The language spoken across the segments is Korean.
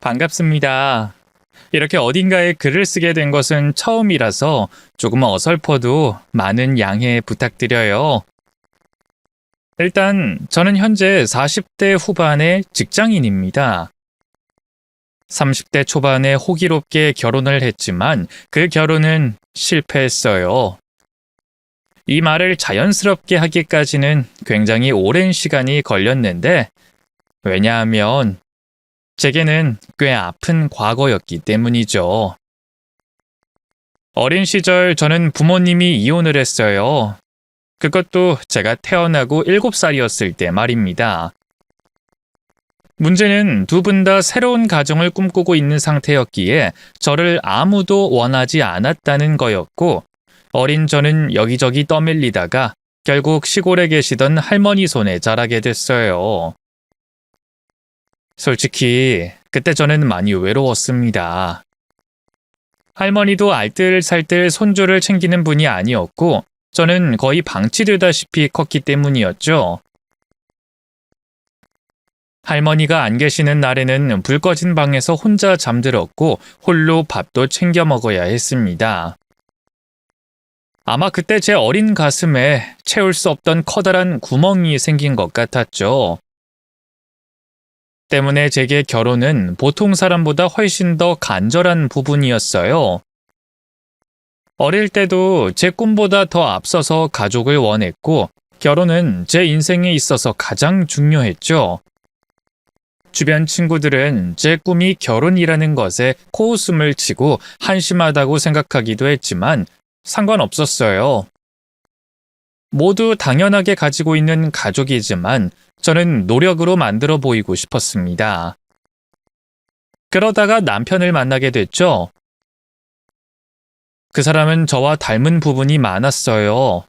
반갑습니다. 이렇게 어딘가에 글을 쓰게 된 것은 처음이라서 조금 어설퍼도 많은 양해 부탁드려요. 일단 저는 현재 40대 후반의 직장인입니다. 30대 초반에 호기롭게 결혼을 했지만 그 결혼은 실패했어요. 이 말을 자연스럽게 하기까지는 굉장히 오랜 시간이 걸렸는데, 왜냐하면 제게는 꽤 아픈 과거였기 때문이죠. 어린 시절 저는 부모님이 이혼을 했어요. 그것도 제가 태어나고 7살이었을 때 말입니다. 문제는 두 분 다 새로운 가정을 꿈꾸고 있는 상태였기에 저를 아무도 원하지 않았다는 거였고, 어린 저는 여기저기 떠밀리다가 결국 시골에 계시던 할머니 손에 자라게 됐어요. 솔직히 그때 저는 많이 외로웠습니다. 할머니도 알뜰살뜰 손주를 챙기는 분이 아니었고 저는 거의 방치되다시피 컸기 때문이었죠. 할머니가 안 계시는 날에는 불 꺼진 방에서 혼자 잠들었고 홀로 밥도 챙겨 먹어야 했습니다. 아마 그때 제 어린 가슴에 채울 수 없던 커다란 구멍이 생긴 것 같았죠. 때문에 제게 결혼은 보통 사람보다 훨씬 더 간절한 부분이었어요. 어릴 때도 제 꿈보다 더 앞서서 가족을 원했고 결혼은 제 인생에 있어서 가장 중요했죠. 주변 친구들은 제 꿈이 결혼이라는 것에 코웃음을 치고 한심하다고 생각하기도 했지만 상관없었어요. 모두 당연하게 가지고 있는 가족이지만 저는 노력으로 만들어 보이고 싶었습니다. 그러다가 남편을 만나게 됐죠. 그 사람은 저와 닮은 부분이 많았어요.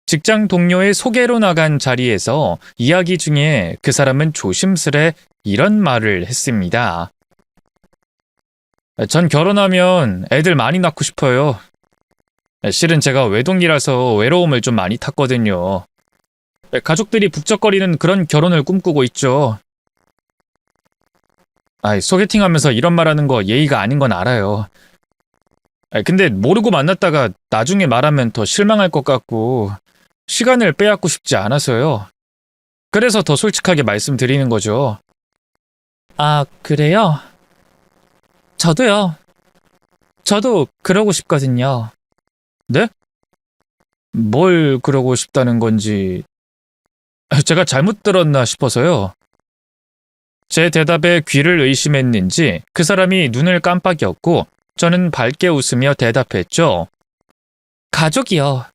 직장 동료의 소개로 나간 자리에서 이야기 중에 그 사람은 조심스레 이런 말을 했습니다. 전 결혼하면 애들 많이 낳고 싶어요. 실은 제가 외동이라서 외로움을 좀 많이 탔거든요. 가족들이 북적거리는 그런 결혼을 꿈꾸고 있죠. 소개팅하면서 이런 말하는 거 예의가 아닌 건 알아요. 근데 모르고 만났다가 나중에 말하면 더 실망할 것 같고 시간을 빼앗고 싶지 않아서요. 그래서 더 솔직하게 말씀드리는 거죠. 아, 그래요? 저도요. 저도 그러고 싶거든요. 네? 뭘 그러고 싶다는 건지 제가 잘못 들었나 싶어서요. 제 대답에 귀를 의심했는지 그 사람이 눈을 깜빡였고 저는 밝게 웃으며 대답했죠. 가족이요.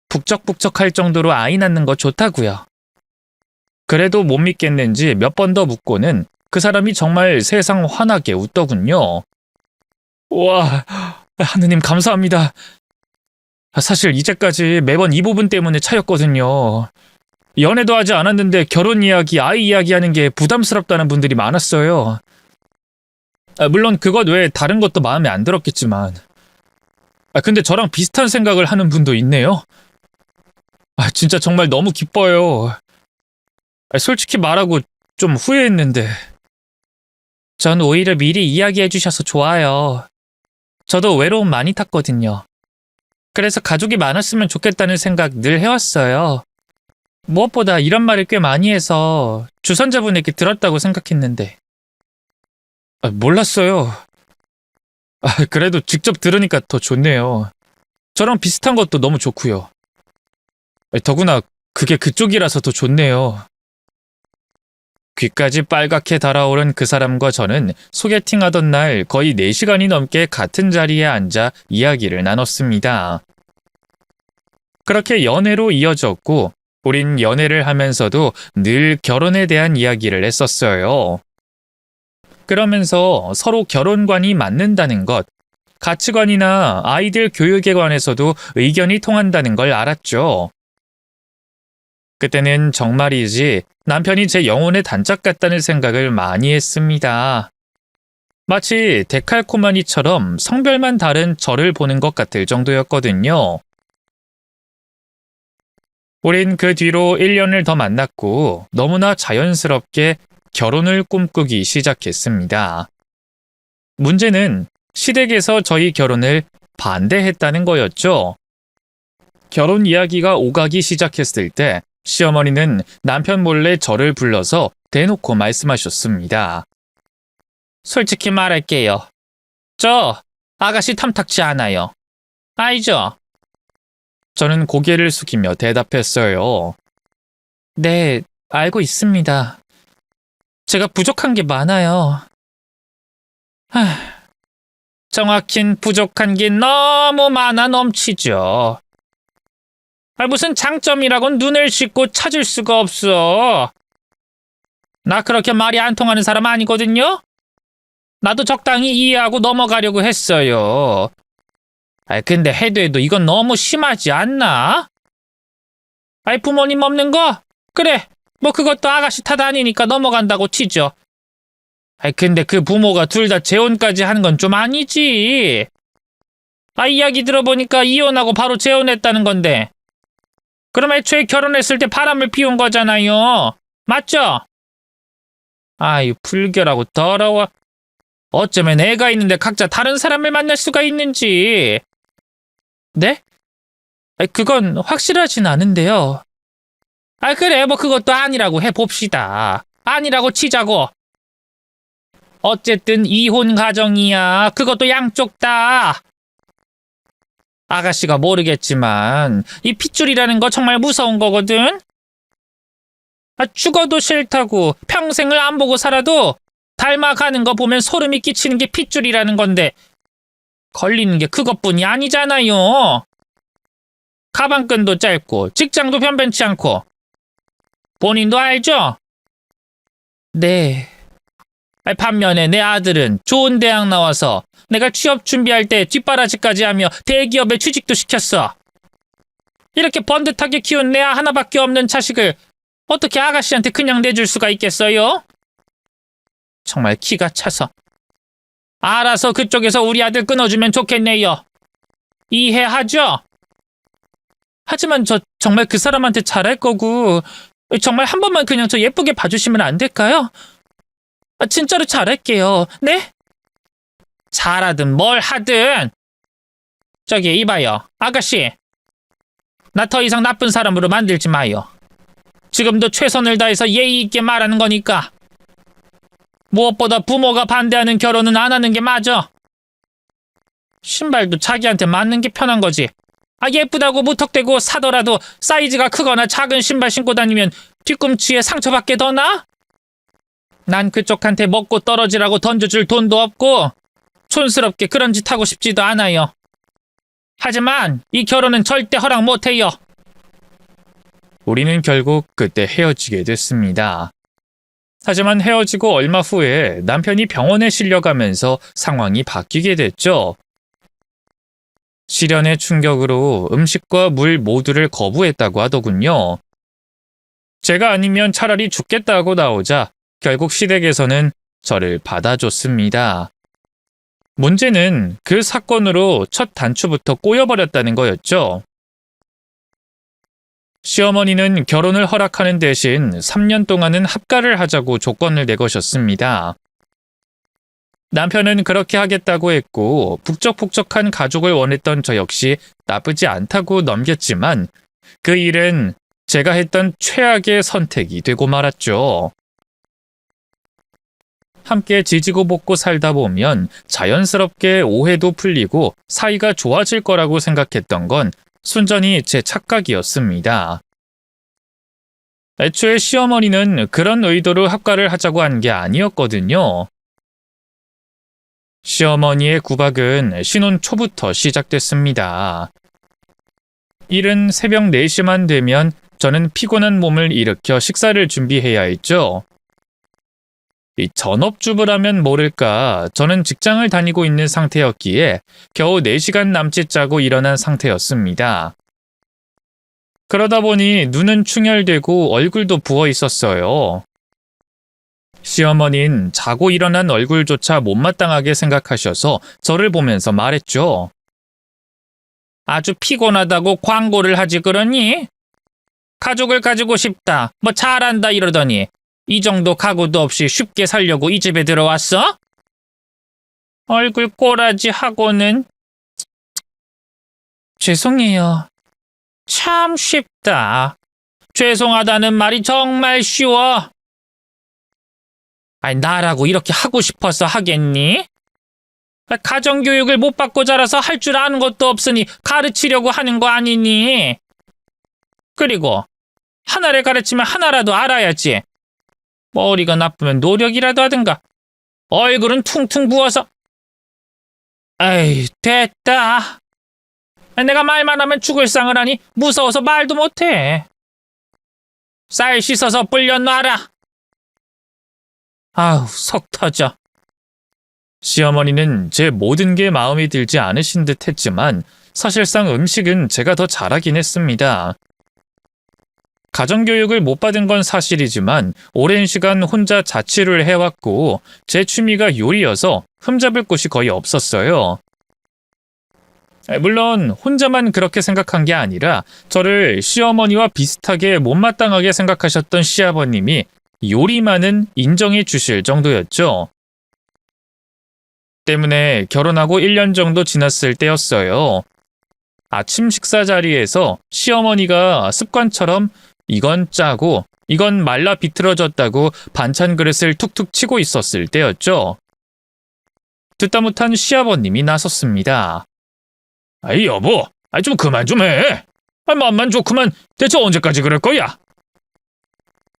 북적북적할 정도로 아이 낳는 거 좋다고요. 그래도 못 믿겠는지 몇 번 더 묻고는 그 사람이 정말 세상 환하게 웃더군요. 와, 하느님 감사합니다. 사실 이제까지 매번 이 부분 때문에 차였거든요. 연애도 하지 않았는데 결혼 이야기, 아이 이야기 하는 게 부담스럽다는 분들이 많았어요. 물론 그것 외에 다른 것도 마음에 안 들었겠지만. 근데 저랑 비슷한 생각을 하는 분도 있네요. 진짜 정말 너무 기뻐요. 솔직히 말하고 좀 후회했는데. 전 오히려 미리 이야기해 주셔서 좋아요. 저도 외로움 많이 탔거든요. 그래서 가족이 많았으면 좋겠다는 생각 늘 해왔어요. 무엇보다 이런 말을 꽤 많이 해서 주선자분에게 들었다고 생각했는데. 몰랐어요. 그래도 직접 들으니까 더 좋네요. 저랑 비슷한 것도 너무 좋고요. 더구나 그게 그쪽이라서 더 좋네요. 귀까지 빨갛게 달아오른 그 사람과 저는 소개팅하던 날 거의 4시간이 넘게 같은 자리에 앉아 이야기를 나눴습니다. 그렇게 연애로 이어졌고 우린 연애를 하면서도 늘 결혼에 대한 이야기를 했었어요. 그러면서 서로 결혼관이 맞는다는 것, 가치관이나 아이들 교육에 관해서도 의견이 통한다는 걸 알았죠. 그때는 정말이지 남편이 제 영혼의 단짝 같다는 생각을 많이 했습니다. 마치 데칼코마니처럼 성별만 다른 저를 보는 것 같을 정도였거든요. 우린 그 뒤로 1년을 더 만났고 너무나 자연스럽게 결혼을 꿈꾸기 시작했습니다. 문제는 시댁에서 저희 결혼을 반대했다는 거였죠. 결혼 이야기가 오가기 시작했을 때 시어머니는 남편 몰래 저를 불러서 대놓고 말씀하셨습니다. 솔직히 말할게요. 저 아가씨 탐탁지 않아요. 알죠? 저는 고개를 숙이며 대답했어요. 네, 알고 있습니다. 제가 부족한 게 많아요. 정확힌 부족한 게 너무 많아 넘치죠. 무슨 장점이라곤 눈을 씻고 찾을 수가 없어. 나 그렇게 말이 안 통하는 사람 아니거든요? 나도 적당히 이해하고 넘어가려고 했어요. 근데 해도 이건 너무 심하지 않나? 부모님 없는 거? 그래, 뭐 그것도 아가씨 탓 아니니까 넘어간다고 치죠. 근데 그 부모가 둘 다 재혼까지 하는 건 좀 아니지. 이야기 들어보니까 이혼하고 바로 재혼했다는 건데. 그럼 애초에 결혼했을 때 바람을 피운 거잖아요. 맞죠? 아유, 불결하고 더러워. 어쩌면 애가 있는데 각자 다른 사람을 만날 수가 있는지. 네? 그건 확실하진 않은데요. 그래, 뭐 그것도 아니라고 해봅시다. 아니라고 치자고. 어쨌든 이혼 가정이야. 그것도 양쪽 다. 아가씨가 모르겠지만 이 핏줄이라는 거 정말 무서운 거거든. 죽어도 싫다고 평생을 안 보고 살아도 닮아가는 거 보면 소름이 끼치는 게 핏줄이라는 건데 걸리는 게 그것뿐이 아니잖아요. 가방끈도 짧고 직장도 변변치 않고 본인도 알죠? 네. 반면에 내 아들은 좋은 대학 나와서 내가 취업 준비할 때 뒷바라지까지 하며 대기업에 취직도 시켰어. 이렇게 번듯하게 키운 내 하나밖에 없는 자식을 어떻게 아가씨한테 그냥 내줄 수가 있겠어요? 정말 기가 차서. 알아서 그쪽에서 우리 아들 끊어주면 좋겠네요. 이해하죠? 하지만 저 정말 그 사람한테 잘할 거고 정말 한 번만 그냥 저 예쁘게 봐주시면 안 될까요? 진짜로 잘할게요. 네? 잘하든 뭘 하든. 저기 이봐요. 아가씨. 나 더 이상 나쁜 사람으로 만들지 마요. 지금도 최선을 다해서 예의 있게 말하는 거니까. 무엇보다 부모가 반대하는 결혼은 안 하는 게 맞아. 신발도 자기한테 맞는 게 편한 거지. 예쁘다고 무턱대고 사더라도 사이즈가 크거나 작은 신발 신고 다니면 뒤꿈치에 상처받게 더 나? 난 그쪽한테 먹고 떨어지라고 던져줄 돈도 없고 촌스럽게 그런 짓 하고 싶지도 않아요. 하지만 이 결혼은 절대 허락 못해요. 우리는 결국 그때 헤어지게 됐습니다. 하지만 헤어지고 얼마 후에 남편이 병원에 실려가면서 상황이 바뀌게 됐죠. 시련의 충격으로 음식과 물 모두를 거부했다고 하더군요. 제가 아니면 차라리 죽겠다고 나오자 결국 시댁에서는 저를 받아줬습니다. 문제는 그 사건으로 첫 단추부터 꼬여버렸다는 거였죠. 시어머니는 결혼을 허락하는 대신 3년 동안은 합가를 하자고 조건을 내거셨습니다. 남편은 그렇게 하겠다고 했고 북적북적한 가족을 원했던 저 역시 나쁘지 않다고 넘겼지만 그 일은 제가 했던 최악의 선택이 되고 말았죠. 함께 지지고 볶고 살다 보면 자연스럽게 오해도 풀리고 사이가 좋아질 거라고 생각했던 건 순전히 제 착각이었습니다. 애초에 시어머니는 그런 의도로 합가를 하자고 한 게 아니었거든요. 시어머니의 구박은 신혼 초부터 시작됐습니다. 이른 새벽 4시만 되면 저는 피곤한 몸을 일으켜 식사를 준비해야 했죠. 이 전업주부라면 모를까 저는 직장을 다니고 있는 상태였기에 겨우 4시간 남짓 자고 일어난 상태였습니다. 그러다 보니 눈은 충혈되고 얼굴도 부어 있었어요. 시어머니는 자고 일어난 얼굴조차 못마땅하게 생각하셔서 저를 보면서 말했죠. 아주 피곤하다고 광고를 하지 그러니? 가족을 가지고 싶다, 뭐 잘한다 이러더니 이 정도 각오도 없이 쉽게 살려고 이 집에 들어왔어? 얼굴 꼬라지 하고는. 죄송해요. 참 쉽다. 죄송하다는 말이 정말 쉬워. 아니, 나라고 이렇게 하고 싶어서 하겠니? 가정교육을 못 받고 자라서 할 줄 아는 것도 없으니 가르치려고 하는 거 아니니? 그리고 하나를 가르치면 하나라도 알아야지. 머리가 나쁘면 노력이라도 하든가. 얼굴은 퉁퉁 부어서. 에이, 됐다. 내가 말만 하면 죽을 상을 하니 무서워서 말도 못해. 쌀 씻어서 불려놔라. 아우, 속 터져. 시어머니는 제 모든 게 마음에 들지 않으신 듯 했지만 사실상 음식은 제가 더 잘하긴 했습니다. 가정교육을 못 받은 건 사실이지만 오랜 시간 혼자 자취를 해왔고 제 취미가 요리여서 흠잡을 곳이 거의 없었어요. 물론 혼자만 그렇게 생각한 게 아니라 저를 시어머니와 비슷하게 못마땅하게 생각하셨던 시아버님이 요리만은 인정해 주실 정도였죠. 때문에 결혼하고 1년 정도 지났을 때였어요. 아침 식사 자리에서 시어머니가 습관처럼 이건 짜고 이건 말라 비틀어졌다고 반찬 그릇을 툭툭 치고 있었을 때였죠. 듣다 못한 시아버님이 나섰습니다. 아이 여보, 좀 그만 좀 해. 맘만 좋구만. 대체 언제까지 그럴 거야?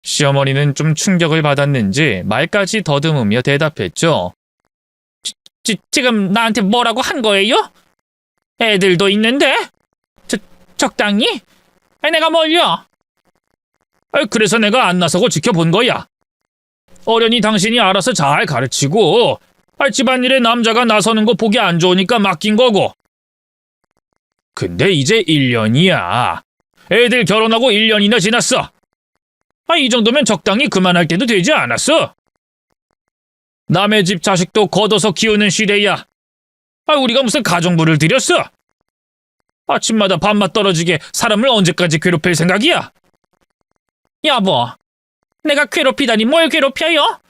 시어머니는 좀 충격을 받았는지 말까지 더듬으며 대답했죠. 지금 나한테 뭐라고 한 거예요? 애들도 있는데? 적당히? 내가 뭘요? 그래서 내가 안 나서고 지켜본 거야. 어련히 당신이 알아서 잘 가르치고 집안일에 남자가 나서는 거 보기 안 좋으니까 맡긴 거고. 근데 이제 1년이야. 애들 결혼하고 1년이나 지났어. 이 정도면 적당히 그만할 때도 되지 않았어? 남의 집 자식도 걷어서 키우는 시대야. 우리가 무슨 가정부를 들였어? 아침마다 밥맛 떨어지게 사람을 언제까지 괴롭힐 생각이야? 여보, 내가 괴롭히다니 뭘 괴롭혀요?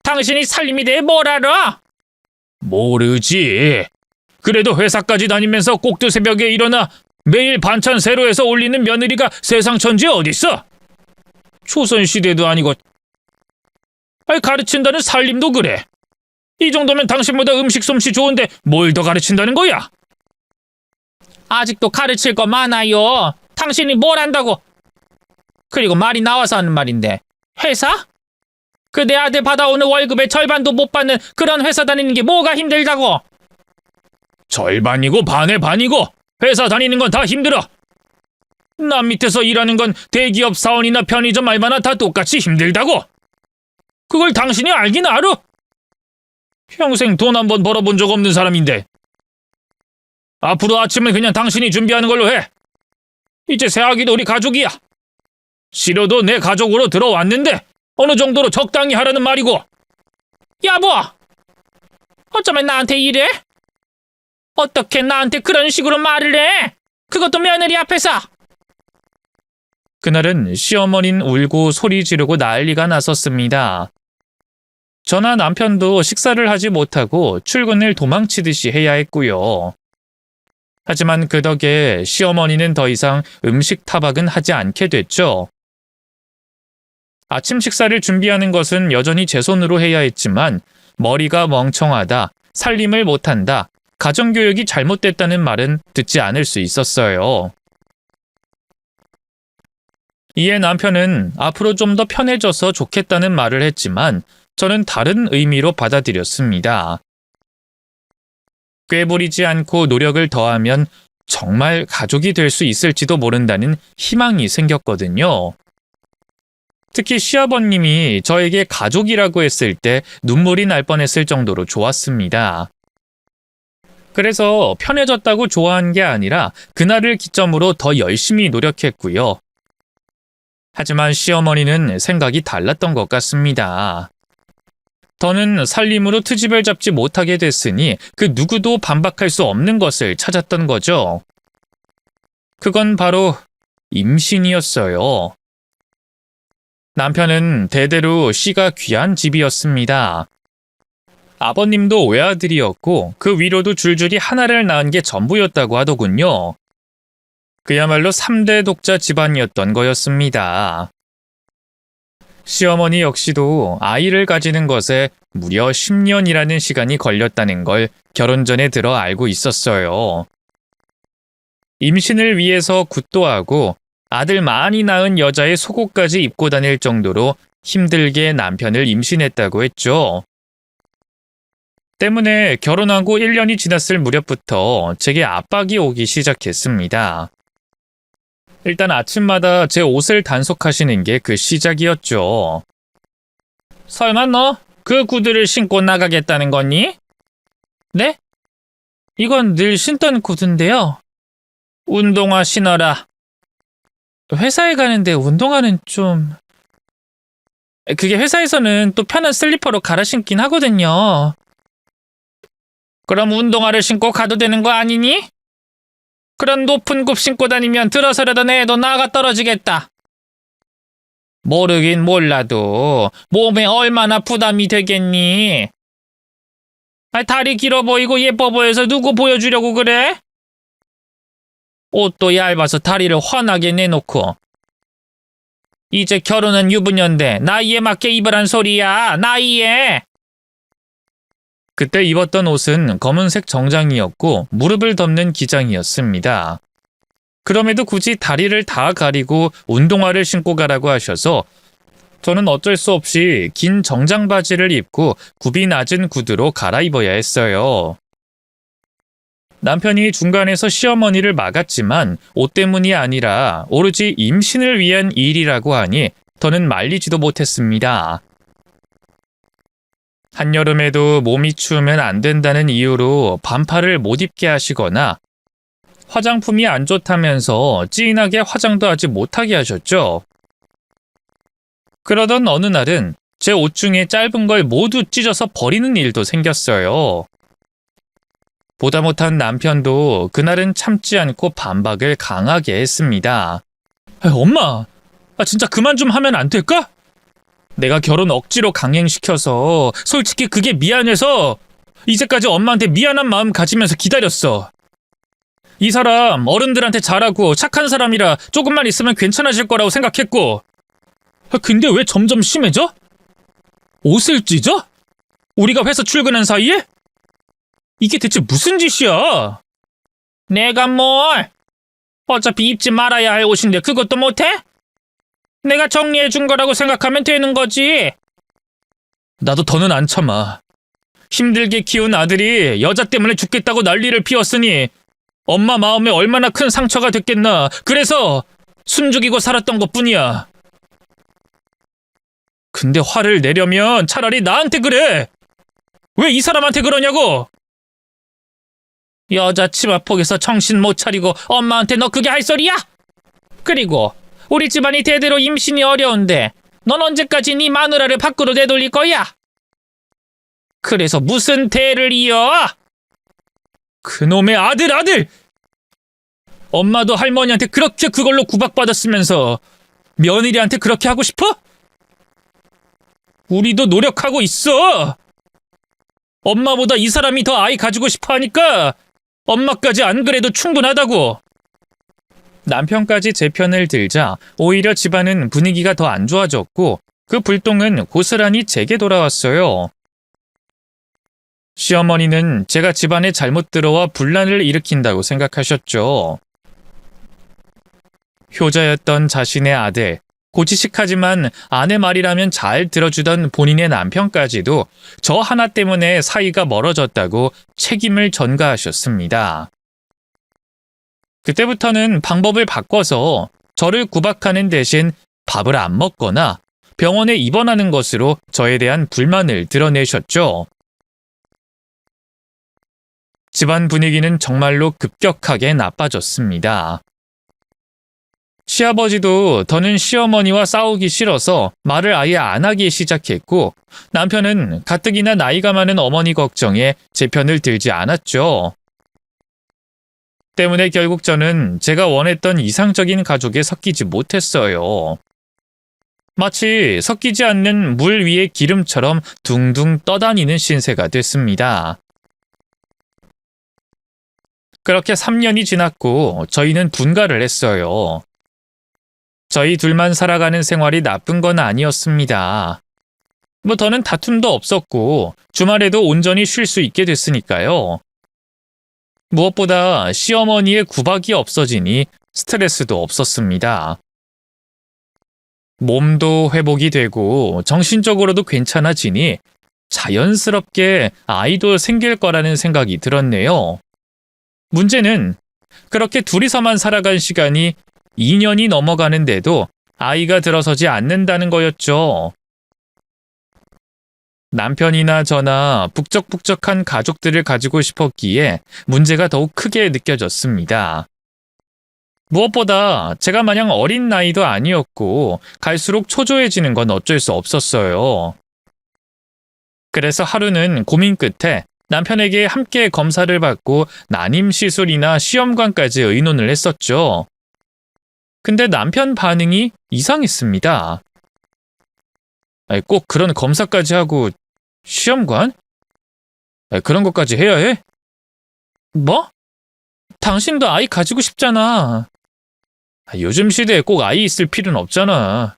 당신이 살림에 대해 뭘 알아? 모르지. 그래도 회사까지 다니면서 꼭두 새벽에 일어나 매일 반찬 새로 해서 올리는 며느리가 세상 천지에 어딨어? 조선시대도 아니고. 가르친다는 살림도 그래. 이 정도면 당신보다 음식 솜씨 좋은데 뭘 더 가르친다는 거야? 아직도 가르칠 거 많아요. 당신이 뭘 안다고. 그리고 말이 나와서 하는 말인데 회사? 그 내 아들 받아오는 월급의 절반도 못 받는 그런 회사 다니는 게 뭐가 힘들다고. 절반이고 반의 반이고 회사 다니는 건 다 힘들어. 남 밑에서 일하는 건 대기업 사원이나 편의점 알바나 다 똑같이 힘들다고. 그걸 당신이 알긴 알아? 평생 돈 한 번 벌어본 적 없는 사람인데. 앞으로 아침은 그냥 당신이 준비하는 걸로 해. 이제 새아기도 우리 가족이야. 싫어도 내 가족으로 들어왔는데 어느 정도로 적당히 하라는 말이고. 여보! 어쩌면 나한테 이래? 어떻게 나한테 그런 식으로 말을 해? 그것도 며느리 앞에서. 그날은 시어머니는 울고 소리 지르고 난리가 났었습니다. 저나 남편도 식사를 하지 못하고 출근을 도망치듯이 해야 했고요. 하지만 그 덕에 시어머니는 더 이상 음식 타박은 하지 않게 됐죠. 아침 식사를 준비하는 것은 여전히 제 손으로 해야 했지만 머리가 멍청하다, 살림을 못한다, 가정교육이 잘못됐다는 말은 듣지 않을 수 있었어요. 이에 남편은 앞으로 좀 더 편해져서 좋겠다는 말을 했지만 저는 다른 의미로 받아들였습니다. 꾀부리지 않고 노력을 더하면 정말 가족이 될 수 있을지도 모른다는 희망이 생겼거든요. 특히 시아버님이 저에게 가족이라고 했을 때 눈물이 날 뻔했을 정도로 좋았습니다. 그래서 편해졌다고 좋아한 게 아니라 그날을 기점으로 더 열심히 노력했고요. 하지만 시어머니는 생각이 달랐던 것 같습니다. 더는 살림으로 트집을 잡지 못하게 됐으니 그 누구도 반박할 수 없는 것을 찾았던 거죠. 그건 바로 임신이었어요. 남편은 대대로 씨가 귀한 집이었습니다. 아버님도 외아들이었고 그 위로도 줄줄이 하나를 낳은 게 전부였다고 하더군요. 그야말로 3대 독자 집안이었던 거였습니다. 시어머니 역시도 아이를 가지는 것에 무려 10년이라는 시간이 걸렸다는 걸 결혼 전에 들어 알고 있었어요. 임신을 위해서 굿도 하고 아들 많이 낳은 여자의 속옷까지 입고 다닐 정도로 힘들게 남편을 임신했다고 했죠. 때문에 결혼하고 1년이 지났을 무렵부터 제게 압박이 오기 시작했습니다. 일단 아침마다 제 옷을 단속하시는 게 그 시작이었죠. 설마 너 그 구두를 신고 나가겠다는 거니? 네? 이건 늘 신던 구두인데요. 운동화 신어라. 회사에 가는데 운동화는 좀... 그게 회사에서는 또 편한 슬리퍼로 갈아 신긴 하거든요. 그럼 운동화를 신고 가도 되는 거 아니니? 그런 높은 굽 신고 다니면 들어서려도 애도 나가 떨어지겠다. 모르긴 몰라도 몸에 얼마나 부담이 되겠니? 다리 길어 보이고 예뻐 보여서 누구 보여주려고 그래? 옷도 얇아서 다리를 환하게 내놓고. 이제 결혼은 유부녀인데 나이에 맞게 입으란 소리야. 나이에. 그때 입었던 옷은 검은색 정장이었고 무릎을 덮는 기장이었습니다. 그럼에도 굳이 다리를 다 가리고 운동화를 신고 가라고 하셔서 저는 어쩔 수 없이 긴 정장 바지를 입고 굽이 낮은 구두로 갈아입어야 했어요. 남편이 중간에서 시어머니를 막았지만 옷 때문이 아니라 오로지 임신을 위한 일이라고 하니 더는 말리지도 못했습니다. 한여름에도 몸이 추우면 안 된다는 이유로 반팔을 못 입게 하시거나 화장품이 안 좋다면서 진하게 화장도 하지 못하게 하셨죠. 그러던 어느 날은 제 옷 중에 짧은 걸 모두 찢어서 버리는 일도 생겼어요. 보다 못한 남편도 그날은 참지 않고 반박을 강하게 했습니다. 엄마, 진짜 그만 좀 하면 안 될까? 내가 결혼 억지로 강행시켜서 솔직히 그게 미안해서 이제까지 엄마한테 미안한 마음 가지면서 기다렸어. 이 사람 어른들한테 잘하고 착한 사람이라 조금만 있으면 괜찮아질 거라고 생각했고. 근데 왜 점점 심해져? 옷을 찢어? 우리가 회사 출근한 사이에? 이게 대체 무슨 짓이야? 내가 뭘? 어차피 입지 말아야 할 옷인데 그것도 못해? 내가 정리해 준 거라고 생각하면 되는 거지. 나도 더는 안 참아. 힘들게 키운 아들이 여자 때문에 죽겠다고 난리를 피웠으니 엄마 마음에 얼마나 큰 상처가 됐겠나. 그래서 숨죽이고 살았던 것뿐이야. 근데 화를 내려면 차라리 나한테 그래. 왜 이 사람한테 그러냐고. 여자 치마폭에서 정신 못 차리고 엄마한테 너 그게 할 소리야? 그리고 우리 집안이 대대로 임신이 어려운데 넌 언제까지 네 마누라를 밖으로 내돌릴 거야? 그래서 무슨 대를 이어? 그놈의 아들! 엄마도 할머니한테 그렇게 그걸로 구박받았으면서 며느리한테 그렇게 하고 싶어? 우리도 노력하고 있어. 엄마보다 이 사람이 더 아이 가지고 싶어 하니까 엄마까지 안 그래도 충분하다고. 남편까지 제 편을 들자 오히려 집안은 분위기가 더 안 좋아졌고 그 불똥은 고스란히 제게 돌아왔어요. 시어머니는 제가 집안에 잘못 들어와 분란을 일으킨다고 생각하셨죠. 효자였던 자신의 아들, 고지식하지만 아내 말이라면 잘 들어주던 본인의 남편까지도 저 하나 때문에 사이가 멀어졌다고 책임을 전가하셨습니다. 그때부터는 방법을 바꿔서 저를 구박하는 대신 밥을 안 먹거나 병원에 입원하는 것으로 저에 대한 불만을 드러내셨죠. 집안 분위기는 정말로 급격하게 나빠졌습니다. 시아버지도 더는 시어머니와 싸우기 싫어서 말을 아예 안 하기 시작했고 남편은 가뜩이나 나이가 많은 어머니 걱정에 제 편을 들지 않았죠. 때문에 결국 저는 제가 원했던 이상적인 가족에 섞이지 못했어요. 마치 섞이지 않는 물 위의 기름처럼 둥둥 떠다니는 신세가 됐습니다. 그렇게 3년이 지났고 저희는 분가를 했어요. 저희 둘만 살아가는 생활이 나쁜 건 아니었습니다. 더는 다툼도 없었고 주말에도 온전히 쉴 수 있게 됐으니까요. 무엇보다 시어머니의 구박이 없어지니 스트레스도 없었습니다. 몸도 회복이 되고 정신적으로도 괜찮아지니 자연스럽게 아이도 생길 거라는 생각이 들었네요. 문제는 그렇게 둘이서만 살아간 시간이 2년이 넘어가는데도 아이가 들어서지 않는다는 거였죠. 남편이나 저나 북적북적한 가족들을 가지고 싶었기에 문제가 더욱 크게 느껴졌습니다. 무엇보다 제가 마냥 어린 나이도 아니었고 갈수록 초조해지는 건 어쩔 수 없었어요. 그래서 하루는 고민 끝에 남편에게 함께 검사를 받고 난임 시술이나 시험관까지 의논을 했었죠. 근데 남편 반응이 이상했습니다. 꼭 그런 검사까지 하고 시험관? 그런 것까지 해야 해? 뭐? 당신도 아이 가지고 싶잖아. 요즘 시대에 꼭 아이 있을 필요는 없잖아.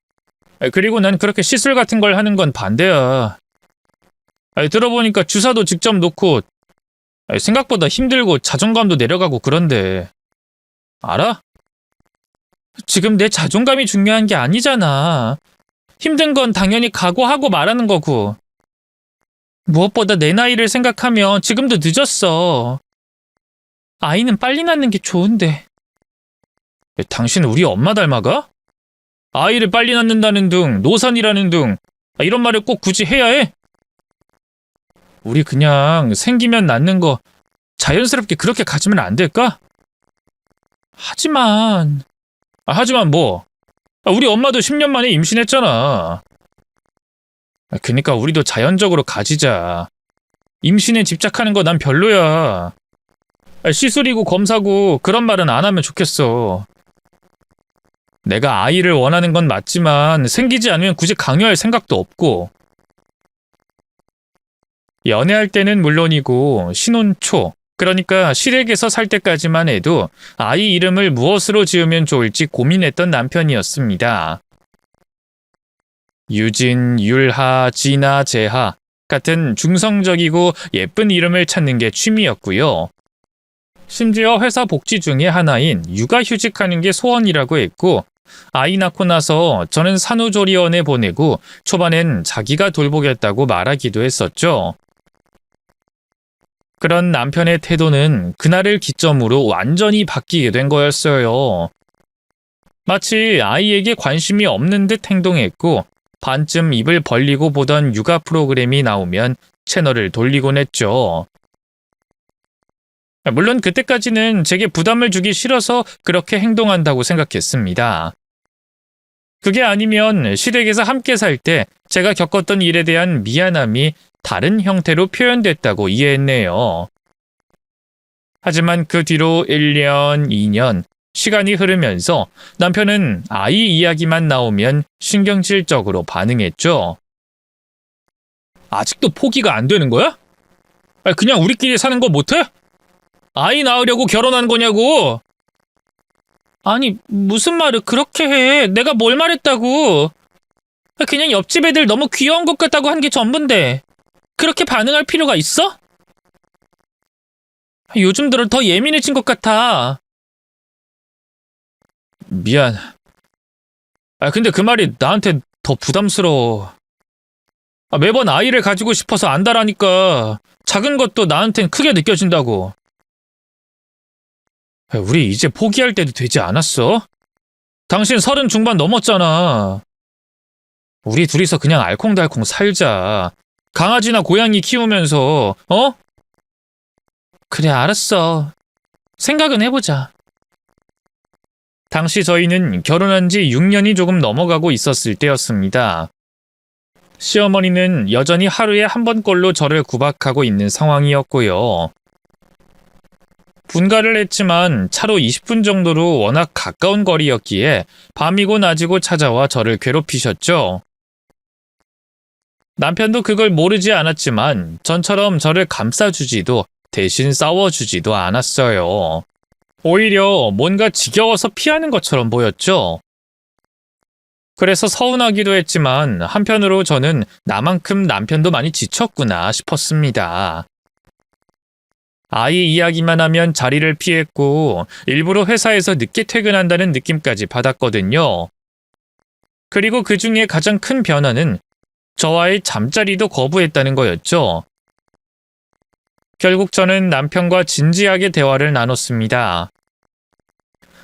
그리고 난 그렇게 시술 같은 걸 하는 건 반대야. 들어보니까 주사도 직접 놓고 생각보다 힘들고 자존감도 내려가고 그런데 알아? 지금 내 자존감이 중요한 게 아니잖아. 힘든 건 당연히 각오하고 말하는 거고. 무엇보다 내 나이를 생각하면 지금도 늦었어. 아이는 빨리 낳는 게 좋은데. 당신 우리 엄마 닮아가? 아이를 빨리 낳는다는 둥, 노산이라는 둥, 이런 말을 꼭 굳이 해야 해? 우리 그냥 생기면 낳는 거 자연스럽게 그렇게 가지면 안 될까? 하지만 뭐? 우리 엄마도 10년 만에 임신했잖아. 그니까 우리도 자연적으로 가지자. 임신에 집착하는 거 난 별로야. 시술이고 검사고 그런 말은 안 하면 좋겠어. 내가 아이를 원하는 건 맞지만 생기지 않으면 굳이 강요할 생각도 없고. 연애할 때는 물론이고 신혼 초, 그러니까 시댁에서 살 때까지만 해도 아이 이름을 무엇으로 지으면 좋을지 고민했던 남편이었습니다. 유진, 율하, 진아, 재하 같은 중성적이고 예쁜 이름을 찾는 게 취미였고요. 심지어 회사 복지 중에 하나인 육아휴직하는 게 소원이라고 했고 아이 낳고 나서 저는 산후조리원에 보내고 초반엔 자기가 돌보겠다고 말하기도 했었죠. 그런 남편의 태도는 그날을 기점으로 완전히 바뀌게 된 거였어요. 마치 아이에게 관심이 없는 듯 행동했고 반쯤 입을 벌리고 보던 육아 프로그램이 나오면 채널을 돌리곤 했죠. 물론 그때까지는 제게 부담을 주기 싫어서 그렇게 행동한다고 생각했습니다. 그게 아니면 시댁에서 함께 살 때 제가 겪었던 일에 대한 미안함이 다른 형태로 표현됐다고 이해했네요. 하지만 그 뒤로 1년, 2년, 시간이 흐르면서 남편은 아이 이야기만 나오면 신경질적으로 반응했죠. 아직도 포기가 안 되는 거야? 그냥 우리끼리 사는 거 못해? 아이 낳으려고 결혼한 거냐고! 아니, 무슨 말을 그렇게 해. 내가 뭘 말했다고. 그냥 옆집 애들 너무 귀여운 것 같다고 한 게 전부인데. 그렇게 반응할 필요가 있어? 요즘 들어 더 예민해진 것 같아. 미안. 근데 그 말이 나한테 더 부담스러워. 매번 아이를 가지고 싶어서 안다라니까 작은 것도 나한텐 크게 느껴진다고. 우리 이제 포기할 때도 되지 않았어? 당신 30 중반 넘었잖아. 우리 둘이서 그냥 알콩달콩 살자. 강아지나 고양이 키우면서, 어? 그래, 알았어. 생각은 해보자. 당시 저희는 결혼한 지 6년이 조금 넘어가고 있었을 때였습니다. 시어머니는 여전히 하루에 한 번꼴로 저를 구박하고 있는 상황이었고요. 분가를 했지만 차로 20분 정도로 워낙 가까운 거리였기에 밤이고 낮이고 찾아와 저를 괴롭히셨죠. 남편도 그걸 모르지 않았지만 전처럼 저를 감싸주지도 대신 싸워주지도 않았어요. 오히려 뭔가 지겨워서 피하는 것처럼 보였죠. 그래서 서운하기도 했지만 한편으로 저는 나만큼 남편도 많이 지쳤구나 싶었습니다. 아이 이야기만 하면 자리를 피했고 일부러 회사에서 늦게 퇴근한다는 느낌까지 받았거든요. 그리고 그 중에 가장 큰 변화는 저와의 잠자리도 거부했다는 거였죠. 결국 저는 남편과 진지하게 대화를 나눴습니다.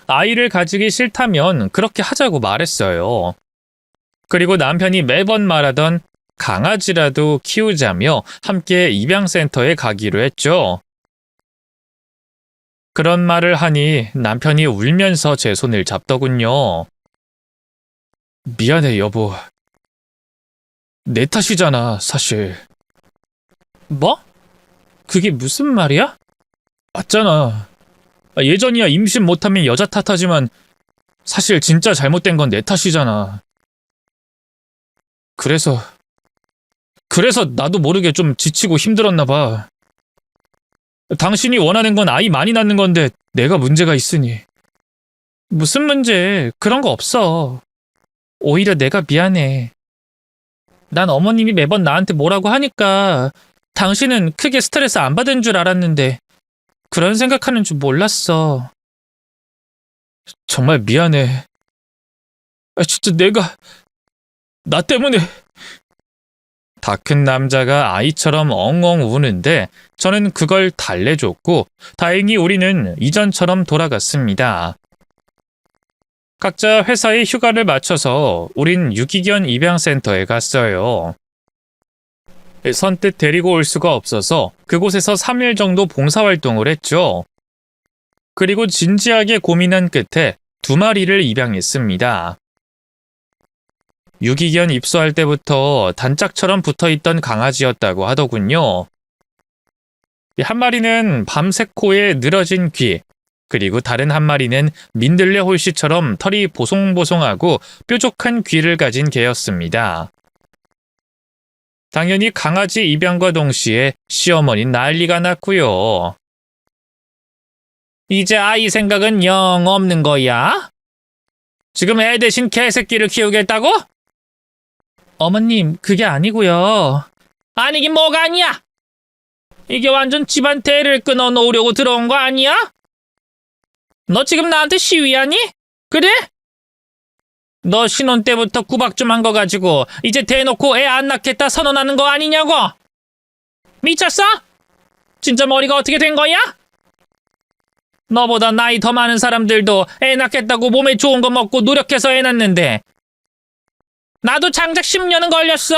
아이를 가지기 싫다면 그렇게 하자고 말했어요. 그리고 남편이 매번 말하던 강아지라도 키우자며 함께 입양센터에 가기로 했죠. 그런 말을 하니 남편이 울면서 제 손을 잡더군요. 미안해, 여보. 내 탓이잖아, 사실. 뭐? 그게 무슨 말이야? 맞잖아. 예전이야 임신 못하면 여자 탓하지만 사실 진짜 잘못된 건 내 탓이잖아. 그래서 나도 모르게 좀 지치고 힘들었나 봐. 당신이 원하는 건 아이 많이 낳는 건데 내가 문제가 있으니. 무슨 문제? 그런 거 없어. 오히려 내가 미안해. 난 어머님이 매번 나한테 뭐라고 하니까 당신은 크게 스트레스 안 받은 줄 알았는데 그런 생각하는 줄 몰랐어. 정말 미안해. 진짜 나 때문에. 다 큰 남자가 아이처럼 엉엉 우는데 저는 그걸 달래줬고 다행히 우리는 이전처럼 돌아갔습니다. 각자 회사에 휴가를 맞춰서 우린 유기견 입양센터에 갔어요. 선뜻 데리고 올 수가 없어서 그곳에서 3일 정도 봉사활동을 했죠. 그리고 진지하게 고민한 끝에 2마리를 입양했습니다. 유기견 입소할 때부터 단짝처럼 붙어있던 강아지였다고 하더군요. 한 마리는 밤새 코에 늘어진 귀, 그리고 다른 한 마리는 민들레 홀씨처럼 털이 보송보송하고 뾰족한 귀를 가진 개였습니다. 당연히 강아지 입양과 동시에 시어머니 난리가 났고요. 이제 아이 생각은 영 없는 거야? 지금 애 대신 개새끼를 키우겠다고? 어머님, 그게 아니고요. 아니긴 뭐가 아니야? 이게 완전 집안 대를 끊어 놓으려고 들어온 거 아니야? 너 지금 나한테 시위하니? 그래? 너 신혼 때부터 구박 좀 한 거 가지고 이제 대놓고 애 안 낳겠다 선언하는 거 아니냐고? 미쳤어? 진짜 머리가 어떻게 된 거야? 너보다 나이 더 많은 사람들도 애 낳겠다고 몸에 좋은 거 먹고 노력해서 애 낳는데 나도 장작 10년은 걸렸어.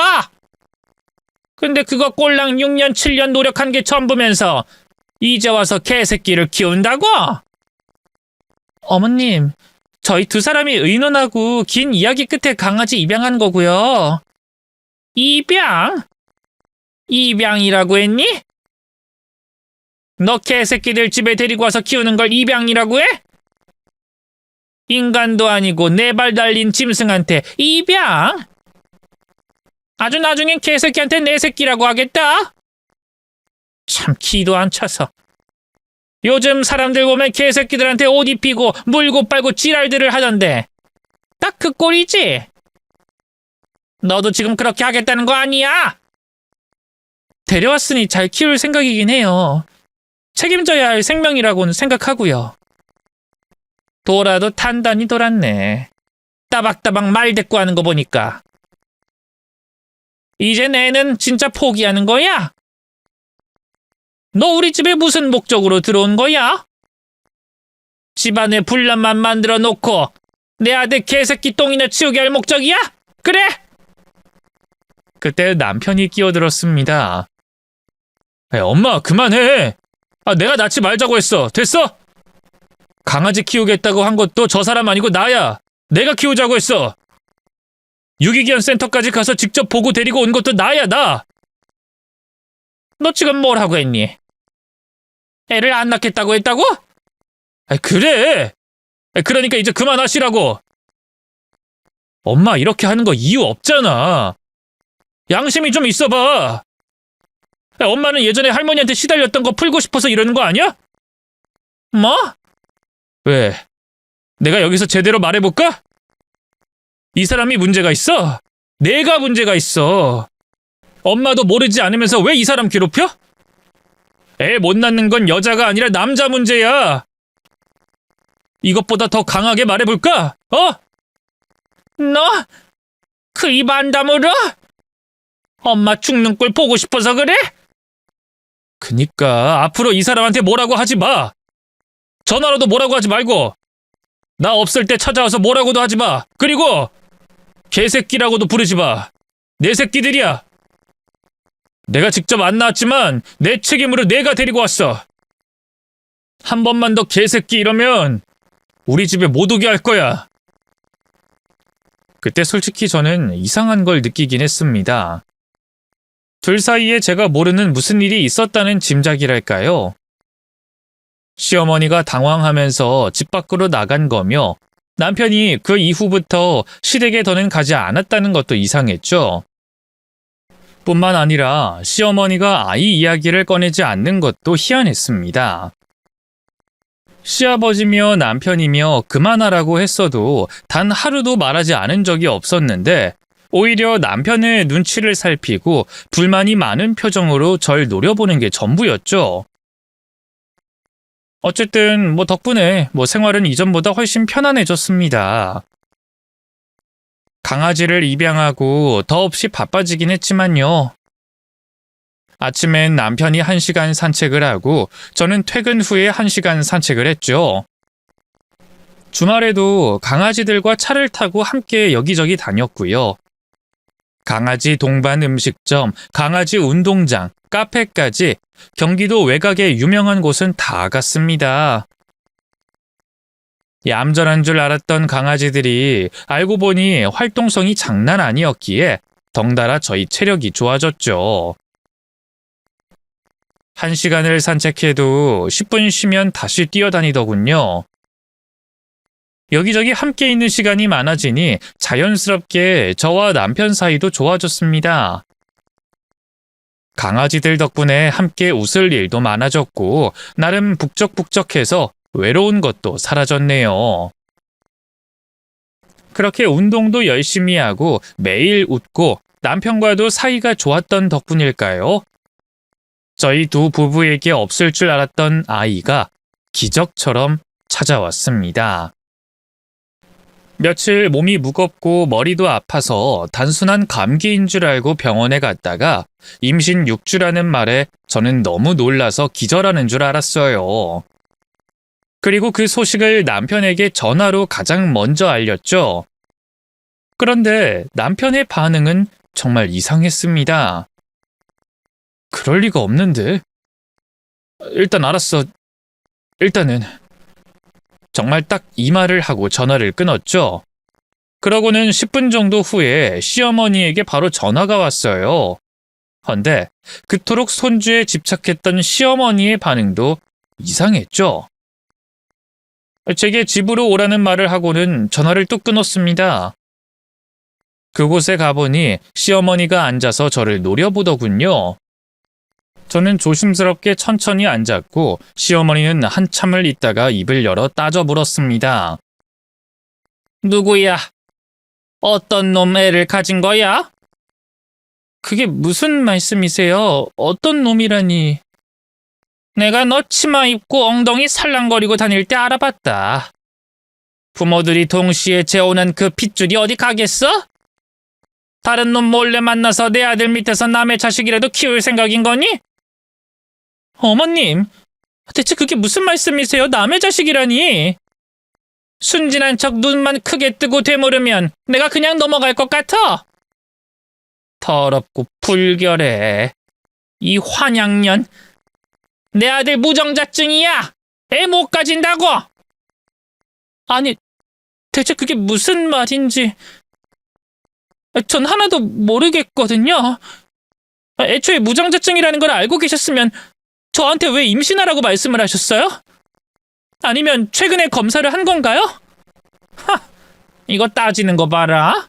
근데 그거 꼴랑 6년 7년 노력한 게 전부면서 이제 와서 개새끼를 키운다고? 어머님, 저희 2사람이 의논하고 긴 이야기 끝에 강아지 입양한 거고요. 입양? 입양이라고 했니? 너 개새끼들 집에 데리고 와서 키우는 걸 입양이라고 해? 인간도 아니고 4발 달린 짐승한테 입양? 아주 나중엔 개새끼한테 내 새끼라고 하겠다? 참 기도 안 차서. 요즘 사람들 보면 개새끼들한테 옷 입히고 물고 빨고 지랄들을 하던데 딱 그 꼴이지? 너도 지금 그렇게 하겠다는 거 아니야? 데려왔으니 잘 키울 생각이긴 해요. 책임져야 할 생명이라고는 생각하고요. 돌아도 단단히 돌았네. 따박따박 말 대꾸하는 거 보니까. 이제 내는 진짜 포기하는 거야? 너 우리 집에 무슨 목적으로 들어온 거야? 집안에 분란만 만들어 놓고 내 아들 개새끼 똥이나 치우게 할 목적이야? 그래? 그때 남편이 끼어들었습니다. 엄마 그만해. 내가 낳지 말자고 했어. 됐어? 강아지 키우겠다고 한 것도 저 사람 아니고 나야. 내가 키우자고 했어. 유기견 센터까지 가서 직접 보고 데리고 온 것도 나야, 나. 너 지금 뭐라고 했니? 애를 안 낳겠다고 했다고? 그래. 그러니까 이제 그만하시라고. 엄마 이렇게 하는 거 이유 없잖아. 양심이 좀 있어봐. 엄마는 예전에 할머니한테 시달렸던 거 풀고 싶어서 이러는 거 아니야? 뭐? 왜? 내가 여기서 제대로 말해볼까? 이 사람이 문제가 있어? 내가 문제가 있어. 엄마도 모르지 않으면서 왜 이 사람 괴롭혀? 애 못 낳는 건 여자가 아니라 남자 문제야. 이것보다 더 강하게 말해볼까? 너? 그 입 안 다물어? 엄마 죽는 꼴 보고 싶어서 그래? 그니까 앞으로 이 사람한테 뭐라고 하지 마. 전화로도 뭐라고 하지 말고. 나 없을 때 찾아와서 뭐라고도 하지 마. 그리고 개새끼라고도 부르지 마. 내 새끼들이야. 내가 직접 안 낳았지만 내 책임으로 내가 데리고 왔어. 한 번만 더 개새끼 이러면 우리 집에 못 오게 할 거야. 그때 솔직히 저는 이상한 걸 느끼긴 했습니다. 둘 사이에 제가 모르는 무슨 일이 있었다는 짐작이랄까요? 시어머니가 당황하면서 집 밖으로 나간 거며 남편이 그 이후부터 시댁에 더는 가지 않았다는 것도 이상했죠. 뿐만 아니라 시어머니가 아이 이야기를 꺼내지 않는 것도 희한했습니다. 시아버지며 남편이며 그만하라고 했어도 단 하루도 말하지 않은 적이 없었는데 오히려 남편의 눈치를 살피고 불만이 많은 표정으로 절 노려보는 게 전부였죠. 어쨌든 덕분에 생활은 이전보다 훨씬 편안해졌습니다. 강아지를 입양하고 더없이 바빠지긴 했지만요. 아침엔 남편이 1시간 산책을 하고 저는 퇴근 후에 1시간 산책을 했죠. 주말에도 강아지들과 차를 타고 함께 여기저기 다녔고요. 강아지 동반 음식점, 강아지 운동장, 카페까지 경기도 외곽의 유명한 곳은 다 갔습니다. 얌전한 줄 알았던 강아지들이 알고 보니 활동성이 장난 아니었기에 덩달아 저희 체력이 좋아졌죠. 1시간을 산책해도 10분 쉬면 다시 뛰어다니더군요. 여기저기 함께 있는 시간이 많아지니 자연스럽게 저와 남편 사이도 좋아졌습니다. 강아지들 덕분에 함께 웃을 일도 많아졌고 나름 북적북적해서 외로운 것도 사라졌네요. 그렇게 운동도 열심히 하고 매일 웃고 남편과도 사이가 좋았던 덕분일까요? 저희 두 부부에게 없을 줄 알았던 아이가 기적처럼 찾아왔습니다. 며칠 몸이 무겁고 머리도 아파서 단순한 감기인 줄 알고 병원에 갔다가 임신 6주라는 말에 저는 너무 놀라서 기절하는 줄 알았어요. 그리고 그 소식을 남편에게 전화로 가장 먼저 알렸죠. 그런데 남편의 반응은 정말 이상했습니다. 그럴 리가 없는데. 일단 알았어. 일단은. 정말 딱 이 말을 하고 전화를 끊었죠. 그러고는 10분 정도 후에 시어머니에게 바로 전화가 왔어요. 헌데 그토록 손주에 집착했던 시어머니의 반응도 이상했죠. 제게 집으로 오라는 말을 하고는 전화를 뚝 끊었습니다. 그곳에 가보니 시어머니가 앉아서 저를 노려보더군요. 저는 조심스럽게 천천히 앉았고 시어머니는 한참을 있다가 입을 열어 따져 물었습니다. 누구야? 어떤 놈 애를 가진 거야? 그게 무슨 말씀이세요? 어떤 놈이라니? 내가 너 치마 입고 엉덩이 살랑거리고 다닐 때 알아봤다. 부모들이 동시에 재혼한 그 핏줄이 어디 가겠어? 다른 놈 몰래 만나서 내 아들 밑에서 남의 자식이라도 키울 생각인 거니? 어머님, 대체 그게 무슨 말씀이세요? 남의 자식이라니? 순진한 척 눈만 크게 뜨고 되물으면 내가 그냥 넘어갈 것 같아? 더럽고 불결해. 이 환양년. 내 아들 무정자증이야. 애 못 가진다고. 아니, 대체 그게 무슨 말인지 전 하나도 모르겠거든요. 애초에 무정자증이라는 걸 알고 계셨으면 저한테 왜 임신하라고 말씀을 하셨어요? 아니면 최근에 검사를 한 건가요? 하, 이거 따지는 거 봐라.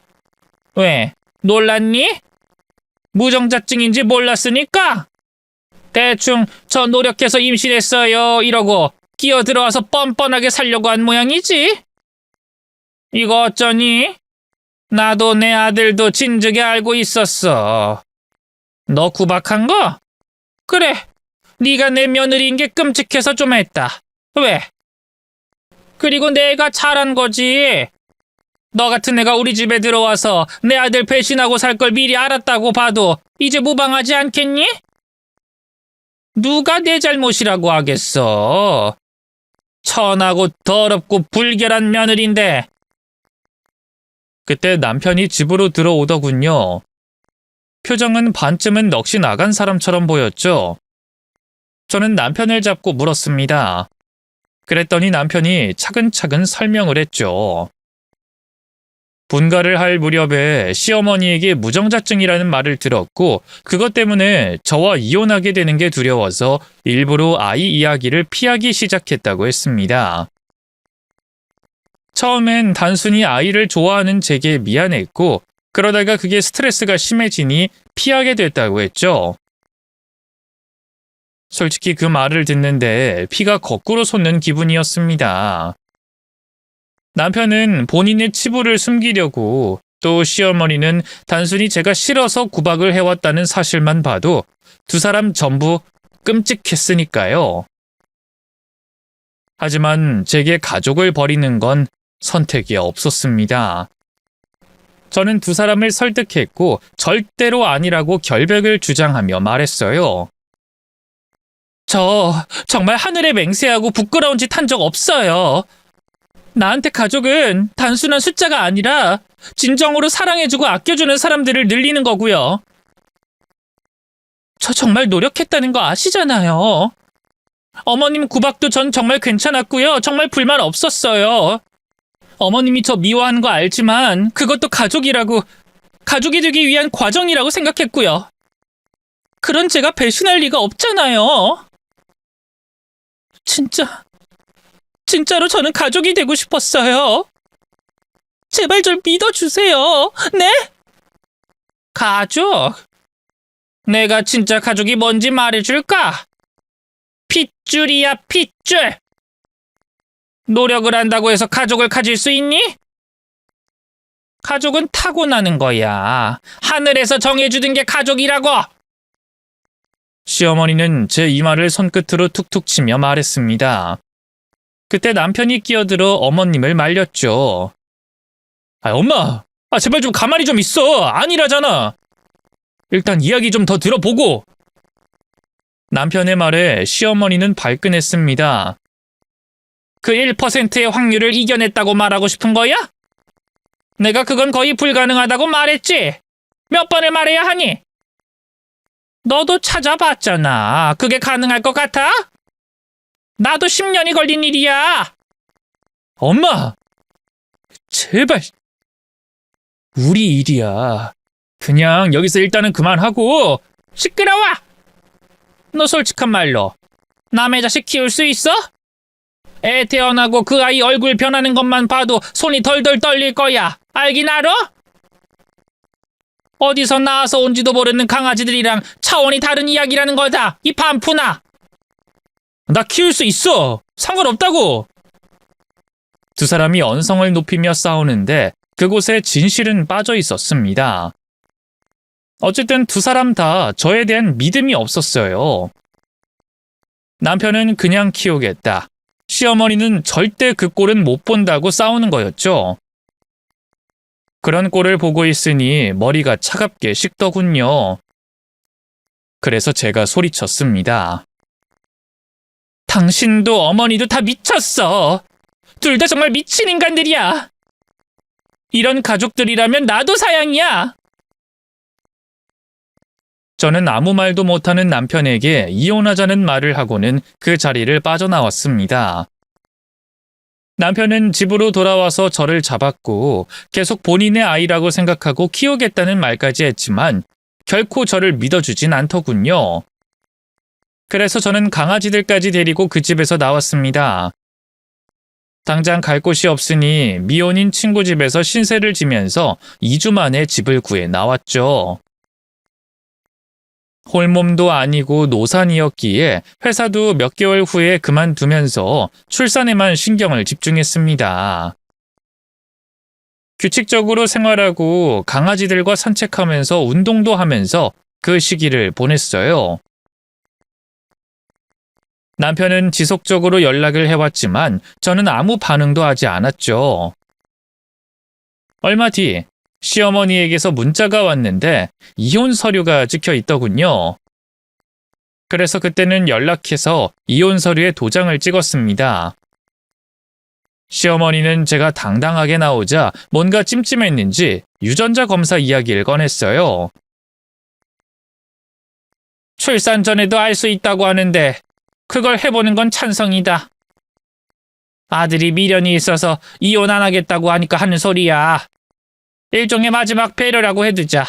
왜, 놀랐니? 무정자증인지 몰랐으니까? 대충 저 노력해서 임신했어요 이러고 끼어들어와서 뻔뻔하게 살려고 한 모양이지? 이거 어쩌니? 나도 내 아들도 진즉에 알고 있었어. 너 구박한 거? 그래, 네가 내 며느리인 게 끔찍해서 좀 했다. 왜? 그리고 내가 잘한 거지. 너 같은 애가 우리 집에 들어와서 내 아들 배신하고 살 걸 미리 알았다고 봐도 이제 무방하지 않겠니? 누가 내 잘못이라고 하겠어. 천하고 더럽고 불결한 며느리인데. 그때 남편이 집으로 들어오더군요. 표정은 반쯤은 넋이 나간 사람처럼 보였죠. 저는 남편을 잡고 물었습니다. 그랬더니 남편이 차근차근 설명을 했죠. 분가를 할 무렵에 시어머니에게 무정자증이라는 말을 들었고 그것 때문에 저와 이혼하게 되는 게 두려워서 일부러 아이 이야기를 피하기 시작했다고 했습니다. 처음엔 단순히 아이를 좋아하는 제게 미안했고 그러다가 그게 스트레스가 심해지니 피하게 됐다고 했죠. 솔직히 그 말을 듣는데 피가 거꾸로 솟는 기분이었습니다. 남편은 본인의 치부를 숨기려고 또 시어머니는 단순히 제가 싫어서 구박을 해왔다는 사실만 봐도 두 사람 전부 끔찍했으니까요. 하지만 제게 가족을 버리는 건 선택이 없었습니다. 저는 두 사람을 설득했고 절대로 아니라고 결백을 주장하며 말했어요. 저 정말 하늘에 맹세하고 부끄러운 짓 한 적 없어요. 나한테 가족은 단순한 숫자가 아니라 진정으로 사랑해주고 아껴주는 사람들을 늘리는 거고요. 저 정말 노력했다는 거 아시잖아요. 어머님 구박도 전 정말 괜찮았고요. 정말 불만 없었어요. 어머님이 저 미워하는 거 알지만 그것도 가족이 되기 위한 과정이라고 생각했고요. 그런 제가 배신할 리가 없잖아요. 진짜로 저는 가족이 되고 싶었어요. 제발 절 믿어주세요. 네? 가족? 내가 진짜 가족이 뭔지 말해줄까? 핏줄이야, 핏줄. 노력을 한다고 해서 가족을 가질 수 있니? 가족은 타고나는 거야. 하늘에서 정해주는 게 가족이라고. 시어머니는 제 이마를 손끝으로 툭툭 치며 말했습니다. 그때 남편이 끼어들어 어머님을 말렸죠. 엄마! 제발 좀 가만히 좀 있어! 아니라잖아! 일단 이야기 좀 더 들어보고! 남편의 말에 시어머니는 발끈했습니다. 그 1%의 확률을 이겨냈다고 말하고 싶은 거야? 내가 그건 거의 불가능하다고 말했지? 몇 번을 말해야 하니? 너도 찾아봤잖아. 그게 가능할 것 같아? 나도 10년이 걸린 일이야. 엄마! 제발. 우리 일이야. 그냥 여기서 일단은 그만하고. 시끄러워! 너 솔직한 말로 남의 자식 키울 수 있어? 애 태어나고 그 아이 얼굴 변하는 것만 봐도 손이 덜덜 떨릴 거야. 알긴 알아? 어디서 나와서 온지도 모르는 강아지들이랑 차원이 다른 이야기라는 거다. 이 반푼아. 나 키울 수 있어. 상관없다고. 두 사람이 언성을 높이며 싸우는데 그곳에 진실은 빠져 있었습니다. 어쨌든 두 사람 다 저에 대한 믿음이 없었어요. 남편은 그냥 키우겠다. 시어머니는 절대 그 꼴은 못 본다고 싸우는 거였죠. 그런 꼴을 보고 있으니 머리가 차갑게 식더군요. 그래서 제가 소리쳤습니다. 당신도 어머니도 다 미쳤어. 둘 다 정말 미친 인간들이야. 이런 가족들이라면 나도 사양이야. 저는 아무 말도 못하는 남편에게 이혼하자는 말을 하고는 그 자리를 빠져나왔습니다. 남편은 집으로 돌아와서 저를 잡았고 계속 본인의 아이라고 생각하고 키우겠다는 말까지 했지만 결코 저를 믿어주진 않더군요. 그래서 저는 강아지들까지 데리고 그 집에서 나왔습니다. 당장 갈 곳이 없으니 미혼인 친구 집에서 신세를 지면서 2주 만에 집을 구해 나왔죠. 홀몸도 아니고 노산이었기에 회사도 몇 개월 후에 그만두면서 출산에만 신경을 집중했습니다. 규칙적으로 생활하고 강아지들과 산책하면서 운동도 하면서 그 시기를 보냈어요. 남편은 지속적으로 연락을 해왔지만 저는 아무 반응도 하지 않았죠. 얼마 뒤 시어머니에게서 문자가 왔는데 이혼 서류가 찍혀 있더군요. 그래서 그때는 연락해서 이혼 서류에 도장을 찍었습니다. 시어머니는 제가 당당하게 나오자 뭔가 찜찜했는지 유전자 검사 이야기를 꺼냈어요. 출산 전에도 알 수 있다고 하는데 그걸 해보는 건 찬성이다. 아들이 미련이 있어서 이혼 안 하겠다고 하니까 하는 소리야. 일종의 마지막 배려라고 해두자.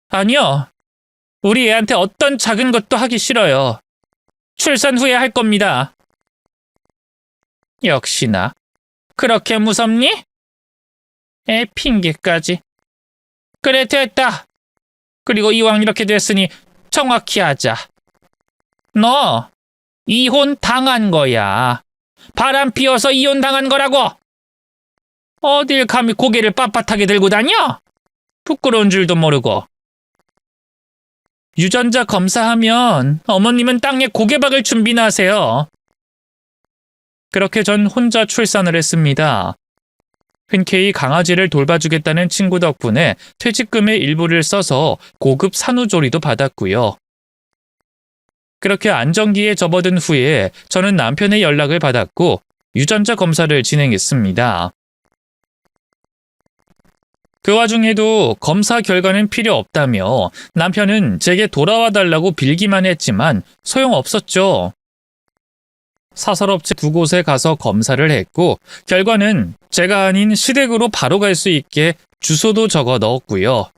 아니요. 우리 애한테 어떤 작은 것도 하기 싫어요. 출산 후에 할 겁니다. 역시나. 그렇게 무섭니? 애 핑계까지. 그래 됐다. 그리고 이왕 이렇게 됐으니 정확히 하자. 너 이혼 당한 거야. 바람 피워서 이혼 당한 거라고. 어딜 감히 고개를 빳빳하게 들고 다녀? 부끄러운 줄도 모르고. 유전자 검사하면 어머님은 땅에 고개 박을 준비나 하세요. 그렇게 전 혼자 출산을 했습니다. 흔쾌히 강아지를 돌봐주겠다는 친구 덕분에 퇴직금의 일부를 써서 고급 산후조리도 받았고요. 그렇게 안정기에 접어든 후에 저는 남편의 연락을 받았고 유전자 검사를 진행했습니다. 그 와중에도 검사 결과는 필요 없다며 남편은 제게 돌아와 달라고 빌기만 했지만 소용없었죠. 사설업체 2곳에 가서 검사를 했고 결과는 제가 아닌 시댁으로 바로 갈 수 있게 주소도 적어 넣었고요.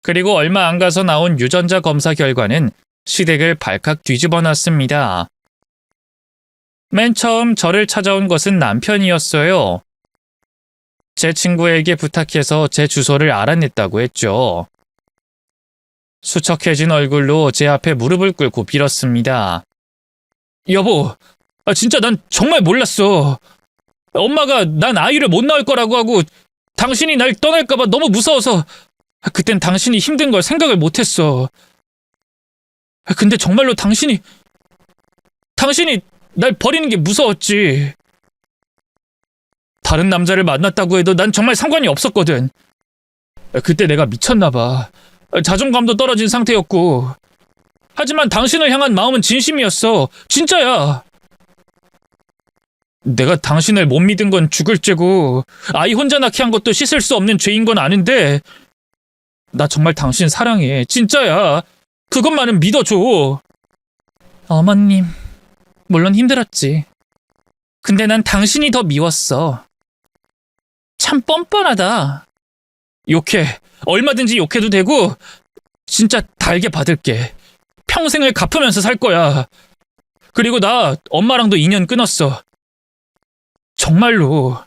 그리고 얼마 안 가서 나온 유전자 검사 결과는 시댁을 발칵 뒤집어 놨습니다. 맨 처음 저를 찾아온 것은 남편이었어요. 제 친구에게 부탁해서 제 주소를 알아냈다고 했죠. 수척해진 얼굴로 제 앞에 무릎을 꿇고 빌었습니다. 여보, 진짜 난 정말 몰랐어. 엄마가 난 아이를 못 낳을 거라고 하고 당신이 날 떠날까봐 너무 무서워서 그땐 당신이 힘든 걸 생각을 못했어. 근데 정말로 당신이 날 버리는 게 무서웠지. 다른 남자를 만났다고 해도 난 정말 상관이 없었거든. 그때 내가 미쳤나 봐. 자존감도 떨어진 상태였고. 하지만 당신을 향한 마음은 진심이었어. 진짜야. 내가 당신을 못 믿은 건 죽을 죄고 아이 혼자 낳게 한 것도 씻을 수 없는 죄인 건 아는데 나 정말 당신 사랑해. 진짜야. 그것만은 믿어줘. 어머님, 물론 힘들었지. 근데 난 당신이 더 미웠어. 참 뻔뻔하다. 욕해. 얼마든지 욕해도 되고 진짜 달게 받을게. 평생을 갚으면서 살 거야. 그리고 나 엄마랑도 인연 끊었어. 정말로.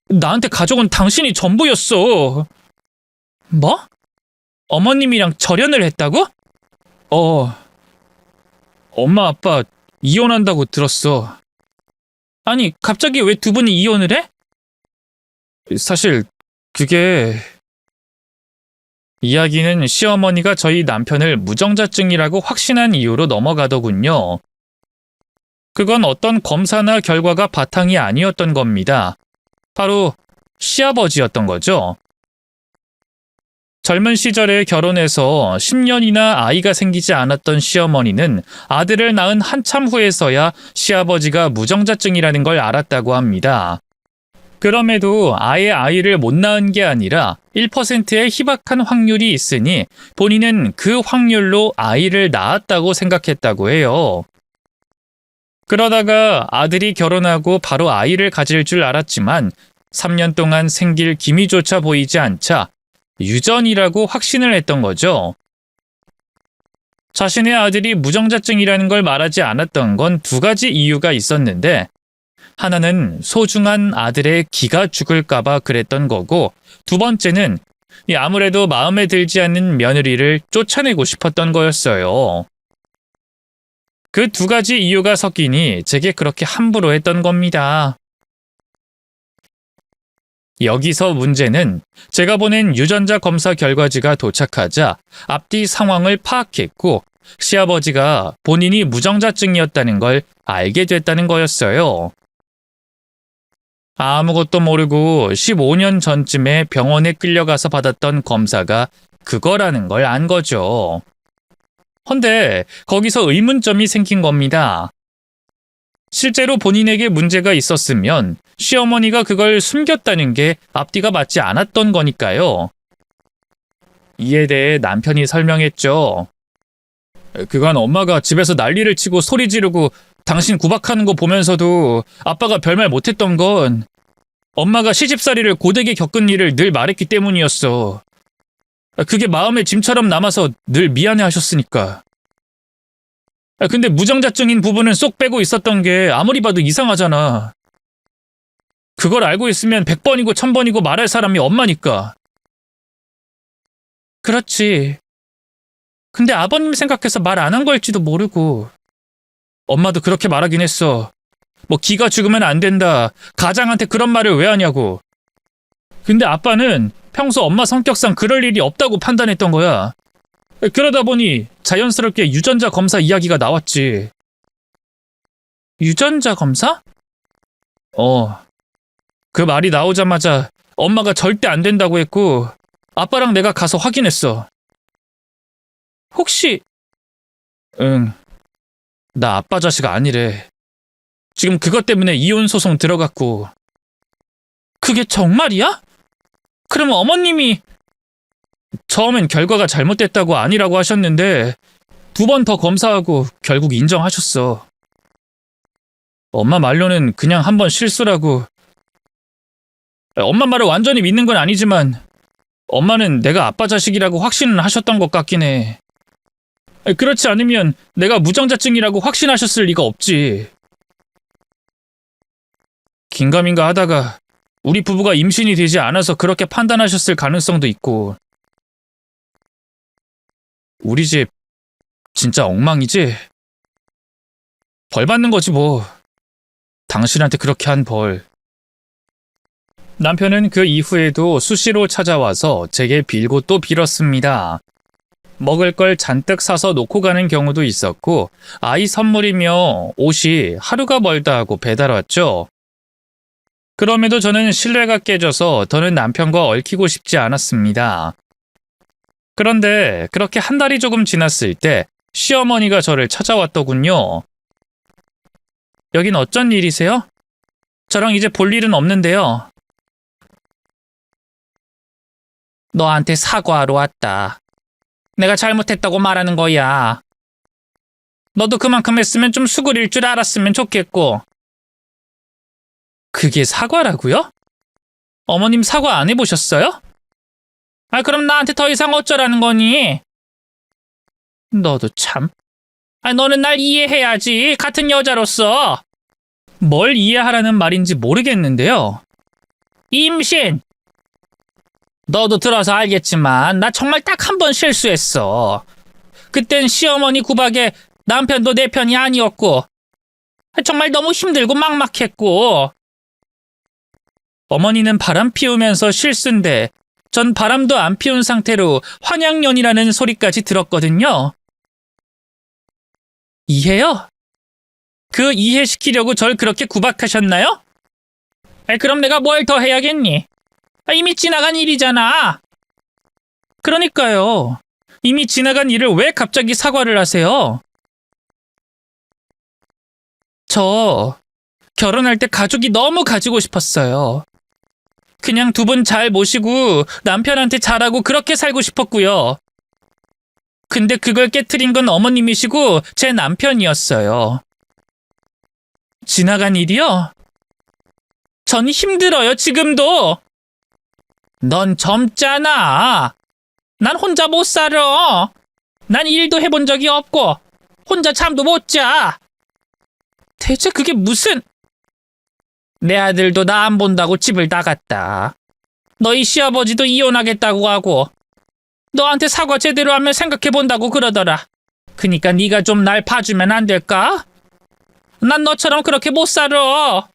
나한테 가족은 당신이 전부였어. 뭐? 어머님이랑 절연을 했다고? 엄마 아빠 이혼한다고 들었어. 아니, 갑자기 왜 두 분이 이혼을 해? 사실 그게... 이야기는 시어머니가 저희 남편을 무정자증이라고 확신한 이유로 넘어가더군요. 그건 어떤 검사나 결과가 바탕이 아니었던 겁니다. 바로 시아버지였던 거죠. 젊은 시절에 결혼해서 10년이나 아이가 생기지 않았던 시어머니는 아들을 낳은 한참 후에서야 시아버지가 무정자증이라는 걸 알았다고 합니다. 그럼에도 아예 아이를 못 낳은 게 아니라 1%의 희박한 확률이 있으니 본인은 그 확률로 아이를 낳았다고 생각했다고 해요. 그러다가 아들이 결혼하고 바로 아이를 가질 줄 알았지만 3년 동안 생길 기미조차 보이지 않자 유전이라고 확신을 했던 거죠. 자신의 아들이 무정자증이라는 걸 말하지 않았던 건 두 가지 이유가 있었는데, 하나는 소중한 아들의 기가 죽을까봐 그랬던 거고, 두 번째는 아무래도 마음에 들지 않는 며느리를 쫓아내고 싶었던 거였어요. 그 두 가지 이유가 섞이니 제게 그렇게 함부로 했던 겁니다. 여기서 문제는 제가 보낸 유전자 검사 결과지가 도착하자 앞뒤 상황을 파악했고, 시아버지가 본인이 무정자증이었다는 걸 알게 됐다는 거였어요. 아무것도 모르고 15년 전쯤에 병원에 끌려가서 받았던 검사가 그거라는 걸 안 거죠. 헌데 거기서 의문점이 생긴 겁니다. 실제로 본인에게 문제가 있었으면 시어머니가 그걸 숨겼다는 게 앞뒤가 맞지 않았던 거니까요. 이에 대해 남편이 설명했죠. 그간 엄마가 집에서 난리를 치고 소리 지르고 당신 구박하는 거 보면서도 아빠가 별말 못했던 건 엄마가 시집살이를 고되게 겪은 일을 늘 말했기 때문이었어. 그게 마음의 짐처럼 남아서 늘 미안해 하셨으니까. 근데 무정자증인 부분은 쏙 빼고 있었던 게 아무리 봐도 이상하잖아. 그걸 알고 있으면 100번이고 1000번이고 말할 사람이 엄마니까. 그렇지. 근데 아버님 생각해서 말 안 한 걸지도 모르고. 엄마도 그렇게 말하긴 했어. 뭐 기가 죽으면 안 된다. 가장한테 그런 말을 왜 하냐고. 근데 아빠는 평소 엄마 성격상 그럴 일이 없다고 판단했던 거야. 그러다 보니 자연스럽게 유전자 검사 이야기가 나왔지. 유전자 검사? 그 말이 나오자마자 엄마가 절대 안 된다고 했고 아빠랑 내가 가서 확인했어. 혹시... 응. 나 아빠 자식 아니래. 지금 그것 때문에 이혼 소송 들어갔고. 그게 정말이야? 그럼 어머님이... 처음엔 결과가 잘못됐다고 아니라고 하셨는데 2번 더 검사하고 결국 인정하셨어. 엄마 말로는 그냥 한 번 실수라고. 엄마 말을 완전히 믿는 건 아니지만 엄마는 내가 아빠 자식이라고 확신은 하셨던 것 같긴 해. 그렇지 않으면 내가 무정자증이라고 확신하셨을 리가 없지. 긴가민가 하다가 우리 부부가 임신이 되지 않아서 그렇게 판단하셨을 가능성도 있고. 우리 집 진짜 엉망이지? 벌 받는 거지 뭐. 당신한테 그렇게 한 벌. 남편은 그 이후에도 수시로 찾아와서 제게 빌고 또 빌었습니다. 먹을 걸 잔뜩 사서 놓고 가는 경우도 있었고 아이 선물이며 옷이 하루가 멀다 하고 배달 왔죠. 그럼에도 저는 신뢰가 깨져서 더는 남편과 얽히고 싶지 않았습니다. 그런데 그렇게 한 달이 조금 지났을 때 시어머니가 저를 찾아왔더군요. 여긴 어쩐 일이세요? 저랑 이제 볼 일은 없는데요. 너한테 사과하러 왔다. 내가 잘못했다고 말하는 거야. 너도 그만큼 했으면 좀 수그릴 줄 알았으면 좋겠고. 그게 사과라고요? 어머님 사과 안 해보셨어요? 그럼 나한테 더 이상 어쩌라는 거니? 너도 참. 너는 날 이해해야지. 같은 여자로서. 뭘 이해하라는 말인지 모르겠는데요. 임신! 너도 들어서 알겠지만 나 정말 딱 한 번 실수했어. 그땐 시어머니 구박에 남편도 내 편이 아니었고 정말 너무 힘들고 막막했고. 어머니는 바람 피우면서 실수인데 전 바람도 안 피운 상태로 환양년이라는 소리까지 들었거든요. 이해요? 그 이해시키려고 절 그렇게 구박하셨나요? 그럼 내가 뭘 더 해야겠니? 이미 지나간 일이잖아. 그러니까요. 이미 지나간 일을 왜 갑자기 사과를 하세요? 저 결혼할 때 가족이 너무 가지고 싶었어요. 그냥 2분 잘 모시고 남편한테 잘하고 그렇게 살고 싶었고요. 근데 그걸 깨트린 건 어머님이시고 제 남편이었어요. 지나간 일이요? 전 힘들어요, 지금도. 넌 젊잖아. 난 혼자 못 살아. 난 일도 해본 적이 없고 혼자 잠도 못 자. 대체 그게 무슨... 내 아들도 나 안 본다고 집을 나갔다. 너희 시아버지도 이혼하겠다고 하고 너한테 사과 제대로 하면 생각해 본다고 그러더라. 그니까 네가 좀 날 봐주면 안 될까? 난 너처럼 그렇게 못 살아.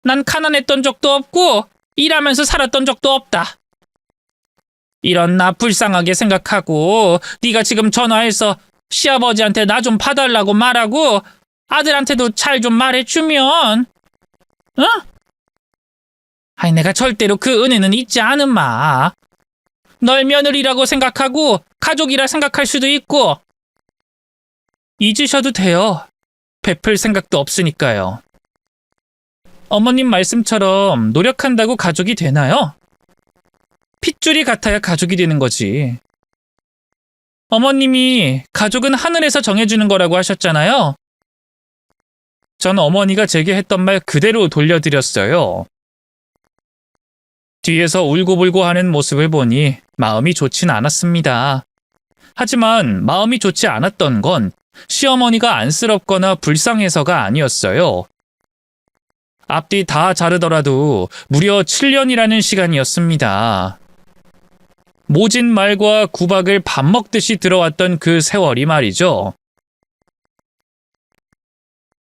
난 가난했던 적도 없고 일하면서 살았던 적도 없다. 이런 나 불쌍하게 생각하고 네가 지금 전화해서 시아버지한테 나 좀 봐달라고 말하고 아들한테도 잘 좀 말해주면, 어? 아니, 내가 절대로 그 은혜는 잊지 않음마. 널 며느리라고 생각하고 가족이라 생각할 수도 있고. 잊으셔도 돼요. 베풀 생각도 없으니까요. 어머님 말씀처럼 노력한다고 가족이 되나요? 핏줄이 같아야 가족이 되는 거지. 어머님이 가족은 하늘에서 정해주는 거라고 하셨잖아요. 전 어머니가 제게 했던 말 그대로 돌려드렸어요. 뒤에서 울고불고 하는 모습을 보니 마음이 좋진 않았습니다. 하지만 마음이 좋지 않았던 건 시어머니가 안쓰럽거나 불쌍해서가 아니었어요. 앞뒤 다 자르더라도 무려 7년이라는 시간이었습니다. 모진 말과 구박을 밥 먹듯이 들어왔던 그 세월이 말이죠.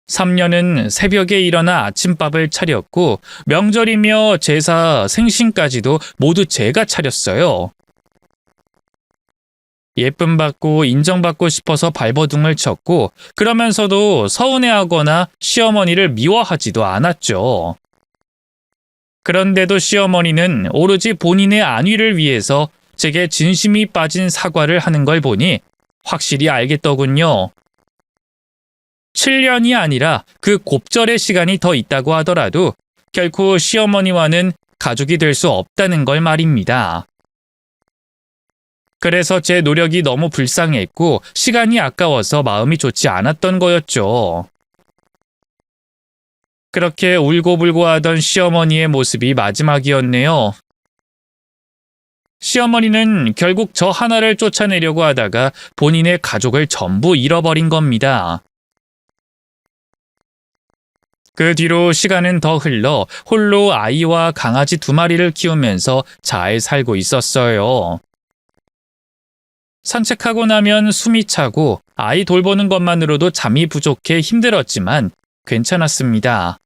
3년은 새벽에 일어나 아침밥을 차렸고 명절이며 제사, 생신까지도 모두 제가 차렸어요. 예쁨 받고 인정받고 싶어서 발버둥을 쳤고 그러면서도 서운해하거나 시어머니를 미워하지도 않았죠. 그런데도 시어머니는 오로지 본인의 안위를 위해서 제게 진심이 빠진 사과를 하는 걸 보니 확실히 알겠더군요. 7년이 아니라 그 곱절의 시간이 더 있다고 하더라도 결코 시어머니와는 가족이 될 수 없다는 걸 말입니다. 그래서 제 노력이 너무 불쌍했고 시간이 아까워서 마음이 좋지 않았던 거였죠. 그렇게 울고불고 하던 시어머니의 모습이 마지막이었네요. 시어머니는 결국 저 하나를 쫓아내려고 하다가 본인의 가족을 전부 잃어버린 겁니다. 그 뒤로 시간은 더 흘러 홀로 아이와 강아지 2마리를 키우면서 잘 살고 있었어요. 산책하고 나면 숨이 차고 아이 돌보는 것만으로도 잠이 부족해 힘들었지만 괜찮았습니다.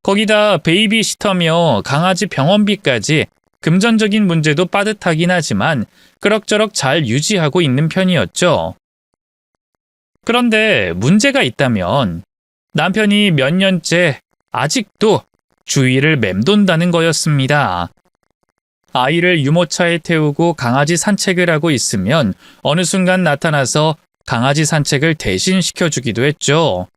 거기다 베이비시터며 강아지 병원비까지 금전적인 문제도 빠듯하긴 하지만 그럭저럭 잘 유지하고 있는 편이었죠. 그런데 문제가 있다면 남편이 몇 년째 아직도 주위를 맴돈다는 거였습니다. 아이를 유모차에 태우고 강아지 산책을 하고 있으면 어느 순간 나타나서 강아지 산책을 대신 시켜주기도 했죠.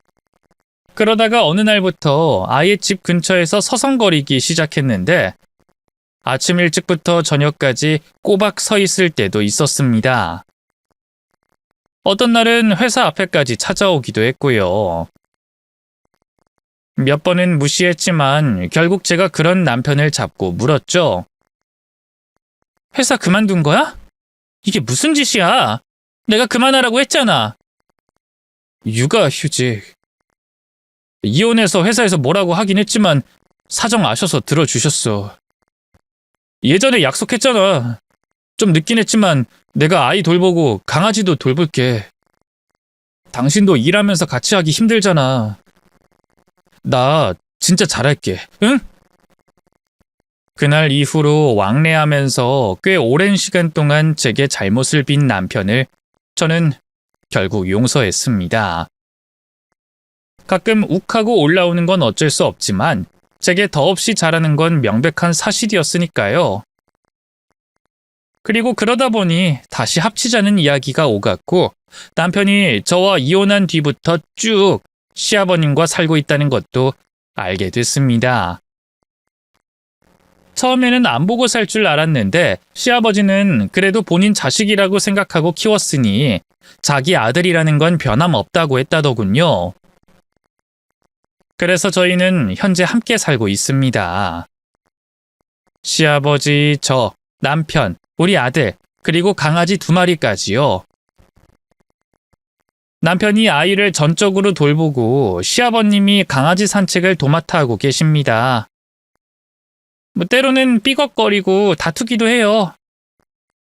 그러다가 어느 날부터 아이 집 근처에서 서성거리기 시작했는데 아침 일찍부터 저녁까지 꼬박 서 있을 때도 있었습니다. 어떤 날은 회사 앞에까지 찾아오기도 했고요. 몇 번은 무시했지만 결국 제가 그런 남편을 잡고 물었죠. 회사 그만둔 거야? 이게 무슨 짓이야? 내가 그만하라고 했잖아. 육아휴직. 이혼해서 회사에서 뭐라고 하긴 했지만 사정 아셔서 들어주셨어. 예전에 약속했잖아. 좀 늦긴 했지만 내가 아이 돌보고 강아지도 돌볼게. 당신도 일하면서 같이 하기 힘들잖아. 나 진짜 잘할게. 응? 그날 이후로 왕래하면서 꽤 오랜 시간 동안 제게 잘못을 빈 남편을 저는 결국 용서했습니다. 가끔 욱하고 올라오는 건 어쩔 수 없지만 제게 더없이 잘하는 건 명백한 사실이었으니까요. 그리고 그러다 보니 다시 합치자는 이야기가 오갔고 남편이 저와 이혼한 뒤부터 쭉 시아버님과 살고 있다는 것도 알게 됐습니다. 처음에는 안 보고 살 줄 알았는데 시아버지는 그래도 본인 자식이라고 생각하고 키웠으니 자기 아들이라는 건 변함없다고 했다더군요. 그래서 저희는 현재 함께 살고 있습니다. 시아버지, 저, 남편, 우리 아들 그리고 강아지 2마리까지요. 남편이 아이를 전적으로 돌보고 시아버님이 강아지 산책을 도맡아 하고 계십니다. 때로는 삐걱거리고 다투기도 해요.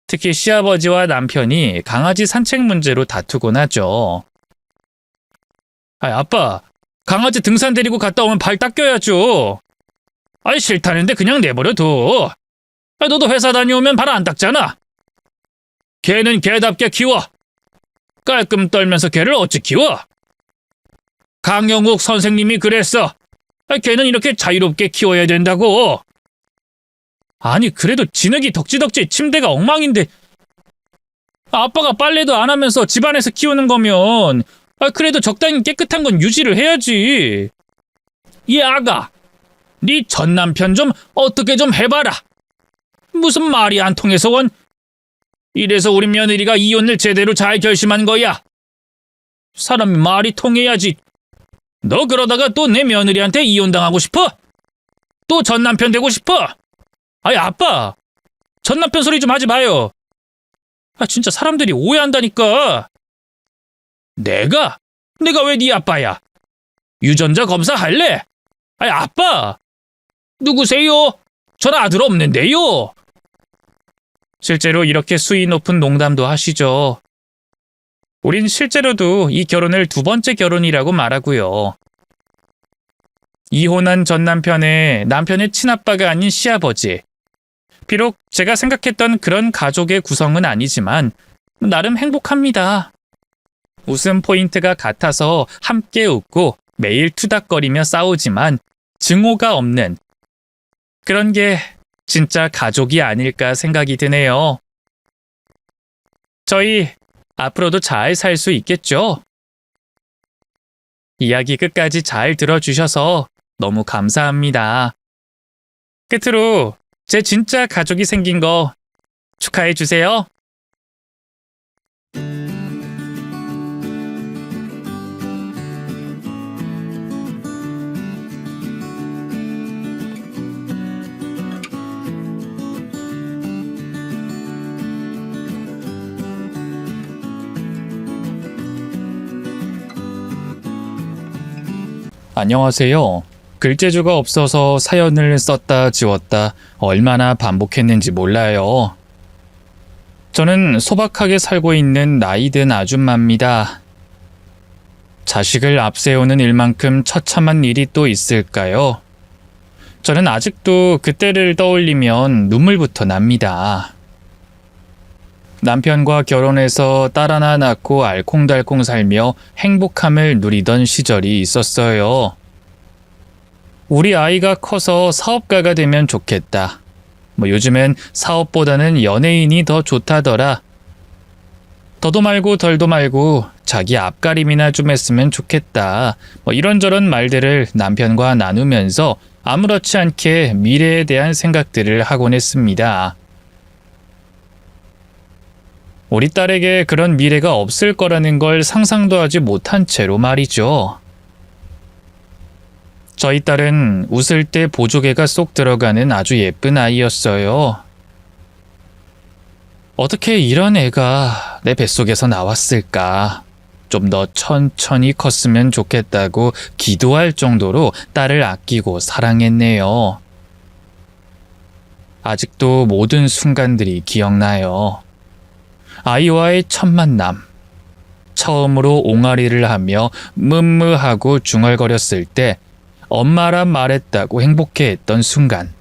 특히 시아버지와 남편이 강아지 산책 문제로 다투곤 하죠. 아빠, 강아지 등산 데리고 갔다 오면 발 닦여야죠. 싫다는데 그냥 내버려둬. 너도 회사 다녀오면 발 안 닦잖아. 개는 개답게 키워. 깔끔 떨면서 개를 어찌 키워? 강영욱 선생님이 그랬어. 개는 이렇게 자유롭게 키워야 된다고. 아니, 그래도 진흙이 덕지덕지 침대가 엉망인데 아빠가 빨래도 안 하면서 집안에서 키우는 거면 그래도 적당히 깨끗한 건 유지를 해야지. 이 아가, 네 전 남편 좀 어떻게 좀 해봐라. 무슨 말이 안 통해서 원. 이래서 우리 며느리가 이혼을 제대로 잘 결심한 거야. 사람이 말이 통해야지. 너 그러다가 또 내 며느리한테 이혼당하고 싶어? 또 전 남편 되고 싶어? 아빠, 전 남편 소리 좀 하지 마요. 진짜 사람들이 오해한다니까. 내가 왜 네 아빠야? 유전자 검사 할래? 아빠, 누구세요? 전 아들 없는데요. 실제로 이렇게 수위 높은 농담도 하시죠. 우린 실제로도 이 결혼을 2번째 결혼이라고 말하고요. 이혼한 전 남편의 친아빠가 아닌 시아버지. 비록 제가 생각했던 그런 가족의 구성은 아니지만 나름 행복합니다. 웃음 포인트가 같아서 함께 웃고 매일 투닥거리며 싸우지만 증오가 없는 그런 게 진짜 가족이 아닐까 생각이 드네요. 저희 앞으로도 잘 살 수 있겠죠? 이야기 끝까지 잘 들어주셔서 너무 감사합니다. 끝으로 제 진짜 가족이 생긴 거 축하해 주세요. 안녕하세요. 글재주가 없어서 사연을 썼다 지웠다 얼마나 반복했는지 몰라요. 저는 소박하게 살고 있는 나이든 아줌마입니다. 자식을 앞세우는 일만큼 처참한 일이 또 있을까요? 저는 아직도 그때를 떠올리면 눈물부터 납니다. 남편과 결혼해서 딸 하나 낳고 알콩달콩 살며 행복함을 누리던 시절이 있었어요. 우리 아이가 커서 사업가가 되면 좋겠다. 요즘엔 사업보다는 연예인이 더 좋다더라. 더도 말고 덜도 말고 자기 앞가림이나 좀 했으면 좋겠다. 이런저런 말들을 남편과 나누면서 아무렇지 않게 미래에 대한 생각들을 하곤 했습니다. 우리 딸에게 그런 미래가 없을 거라는 걸 상상도 하지 못한 채로 말이죠. 저희 딸은 웃을 때 보조개가 쏙 들어가는 아주 예쁜 아이였어요. 어떻게 이런 애가 내 뱃속에서 나왔을까? 좀 더 천천히 컸으면 좋겠다고 기도할 정도로 딸을 아끼고 사랑했네요. 아직도 모든 순간들이 기억나요. 아이와의 첫 만남, 처음으로 옹알이를 하며 므므하고 중얼거렸을 때 엄마란 말했다고 행복해했던 순간,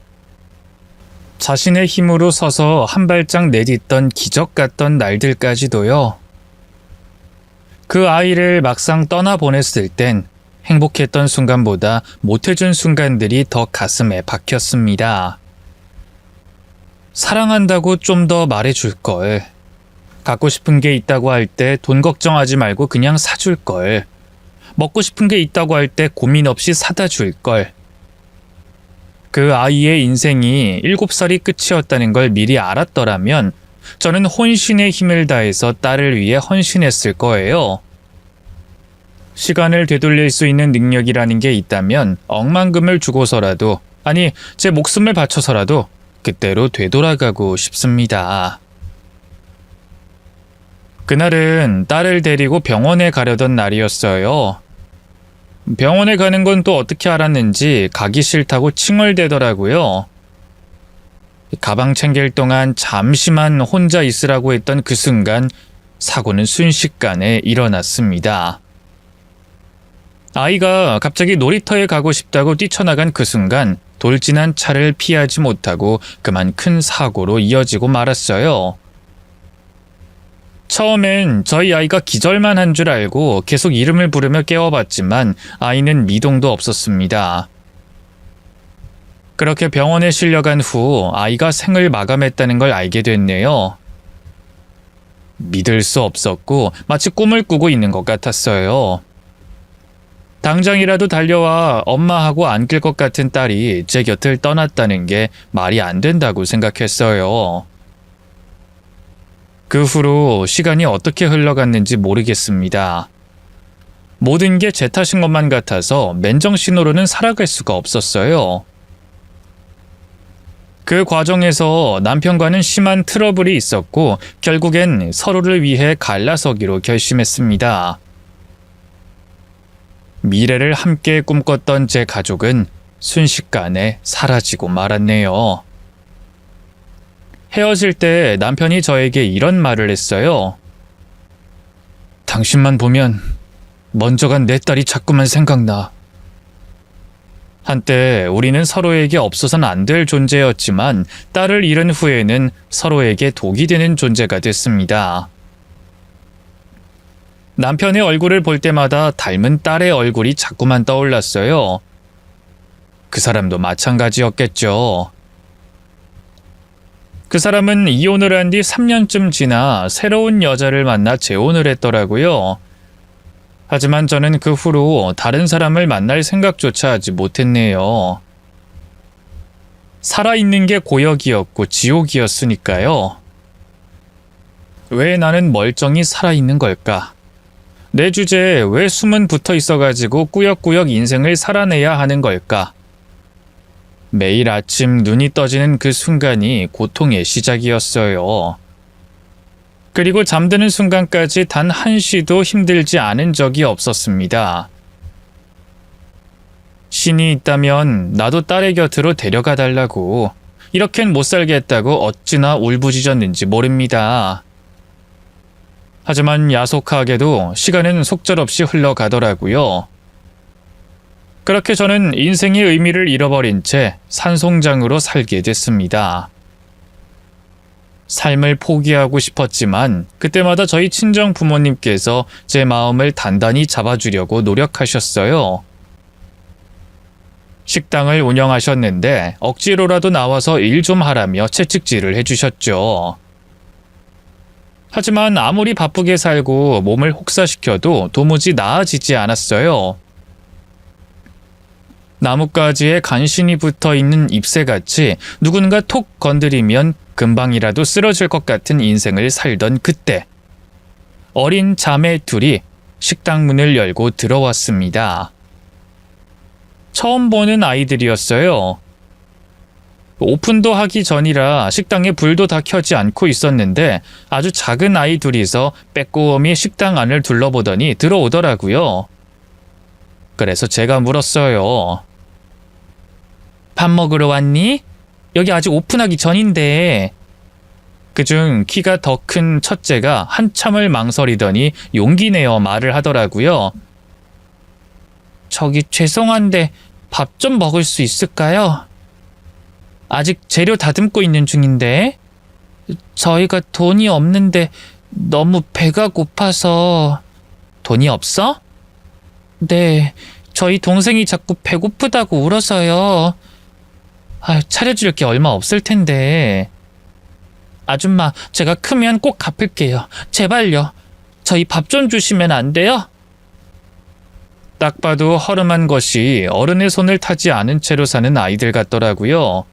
자신의 힘으로 서서 한 발짝 내딛던 기적 같던 날들까지도요. 그 아이를 막상 떠나보냈을 땐 행복했던 순간보다 못해준 순간들이 더 가슴에 박혔습니다. 사랑한다고 좀 더 말해줄 걸. 갖고 싶은 게 있다고 할 때 돈 걱정하지 말고 그냥 사줄 걸. 먹고 싶은 게 있다고 할 때 고민 없이 사다 줄 걸. 그 아이의 인생이 7살이 끝이었다는 걸 미리 알았더라면 저는 혼신의 힘을 다해서 딸을 위해 헌신했을 거예요. 시간을 되돌릴 수 있는 능력이라는 게 있다면 억만금을 주고서라도, 아니 제 목숨을 바쳐서라도 그때로 되돌아가고 싶습니다. 그날은 딸을 데리고 병원에 가려던 날이었어요. 병원에 가는 건 또 어떻게 알았는지 가기 싫다고 칭얼대더라고요. 가방 챙길 동안 잠시만 혼자 있으라고 했던 그 순간 사고는 순식간에 일어났습니다. 아이가 갑자기 놀이터에 가고 싶다고 뛰쳐나간 그 순간 돌진한 차를 피하지 못하고 그만 큰 사고로 이어지고 말았어요. 처음엔 저희 아이가 기절만 한 줄 알고 계속 이름을 부르며 깨워봤지만 아이는 미동도 없었습니다. 그렇게 병원에 실려간 후 아이가 생을 마감했다는 걸 알게 됐네요. 믿을 수 없었고 마치 꿈을 꾸고 있는 것 같았어요. 당장이라도 달려와 엄마하고 안길 것 같은 딸이 제 곁을 떠났다는 게 말이 안 된다고 생각했어요. 그 후로 시간이 어떻게 흘러갔는지 모르겠습니다. 모든 게 제 탓인 것만 같아서 맨정신으로는 살아갈 수가 없었어요. 그 과정에서 남편과는 심한 트러블이 있었고 결국엔 서로를 위해 갈라서기로 결심했습니다. 미래를 함께 꿈꿨던 제 가족은 순식간에 사라지고 말았네요. 헤어질 때 남편이 저에게 이런 말을 했어요. 당신만 보면 먼저 간 내 딸이 자꾸만 생각나. 한때 우리는 서로에게 없어서는 안 될 존재였지만 딸을 잃은 후에는 서로에게 독이 되는 존재가 됐습니다. 남편의 얼굴을 볼 때마다 닮은 딸의 얼굴이 자꾸만 떠올랐어요. 그 사람도 마찬가지였겠죠. 그 사람은 이혼을 한 뒤 3년쯤 지나 새로운 여자를 만나 재혼을 했더라고요. 하지만 저는 그 후로 다른 사람을 만날 생각조차 하지 못했네요. 살아있는 게 고역이었고 지옥이었으니까요. 왜 나는 멀쩡히 살아있는 걸까? 내 주제에 왜 숨은 붙어 있어가지고 꾸역꾸역 인생을 살아내야 하는 걸까? 매일 아침 눈이 떠지는 그 순간이 고통의 시작이었어요. 그리고 잠드는 순간까지 단 한시도 힘들지 않은 적이 없었습니다. 신이 있다면 나도 딸의 곁으로 데려가 달라고, 이렇게는 못 살겠다고 어찌나 울부짖었는지 모릅니다. 하지만 야속하게도 시간은 속절없이 흘러가더라고요. 그렇게 저는 인생의 의미를 잃어버린 채 산송장으로 살게 됐습니다. 삶을 포기하고 싶었지만 그때마다 저희 친정 부모님께서 제 마음을 단단히 잡아주려고 노력하셨어요. 식당을 운영하셨는데 억지로라도 나와서 일 좀 하라며 채찍질을 해주셨죠. 하지만 아무리 바쁘게 살고 몸을 혹사시켜도 도무지 나아지지 않았어요. 나뭇가지에 간신히 붙어있는 잎새같이 누군가 톡 건드리면 금방이라도 쓰러질 것 같은 인생을 살던 그때, 어린 자매 둘이 식당 문을 열고 들어왔습니다. 처음 보는 아이들이었어요. 오픈도 하기 전이라 식당에 불도 다 켜지 않고 있었는데 아주 작은 아이 둘이서 빼꼼히 식당 안을 둘러보더니 들어오더라고요. 그래서 제가 물었어요. 밥 먹으러 왔니? 여기 아직 오픈하기 전인데. 그중 키가 더 큰 첫째가 한참을 망설이더니 용기 내어 말을 하더라고요. 저기 죄송한데 밥 좀 먹을 수 있을까요? 아직 재료 다듬고 있는 중인데. 저희가 돈이 없는데 너무 배가 고파서. 돈이 없어? 네, 저희 동생이 자꾸 배고프다고 울어서요. 차려줄 게 얼마 없을 텐데. 아줌마, 제가 크면 꼭 갚을게요. 제발요. 저희 밥 좀 주시면 안 돼요? 딱 봐도 허름한 것이 어른의 손을 타지 않은 채로 사는 아이들 같더라고요.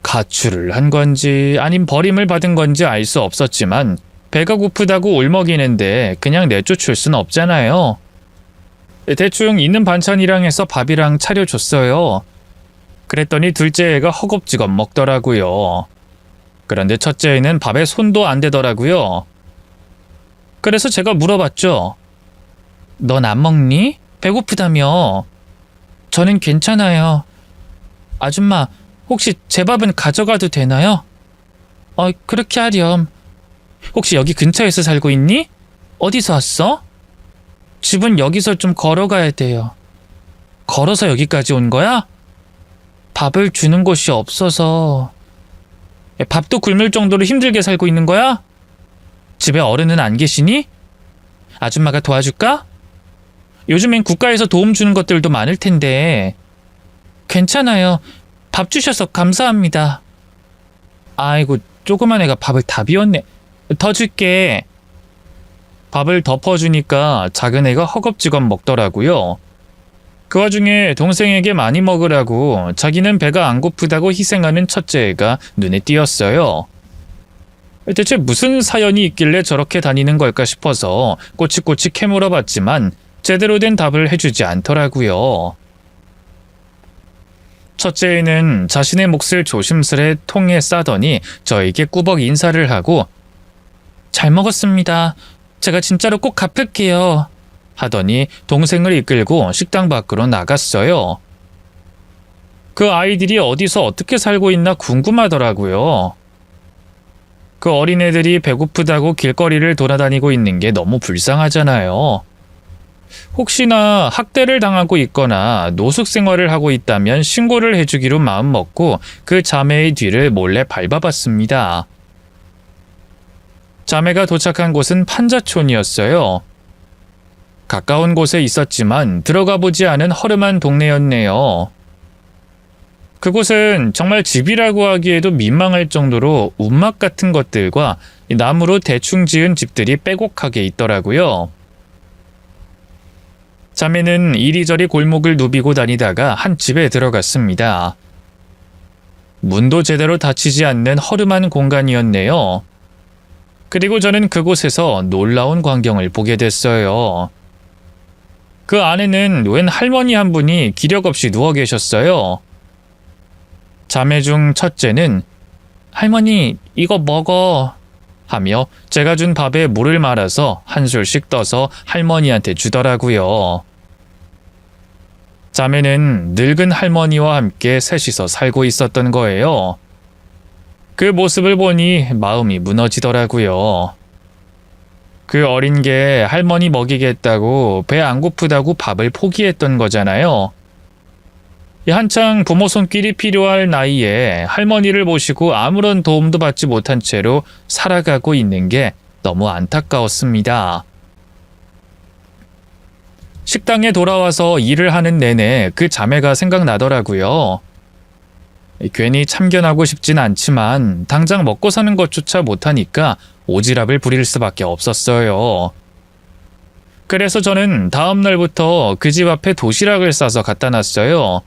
가출을 한 건지 아님 버림을 받은 건지 알 수 없었지만 배가 고프다고 울먹이는데 그냥 내쫓을 순 없잖아요. 대충 있는 반찬이랑 해서 밥이랑 차려줬어요. 그랬더니 둘째 애가 허겁지겁 먹더라고요. 그런데 첫째 애는 밥에 손도 안 대더라고요. 그래서 제가 물어봤죠. 넌 안 먹니? 배고프다며. 저는 괜찮아요. 아줌마, 혹시 제 밥은 가져가도 되나요? 그렇게 하렴. 혹시 여기 근처에서 살고 있니? 어디서 왔어? 집은 여기서 좀 걸어가야 돼요. 걸어서 여기까지 온 거야? 밥을 주는 곳이 없어서. 밥도 굶을 정도로 힘들게 살고 있는 거야? 집에 어른은 안 계시니? 아줌마가 도와줄까? 요즘엔 국가에서 도움 주는 것들도 많을 텐데. 괜찮아요. 밥 주셔서 감사합니다. 아이고, 조그만 애가 밥을 다 비웠네. 더 줄게. 밥을 덮어주니까 작은 애가 허겁지겁 먹더라고요. 그 와중에 동생에게 많이 먹으라고 자기는 배가 안 고프다고 희생하는 첫째 애가 눈에 띄었어요. 대체 무슨 사연이 있길래 저렇게 다니는 걸까 싶어서 꼬치꼬치 캐물어봤지만 제대로 된 답을 해주지 않더라고요. 첫째 애는 자신의 몫을 조심스레 통에 싸더니 저에게 꾸벅 인사를 하고 잘 먹었습니다. 제가 진짜로 꼭 갚을게요. 하더니 동생을 이끌고 식당 밖으로 나갔어요. 그 아이들이 어디서 어떻게 살고 있나 궁금하더라고요. 그 어린애들이 배고프다고 길거리를 돌아다니고 있는 게 너무 불쌍하잖아요. 혹시나 학대를 당하고 있거나 노숙 생활을 하고 있다면 신고를 해주기로 마음먹고 그 자매의 뒤를 몰래 밟아봤습니다. 자매가 도착한 곳은 판자촌이었어요. 가까운 곳에 있었지만 들어가 보지 않은 허름한 동네였네요. 그곳은 정말 집이라고 하기에도 민망할 정도로 움막 같은 것들과 나무로 대충 지은 집들이 빼곡하게 있더라고요. 자매는 이리저리 골목을 누비고 다니다가 한 집에 들어갔습니다. 문도 제대로 닫히지 않는 허름한 공간이었네요. 그리고 저는 그곳에서 놀라운 광경을 보게 됐어요. 그 안에는 웬 할머니 한 분이 기력 없이 누워 계셨어요. 자매 중 첫째는 할머니 이거 먹어 하며 제가 준 밥에 물을 말아서 한 술씩 떠서 할머니한테 주더라고요. 자매는 늙은 할머니와 함께 셋이서 살고 있었던 거예요. 그 모습을 보니 마음이 무너지더라고요. 그 어린 게 할머니 먹이겠다고 배 안 고프다고 밥을 포기했던 거잖아요. 한창 부모 손길이 필요할 나이에 할머니를 모시고 아무런 도움도 받지 못한 채로 살아가고 있는 게 너무 안타까웠습니다. 식당에 돌아와서 일을 하는 내내 그 자매가 생각나더라고요. 괜히 참견하고 싶진 않지만 당장 먹고 사는 것조차 못하니까 오지랖을 부릴 수밖에 없었어요. 그래서 저는 다음 날부터 그 집 앞에 도시락을 싸서 갖다 놨어요.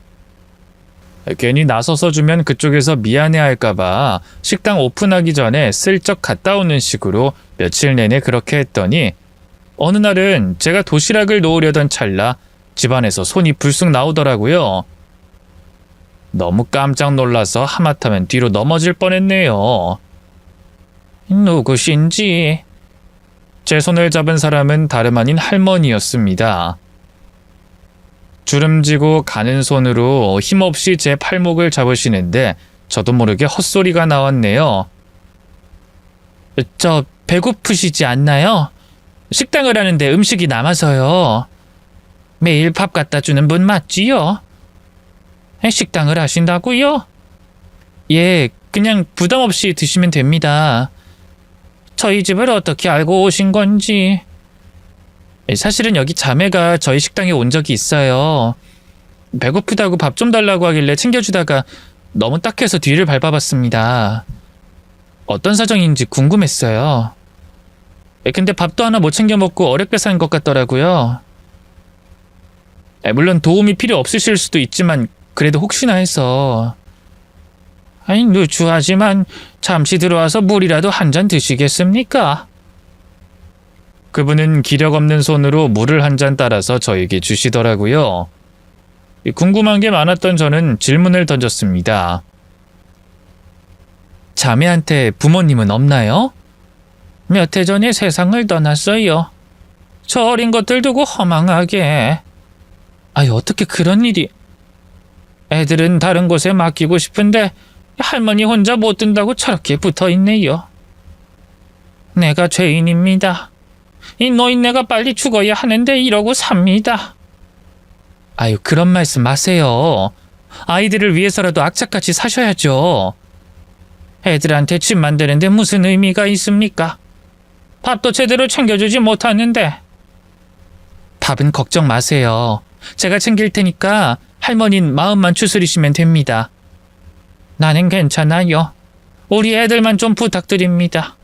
괜히 나서서 주면 그쪽에서 미안해할까봐 식당 오픈하기 전에 슬쩍 갔다 오는 식으로 며칠 내내 그렇게 했더니 어느 날은 제가 도시락을 놓으려던 찰나 집안에서 손이 불쑥 나오더라고요. 너무 깜짝 놀라서 하마터면 뒤로 넘어질 뻔했네요. 누구신지? 제 손을 잡은 사람은 다름 아닌 할머니였습니다. 주름지고 가는 손으로 힘없이 제 팔목을 잡으시는데 저도 모르게 헛소리가 나왔네요. 저 배고프시지 않나요? 식당을 하는데 음식이 남아서요. 매일 밥 갖다 주는 분 맞지요? 식당을 하신다고요? 예, 그냥 부담 없이 드시면 됩니다. 저희 집을 어떻게 알고 오신 건지. 사실은 여기 자매가 저희 식당에 온 적이 있어요. 배고프다고 밥 좀 달라고 하길래 챙겨주다가 너무 딱해서 뒤를 밟아봤습니다. 어떤 사정인지 궁금했어요. 근데 밥도 하나 못 챙겨 먹고 어렵게 산 것 같더라고요. 물론 도움이 필요 없으실 수도 있지만 그래도 혹시나 해서. 아니, 누추하지만 잠시 들어와서 물이라도 한 잔 드시겠습니까? 그분은 기력 없는 손으로 물을 한 잔 따라서 저에게 주시더라고요. 궁금한 게 많았던 저는 질문을 던졌습니다. 자매한테 부모님은 없나요? 몇 해 전에 세상을 떠났어요. 저 어린 것들 두고 허망하게. 아유, 어떻게 그런 일이. 애들은 다른 곳에 맡기고 싶은데 할머니 혼자 못 둔다고 저렇게 붙어있네요. 내가 죄인입니다. 이 노인네가 빨리 죽어야 하는데 이러고 삽니다. 아유, 그런 말씀 마세요. 아이들을 위해서라도 악착같이 사셔야죠. 애들한테 집 만드는데 무슨 의미가 있습니까? 밥도 제대로 챙겨주지 못하는데. 밥은 걱정 마세요. 제가 챙길 테니까 할머니는 마음만 추스리시면 됩니다. 나는 괜찮아요. 우리 애들만 좀 부탁드립니다.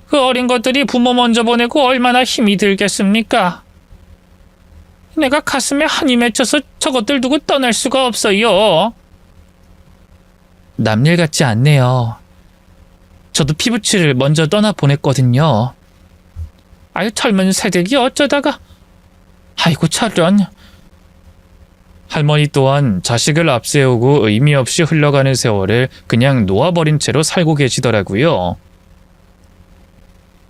그 어린 것들이 부모 먼저 보내고 얼마나 힘이 들겠습니까? 내가 가슴에 한이 맺혀서 저것들 두고 떠날 수가 없어요. 남일 같지 않네요. 저도 피부치를 먼저 떠나 보냈거든요. 아유, 젊은 새댁이 어쩌다가. 아이고, 저런. 할머니 또한 자식을 앞세우고 의미 없이 흘러가는 세월을 그냥 놓아버린 채로 살고 계시더라고요.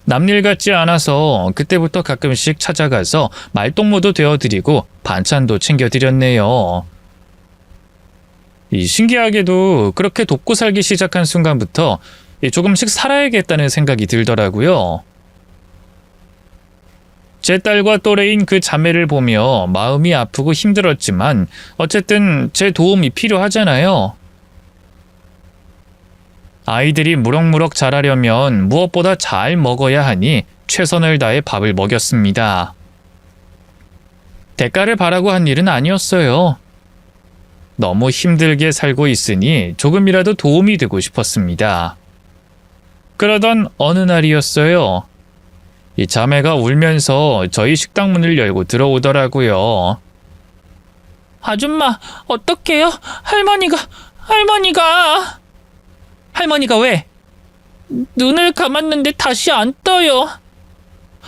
남일 같지 않아서 그때부터 가끔씩 찾아가서 말동무도 되어드리고 반찬도 챙겨드렸네요. 이 신기하게도 그렇게 돕고 살기 시작한 순간부터 조금씩 살아야겠다는 생각이 들더라고요. 제 딸과 또래인 그 자매를 보며 마음이 아프고 힘들었지만 어쨌든 제 도움이 필요하잖아요. 아이들이 무럭무럭 자라려면 무엇보다 잘 먹어야 하니 최선을 다해 밥을 먹였습니다. 대가를 바라고 한 일은 아니었어요. 너무 힘들게 살고 있으니 조금이라도 도움이 되고 싶었습니다. 그러던 어느 날이었어요. 이 자매가 울면서 저희 식당 문을 열고 들어오더라고요. 아줌마, 어떡해요? 할머니가 왜? 눈을 감았는데 다시 안 떠요.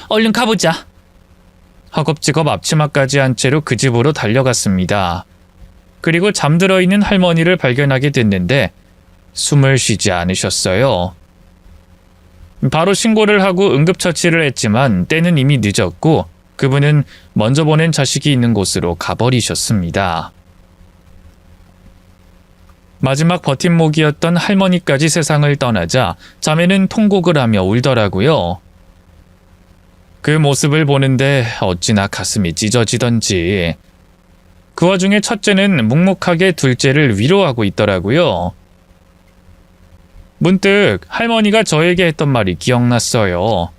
얼른 가보자. 허겁지겁 앞치마까지 한 채로 그 집으로 달려갔습니다. 그리고 잠들어 있는 할머니를 발견하게 됐는데 숨을 쉬지 않으셨어요. 바로 신고를 하고 응급처치를 했지만 때는 이미 늦었고 그분은 먼저 보낸 자식이 있는 곳으로 가버리셨습니다. 마지막 버팀목이었던 할머니까지 세상을 떠나자 자매는 통곡을 하며 울더라고요. 그 모습을 보는데 어찌나 가슴이 찢어지던지. 그 와중에 첫째는 묵묵하게 둘째를 위로하고 있더라고요. 문득 할머니가 저에게 했던 말이 기억났어요.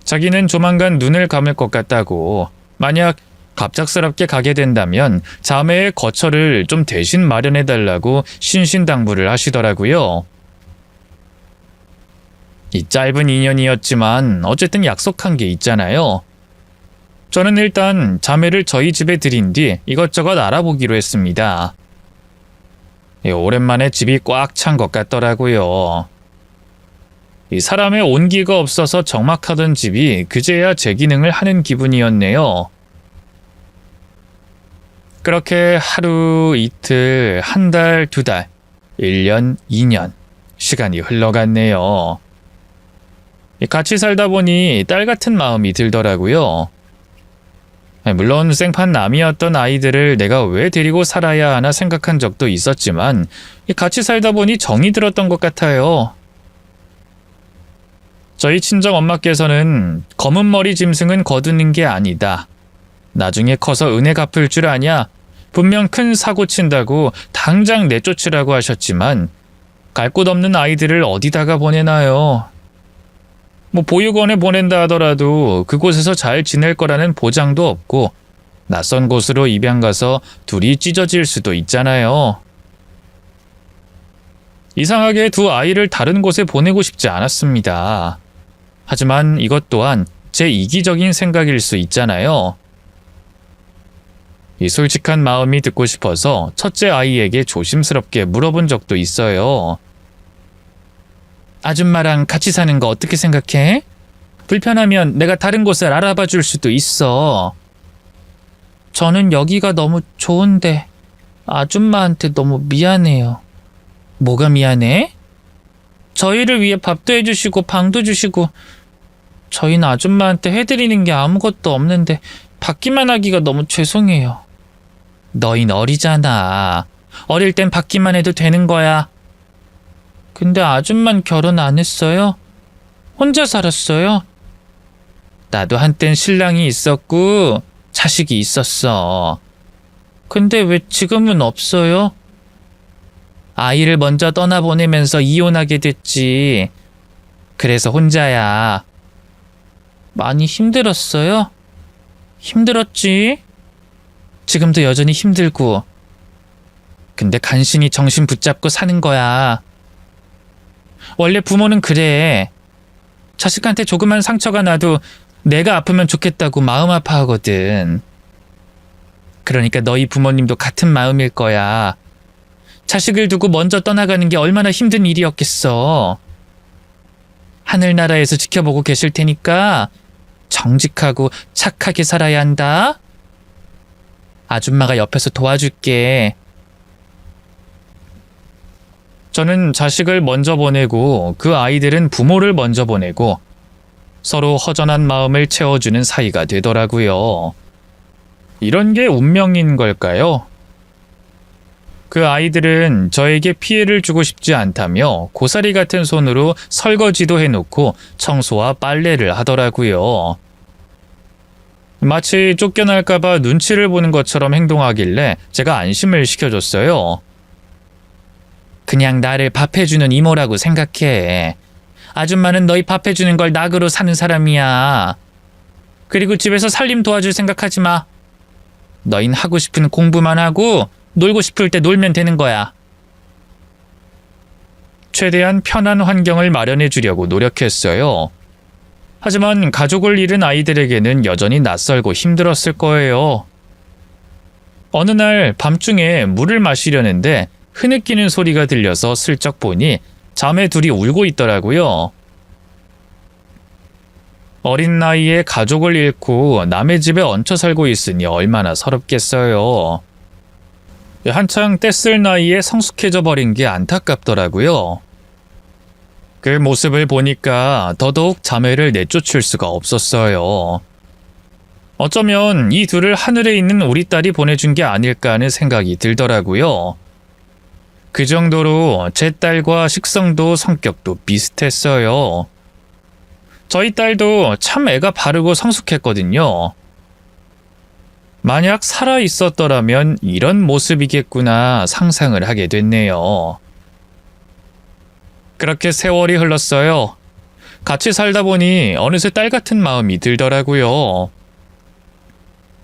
자기는 조만간 눈을 감을 것 같다고, 만약 갑작스럽게 가게 된다면 자매의 거처를 좀 대신 마련해달라고 신신당부를 하시더라고요. 이 짧은 인연이었지만 어쨌든 약속한 게 있잖아요. 저는 일단 자매를 저희 집에 들인 뒤 이것저것 알아보기로 했습니다. 오랜만에 집이 꽉 찬 것 같더라고요. 이 사람의 온기가 없어서 적막하던 집이 그제야 제 기능을 하는 기분이었네요. 그렇게 하루, 이틀, 한 달, 두 달, 1년, 2년 시간이 흘러갔네요. 같이 살다 보니 딸 같은 마음이 들더라고요. 물론 생판남이었던 아이들을 내가 왜 데리고 살아야 하나 생각한 적도 있었지만 같이 살다 보니 정이 들었던 것 같아요. 저희 친정 엄마께서는 검은 머리 짐승은 거두는 게 아니다. 나중에 커서 은혜 갚을 줄 아냐? 분명 큰 사고 친다고 당장 내쫓으라고 하셨지만 갈 곳 없는 아이들을 어디다가 보내나요? 보육원에 보낸다 하더라도 그곳에서 잘 지낼 거라는 보장도 없고 낯선 곳으로 입양 가서 둘이 찢어질 수도 있잖아요. 이상하게 두 아이를 다른 곳에 보내고 싶지 않았습니다. 하지만 이것 또한 제 이기적인 생각일 수 있잖아요. 이 솔직한 마음이 듣고 싶어서 첫째 아이에게 조심스럽게 물어본 적도 있어요. 아줌마랑 같이 사는 거 어떻게 생각해? 불편하면 내가 다른 곳을 알아봐 줄 수도 있어. 저는 여기가 너무 좋은데 아줌마한테 너무 미안해요. 뭐가 미안해? 저희를 위해 밥도 해주시고 방도 주시고 저희는 아줌마한테 해드리는 게 아무것도 없는데 받기만 하기가 너무 죄송해요. 너흰 어리잖아. 어릴 땐 받기만 해도 되는 거야. 근데 아줌만 결혼 안 했어요? 혼자 살았어요? 나도 한땐 신랑이 있었고 자식이 있었어. 근데 왜 지금은 없어요? 아이를 먼저 떠나보내면서 이혼하게 됐지. 그래서 혼자야. 많이 힘들었어요? 힘들었지. 지금도 여전히 힘들고. 근데 간신히 정신 붙잡고 사는 거야. 원래 부모는 그래. 자식한테 조그만 상처가 나도 내가 아프면 좋겠다고 마음 아파하거든. 그러니까 너희 부모님도 같은 마음일 거야. 자식을 두고 먼저 떠나가는 게 얼마나 힘든 일이었겠어. 하늘나라에서 지켜보고 계실 테니까 정직하고 착하게 살아야 한다. 아줌마가 옆에서 도와줄게. 저는 자식을 먼저 보내고 그 아이들은 부모를 먼저 보내고 서로 허전한 마음을 채워주는 사이가 되더라고요. 이런 게 운명인 걸까요? 그 아이들은 저에게 피해를 주고 싶지 않다며 고사리 같은 손으로 설거지도 해놓고 청소와 빨래를 하더라고요. 마치 쫓겨날까봐 눈치를 보는 것처럼 행동하길래 제가 안심을 시켜줬어요. 그냥 나를 밥해주는 이모라고 생각해. 아줌마는 너희 밥해주는 걸 낙으로 사는 사람이야. 그리고 집에서 살림 도와줄 생각하지 마. 너흰 하고 싶은 공부만 하고 놀고 싶을 때 놀면 되는 거야. 최대한 편한 환경을 마련해 주려고 노력했어요. 하지만 가족을 잃은 아이들에게는 여전히 낯설고 힘들었을 거예요. 어느 날 밤중에 물을 마시려는데 흐느끼는 소리가 들려서 슬쩍 보니 자매 둘이 울고 있더라고요. 어린 나이에 가족을 잃고 남의 집에 얹혀 살고 있으니 얼마나 서럽겠어요. 한창 떼쓸 나이에 성숙해져 버린 게 안타깝더라고요. 그 모습을 보니까 더더욱 자매를 내쫓을 수가 없었어요. 어쩌면 이 둘을 하늘에 있는 우리 딸이 보내준 게 아닐까 하는 생각이 들더라고요. 그 정도로 제 딸과 식성도 성격도 비슷했어요. 저희 딸도 참 애가 바르고 성숙했거든요. 만약 살아 있었더라면 이런 모습이겠구나 상상을 하게 됐네요. 그렇게 세월이 흘렀어요. 같이 살다 보니 어느새 딸 같은 마음이 들더라고요.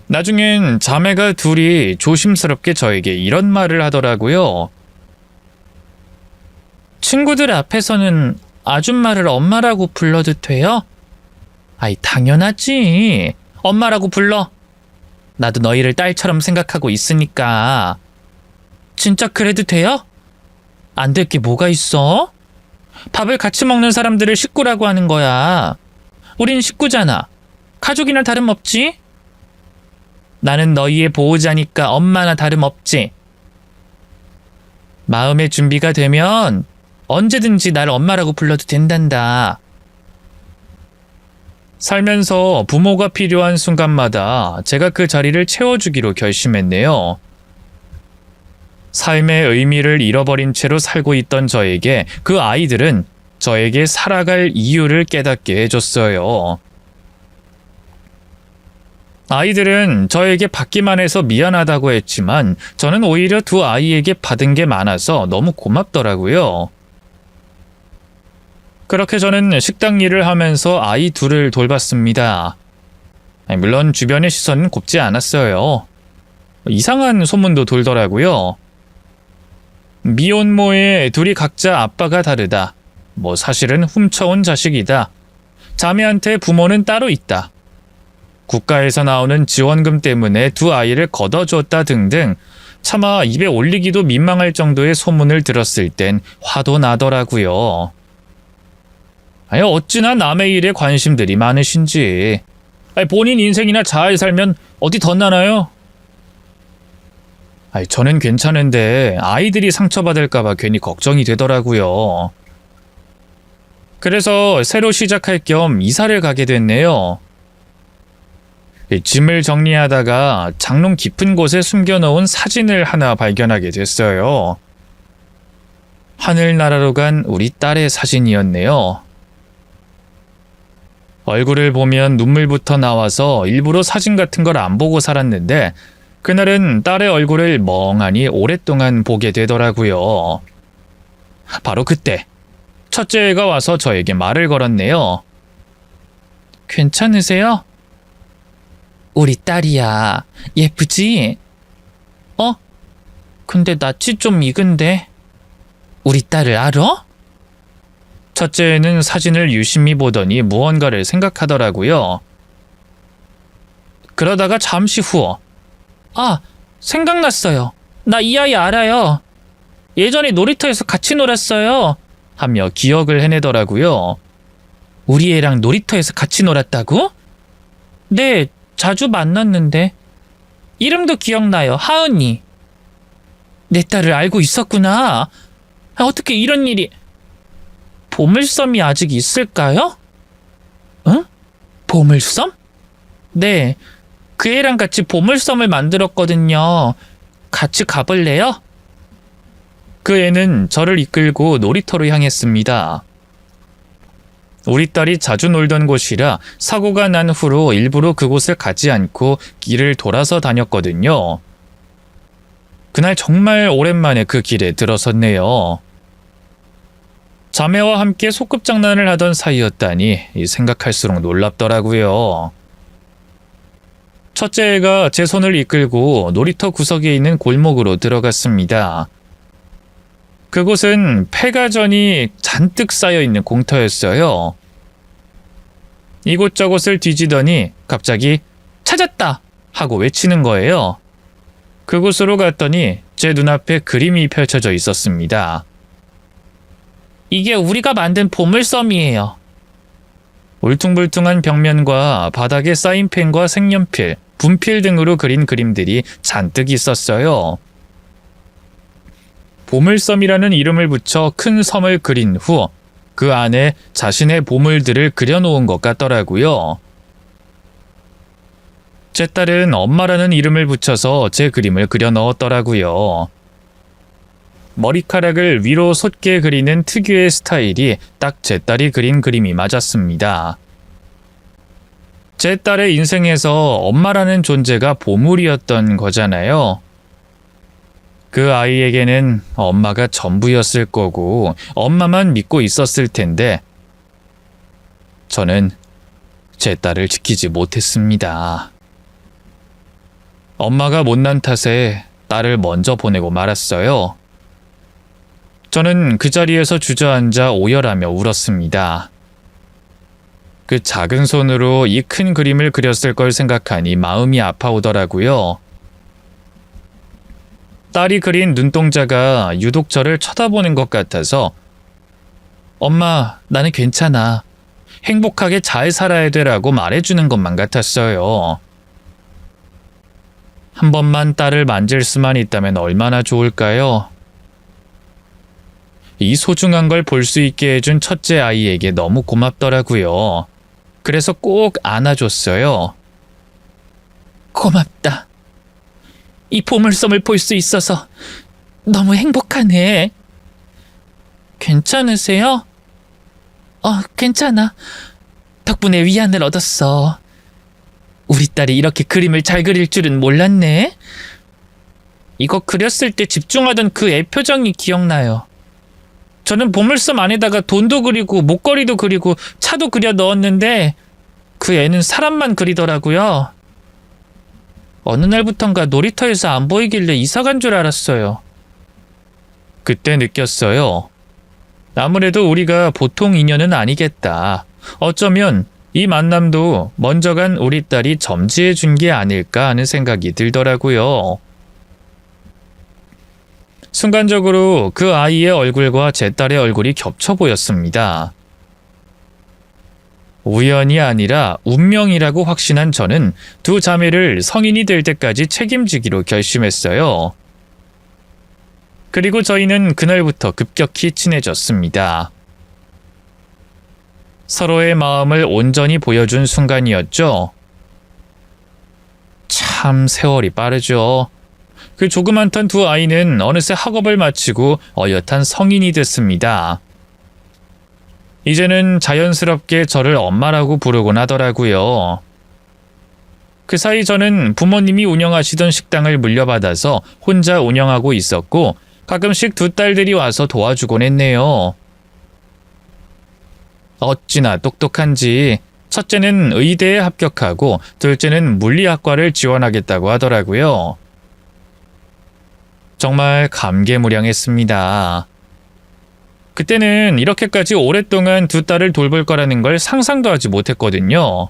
나중엔 자매가 둘이 조심스럽게 저에게 이런 말을 하더라고요. 친구들 앞에서는 아줌마를 엄마라고 불러도 돼요? 아이, 당연하지. 엄마라고 불러. 나도 너희를 딸처럼 생각하고 있으니까. 진짜 그래도 돼요? 안 될 게 뭐가 있어? 밥을 같이 먹는 사람들을 식구라고 하는 거야. 우린 식구잖아. 가족이나 다름없지? 나는 너희의 보호자니까 엄마나 다름없지. 마음의 준비가 되면 언제든지 날 엄마라고 불러도 된단다. 살면서 부모가 필요한 순간마다 제가 그 자리를 채워주기로 결심했네요. 삶의 의미를 잃어버린 채로 살고 있던 저에게 그 아이들은 저에게 살아갈 이유를 깨닫게 해줬어요. 아이들은 저에게 받기만 해서 미안하다고 했지만 저는 오히려 두 아이에게 받은 게 많아서 너무 고맙더라고요. 그렇게 저는 식당 일을 하면서 아이 둘을 돌봤습니다. 물론 주변의 시선은 곱지 않았어요. 이상한 소문도 돌더라고요. 미혼모에 둘이 각자 아빠가 다르다. 사실은 훔쳐온 자식이다. 자매한테 부모는 따로 있다. 국가에서 나오는 지원금 때문에 두 아이를 걷어줬다 등등 차마 입에 올리기도 민망할 정도의 소문을 들었을 땐 화도 나더라고요. 어찌나 남의 일에 관심들이 많으신지. 본인 인생이나 잘 살면 어디 덧나나요? 저는 괜찮은데 아이들이 상처받을까봐 괜히 걱정이 되더라고요. 그래서 새로 시작할 겸 이사를 가게 됐네요. 짐을 정리하다가 장롱 깊은 곳에 숨겨놓은 사진을 하나 발견하게 됐어요. 하늘나라로 간 우리 딸의 사진이었네요. 얼굴을 보면 눈물부터 나와서 일부러 사진 같은 걸 안 보고 살았는데 그날은 딸의 얼굴을 멍하니 오랫동안 보게 되더라고요. 바로 그때 첫째 애가 와서 저에게 말을 걸었네요. 괜찮으세요? 우리 딸이야. 예쁘지? 근데 낯이 좀 익은데. 우리 딸을 알아? 첫째는 사진을 유심히 보더니 무언가를 생각하더라고요. 그러다가 잠시 후 생각났어요. 나 이 아이 알아요. 예전에 놀이터에서 같이 놀았어요. 하며 기억을 해내더라고요. 우리 애랑 놀이터에서 같이 놀았다고? 네, 자주 만났는데. 이름도 기억나요. 하은이. 내 딸을 알고 있었구나. 어떻게 이런 일이... 보물섬이 아직 있을까요? 응? 보물섬? 네, 그 애랑 같이 보물섬을 만들었거든요. 같이 가볼래요? 그 애는 저를 이끌고 놀이터로 향했습니다. 우리 딸이 자주 놀던 곳이라 사고가 난 후로 일부러 그곳을 가지 않고 길을 돌아서 다녔거든요. 그날 정말 오랜만에 그 길에 들어섰네요. 자매와 함께 소꿉장난을 하던 사이였다니 생각할수록 놀랍더라고요. 첫째 애가 제 손을 이끌고 놀이터 구석에 있는 골목으로 들어갔습니다. 그곳은 폐가전이 잔뜩 쌓여있는 공터였어요. 이곳저곳을 뒤지더니 갑자기 찾았다! 하고 외치는 거예요. 그곳으로 갔더니 제 눈앞에 그림이 펼쳐져 있었습니다. 이게 우리가 만든 보물섬이에요. 울퉁불퉁한 벽면과 바닥에 사인펜과 색연필, 분필 등으로 그린 그림들이 잔뜩 있었어요. 보물섬이라는 이름을 붙여 큰 섬을 그린 후 그 안에 자신의 보물들을 그려놓은 것 같더라고요. 제 딸은 엄마라는 이름을 붙여서 제 그림을 그려 넣었더라고요. 머리카락을 위로 솟게 그리는 특유의 스타일이 딱 제 딸이 그린 그림이 맞았습니다. 제 딸의 인생에서 엄마라는 존재가 보물이었던 거잖아요. 그 아이에게는 엄마가 전부였을 거고 엄마만 믿고 있었을 텐데 저는 제 딸을 지키지 못했습니다. 엄마가 못난 탓에 딸을 먼저 보내고 말았어요. 저는 그 자리에서 주저앉아 오열하며 울었습니다. 그 작은 손으로 이 큰 그림을 그렸을 걸 생각하니 마음이 아파오더라고요. 딸이 그린 눈동자가 유독 저를 쳐다보는 것 같아서 엄마, 나는 괜찮아. 행복하게 잘 살아야 되라고 말해주는 것만 같았어요. 한 번만 딸을 만질 수만 있다면 얼마나 좋을까요? 이 소중한 걸 볼 수 있게 해준 첫째 아이에게 너무 고맙더라고요. 그래서 꼭 안아줬어요. 고맙다. 이 보물섬을 볼 수 있어서 너무 행복하네. 괜찮으세요? 괜찮아. 덕분에 위안을 얻었어. 우리 딸이 이렇게 그림을 잘 그릴 줄은 몰랐네. 이거 그렸을 때 집중하던 그 애 표정이 기억나요. 저는 보물섬 안에다가 돈도 그리고 목걸이도 그리고 차도 그려 넣었는데 그 애는 사람만 그리더라고요. 어느 날부턴가 놀이터에서 안 보이길래 이사 간 줄 알았어요. 그때 느꼈어요. 아무래도 우리가 보통 인연은 아니겠다. 어쩌면 이 만남도 먼저 간 우리 딸이 점지해 준 게 아닐까 하는 생각이 들더라고요. 순간적으로 그 아이의 얼굴과 제 딸의 얼굴이 겹쳐 보였습니다. 우연이 아니라 운명이라고 확신한 저는 두 자매를 성인이 될 때까지 책임지기로 결심했어요. 그리고 저희는 그날부터 급격히 친해졌습니다. 서로의 마음을 온전히 보여준 순간이었죠. 참 세월이 빠르죠. 그 조그만한 두 아이는 어느새 학업을 마치고 어엿한 성인이 됐습니다. 이제는 자연스럽게 저를 엄마라고 부르곤 하더라고요. 그 사이 저는 부모님이 운영하시던 식당을 물려받아서 혼자 운영하고 있었고 가끔씩 두 딸들이 와서 도와주곤 했네요. 어찌나 똑똑한지 첫째는 의대에 합격하고 둘째는 물리학과를 지원하겠다고 하더라고요. 정말 감개무량했습니다. 그때는 이렇게까지 오랫동안 두 딸을 돌볼 거라는 걸 상상도 하지 못했거든요.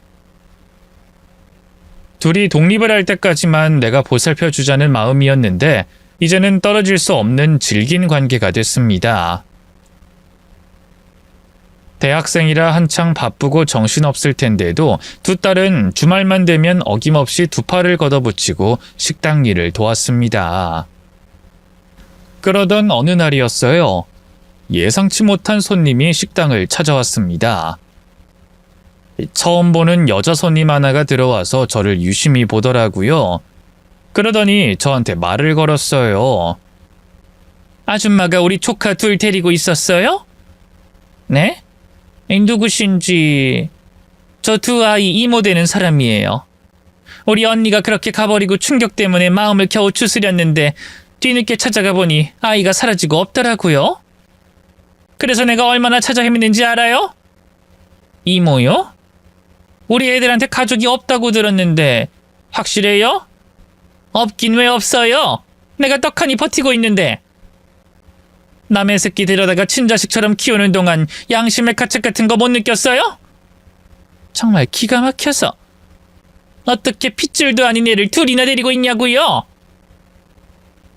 둘이 독립을 할 때까지만 내가 보살펴 주자는 마음이었는데 이제는 떨어질 수 없는 질긴 관계가 됐습니다. 대학생이라 한창 바쁘고 정신없을 텐데도 두 딸은 주말만 되면 어김없이 두 팔을 걷어붙이고 식당 일을 도왔습니다. 그러던 어느 날이었어요. 예상치 못한 손님이 식당을 찾아왔습니다. 처음 보는 여자 손님 하나가 들어와서 저를 유심히 보더라고요. 그러더니 저한테 말을 걸었어요. 아줌마가 우리 조카 둘 데리고 있었어요? 네? 누구신지... 저 두 아이 이모 되는 사람이에요. 우리 언니가 그렇게 가버리고 충격 때문에 마음을 겨우 추스렸는데 뒤늦게 찾아가 보니 아이가 사라지고 없더라고요. 그래서 내가 얼마나 찾아 헤맸는지 알아요? 이모요? 우리 애들한테 가족이 없다고 들었는데 확실해요? 없긴 왜 없어요? 내가 떡하니 버티고 있는데. 남의 새끼 데려다가 친자식처럼 키우는 동안 양심의 가책 같은 거 못 느꼈어요? 정말 기가 막혀서. 어떻게 핏줄도 아닌 애를 둘이나 데리고 있냐고요?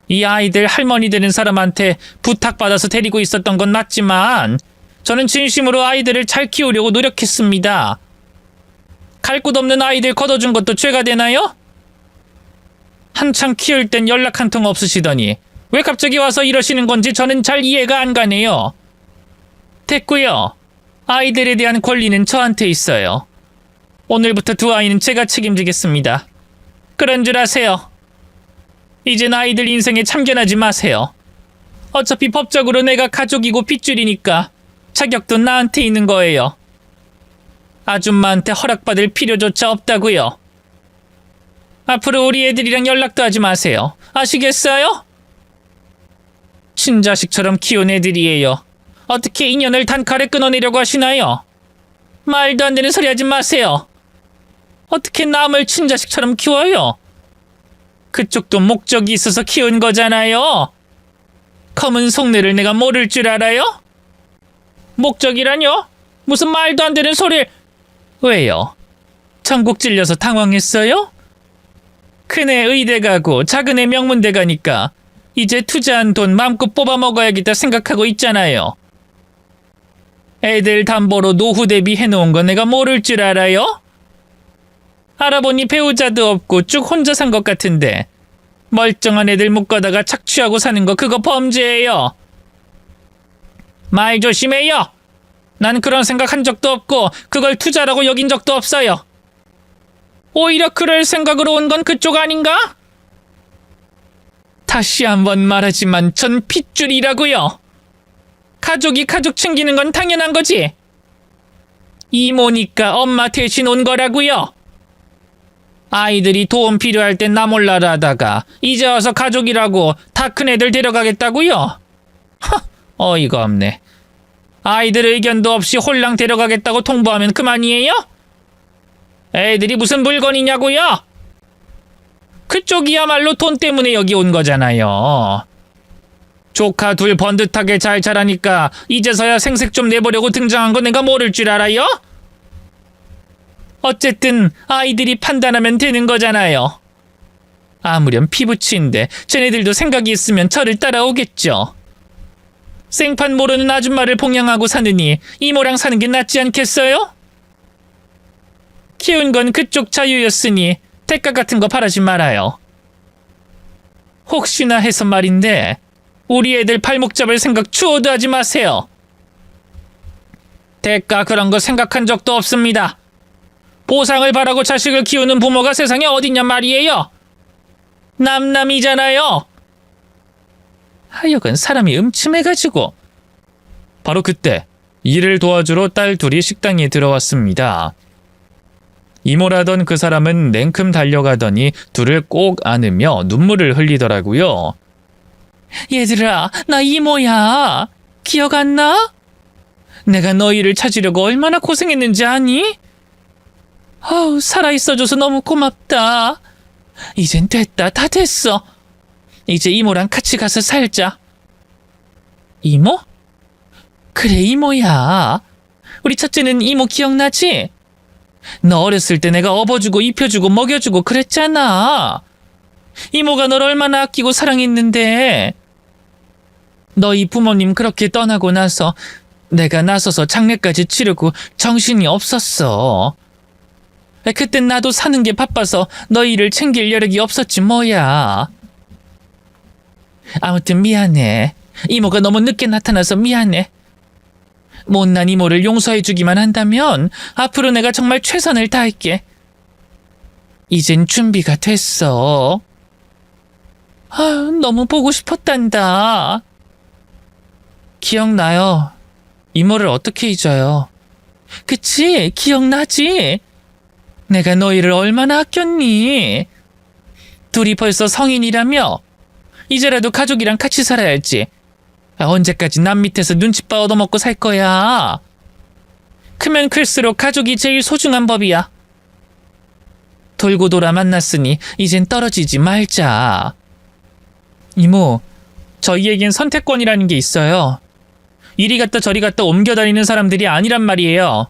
이 아이들 할머니 되는 사람한테 부탁받아서 데리고 있었던 건 맞지만 저는 진심으로 아이들을 잘 키우려고 노력했습니다. 갈 곳 없는 아이들 걷어준 것도 죄가 되나요? 한창 키울 땐 연락 한 통 없으시더니 왜 갑자기 와서 이러시는 건지 저는 잘 이해가 안 가네요. 됐고요. 아이들에 대한 권리는 저한테 있어요. 오늘부터 두 아이는 제가 책임지겠습니다. 그런 줄 아세요. 이젠 아이들 인생에 참견하지 마세요. 어차피 법적으로 내가 가족이고 핏줄이니까 자격도 나한테 있는 거예요. 아줌마한테 허락받을 필요조차 없다고요. 앞으로 우리 애들이랑 연락도 하지 마세요. 아시겠어요? 친자식처럼 키운 애들이에요. 어떻게 인연을 단칼에 끊어내려고 하시나요? 말도 안 되는 소리 하지 마세요. 어떻게 남을 친자식처럼 키워요? 그쪽도 목적이 있어서 키운 거잖아요. 검은 속내를 내가 모를 줄 알아요? 목적이라뇨? 무슨 말도 안 되는 소리를... 왜요? 전국 찔려서 당황했어요? 큰애 의대 가고 작은애 명문대 가니까 이제 투자한 돈 마음껏 뽑아 먹어야겠다 생각하고 있잖아요. 애들 담보로 노후 대비 해놓은 거 내가 모를 줄 알아요? 알아보니 배우자도 없고 쭉 혼자 산 것 같은데 멀쩡한 애들 묶어다가 착취하고 사는 거 그거 범죄예요. 말 조심해요. 난 그런 생각 한 적도 없고 그걸 투자라고 여긴 적도 없어요. 오히려 그럴 생각으로 온 건 그쪽 아닌가? 다시 한번 말하지만 전 핏줄이라고요. 가족이 가족 챙기는 건 당연한 거지. 이모니까 엄마 대신 온 거라고요. 아이들이 도움 필요할 땐 나 몰라라 하다가 이제 와서 가족이라고 다 큰 애들 데려가겠다고요? 어이가 없네. 아이들 의견도 없이 홀랑 데려가겠다고 통보하면 그만이에요? 애들이 무슨 물건이냐고요? 그쪽이야말로 돈 때문에 여기 온 거잖아요. 조카 둘 번듯하게 잘 자라니까 이제서야 생색 좀 내보려고 등장한 거 내가 모를 줄 알아요? 어쨌든 아이들이 판단하면 되는 거잖아요. 아무렴 피부치인데 쟤네들도 생각이 있으면 저를 따라오겠죠. 생판 모르는 아줌마를 봉양하고 사느니 이모랑 사는 게 낫지 않겠어요? 키운 건 그쪽 자유였으니 대가 같은 거 바라지 말아요. 혹시나 해서 말인데 우리 애들 발목 잡을 생각 추호도 하지 마세요. 대가 그런 거 생각한 적도 없습니다. 보상을 바라고 자식을 키우는 부모가 세상에 어딨냔 말이에요. 남남이잖아요. 하여간 사람이 음침해가지고. 바로 그때 일을 도와주러 딸 둘이 식당에 들어왔습니다. 이모라던 그 사람은 냉큼 달려가더니 둘을 꼭 안으며 눈물을 흘리더라고요. 얘들아, 나 이모야. 기억 안 나? 내가 너희를 찾으려고 얼마나 고생했는지 아니? 아우, 살아있어줘서 너무 고맙다. 이젠 됐다, 다 됐어. 이제 이모랑 같이 가서 살자. 이모? 그래, 이모야. 우리 첫째는 이모 기억나지? 너 어렸을 때 내가 업어주고 입혀주고 먹여주고 그랬잖아. 이모가 널 얼마나 아끼고 사랑했는데. 너희 부모님 그렇게 떠나고 나서 내가 나서서 장례까지 치르고 정신이 없었어. 그땐 나도 사는 게 바빠서 너희를 챙길 여력이 없었지 뭐야. 아무튼 미안해. 이모가 너무 늦게 나타나서 미안해. 못난 이모를 용서해주기만 한다면 앞으로 내가 정말 최선을 다할게. 이젠 준비가 됐어. 아, 너무 보고 싶었단다. 기억나요. 이모를 어떻게 잊어요. 그치? 기억나지? 내가 너희를 얼마나 아꼈니? 둘이 벌써 성인이라며? 이제라도 가족이랑 같이 살아야지. 언제까지 남 밑에서 눈칫밥 얻어먹고 살 거야? 크면 클수록 가족이 제일 소중한 법이야. 돌고 돌아 만났으니 이젠 떨어지지 말자. 이모, 저희에겐 선택권이라는 게 있어요. 이리 갔다 저리 갔다 옮겨다니는 사람들이 아니란 말이에요.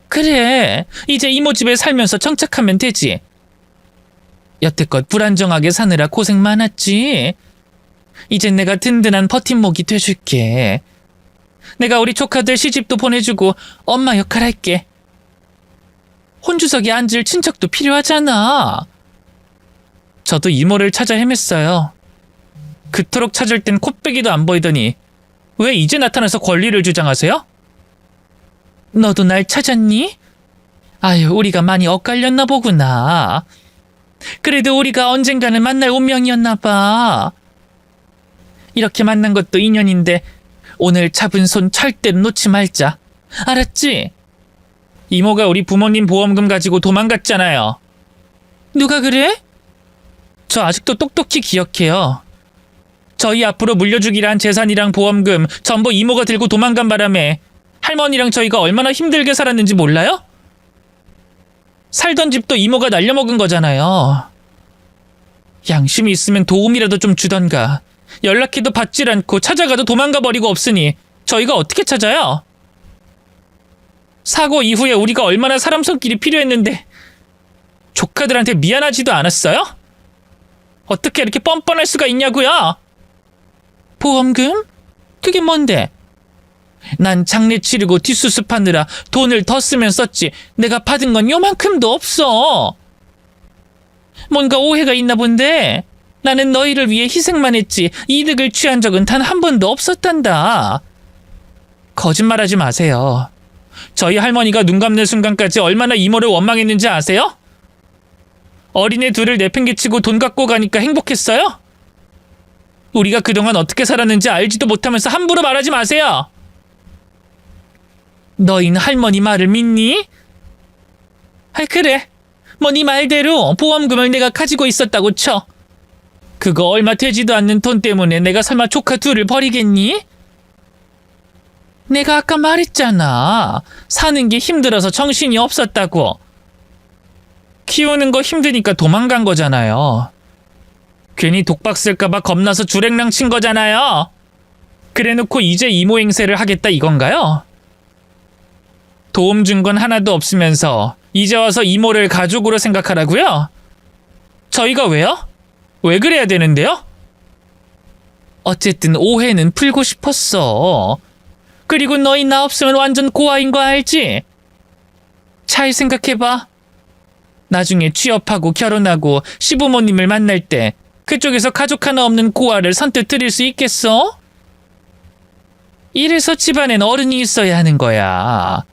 그래, 이제 이모 집에 살면서 정착하면 되지. 여태껏 불안정하게 사느라 고생 많았지. 이젠 내가 든든한 버팀목이 돼줄게. 내가 우리 조카들 시집도 보내주고 엄마 역할 할게. 혼주석에 앉을 친척도 필요하잖아. 저도 이모를 찾아 헤맸어요. 그토록 찾을 땐 콧배기도 안 보이더니 왜 이제 나타나서 권리를 주장하세요? 너도 날 찾았니? 아유, 우리가 많이 엇갈렸나 보구나. 그래도 우리가 언젠가는 만날 운명이었나 봐. 이렇게 만난 것도 인연인데 오늘 잡은 손 절대로 놓지 말자. 알았지? 이모가 우리 부모님 보험금 가지고 도망갔잖아요. 누가 그래? 저 아직도 똑똑히 기억해요. 저희 앞으로 물려주기로 한 재산이랑 보험금 전부 이모가 들고 도망간 바람에 할머니랑 저희가 얼마나 힘들게 살았는지 몰라요? 살던 집도 이모가 날려먹은 거잖아요. 양심이 있으면 도움이라도 좀 주던가. 연락해도 받질 않고 찾아가도 도망가 버리고 없으니 저희가 어떻게 찾아요? 사고 이후에 우리가 얼마나 사람 손길이 필요했는데 조카들한테 미안하지도 않았어요? 어떻게 이렇게 뻔뻔할 수가 있냐고요? 보험금? 그게 뭔데? 난 장례 치르고 뒷수습하느라 돈을 더 쓰면 썼지 내가 받은 건 요만큼도 없어. 뭔가 오해가 있나 본데 나는 너희를 위해 희생만 했지 이득을 취한 적은 단 한 번도 없었단다. 거짓말하지 마세요. 저희 할머니가 눈 감는 순간까지 얼마나 이모를 원망했는지 아세요? 어린애 둘을 내팽개치고 돈 갖고 가니까 행복했어요? 우리가 그동안 어떻게 살았는지 알지도 못하면서 함부로 말하지 마세요. 너희는 할머니 말을 믿니? 아, 그래. 뭐 네 말대로 보험금을 내가 가지고 있었다고 쳐. 그거 얼마 되지도 않는 돈 때문에 내가 설마 조카 둘을 버리겠니? 내가 아까 말했잖아. 사는 게 힘들어서 정신이 없었다고. 키우는 거 힘드니까 도망간 거잖아요. 괜히 독박 쓸까봐 겁나서 주랭랑 친 거잖아요. 그래놓고 이제 이모 행세를 하겠다 이건가요? 도움 준 건 하나도 없으면서 이제 와서 이모를 가족으로 생각하라고요? 저희가 왜요? 왜 그래야 되는데요? 어쨌든 오해는 풀고 싶었어. 그리고 너희 나 없으면 완전 고아인 거 알지? 잘 생각해봐. 나중에 취업하고 결혼하고 시부모님을 만날 때 그쪽에서 가족 하나 없는 고아를 선뜻 드릴 수 있겠어? 이래서 집안엔 어른이 있어야 하는 거야.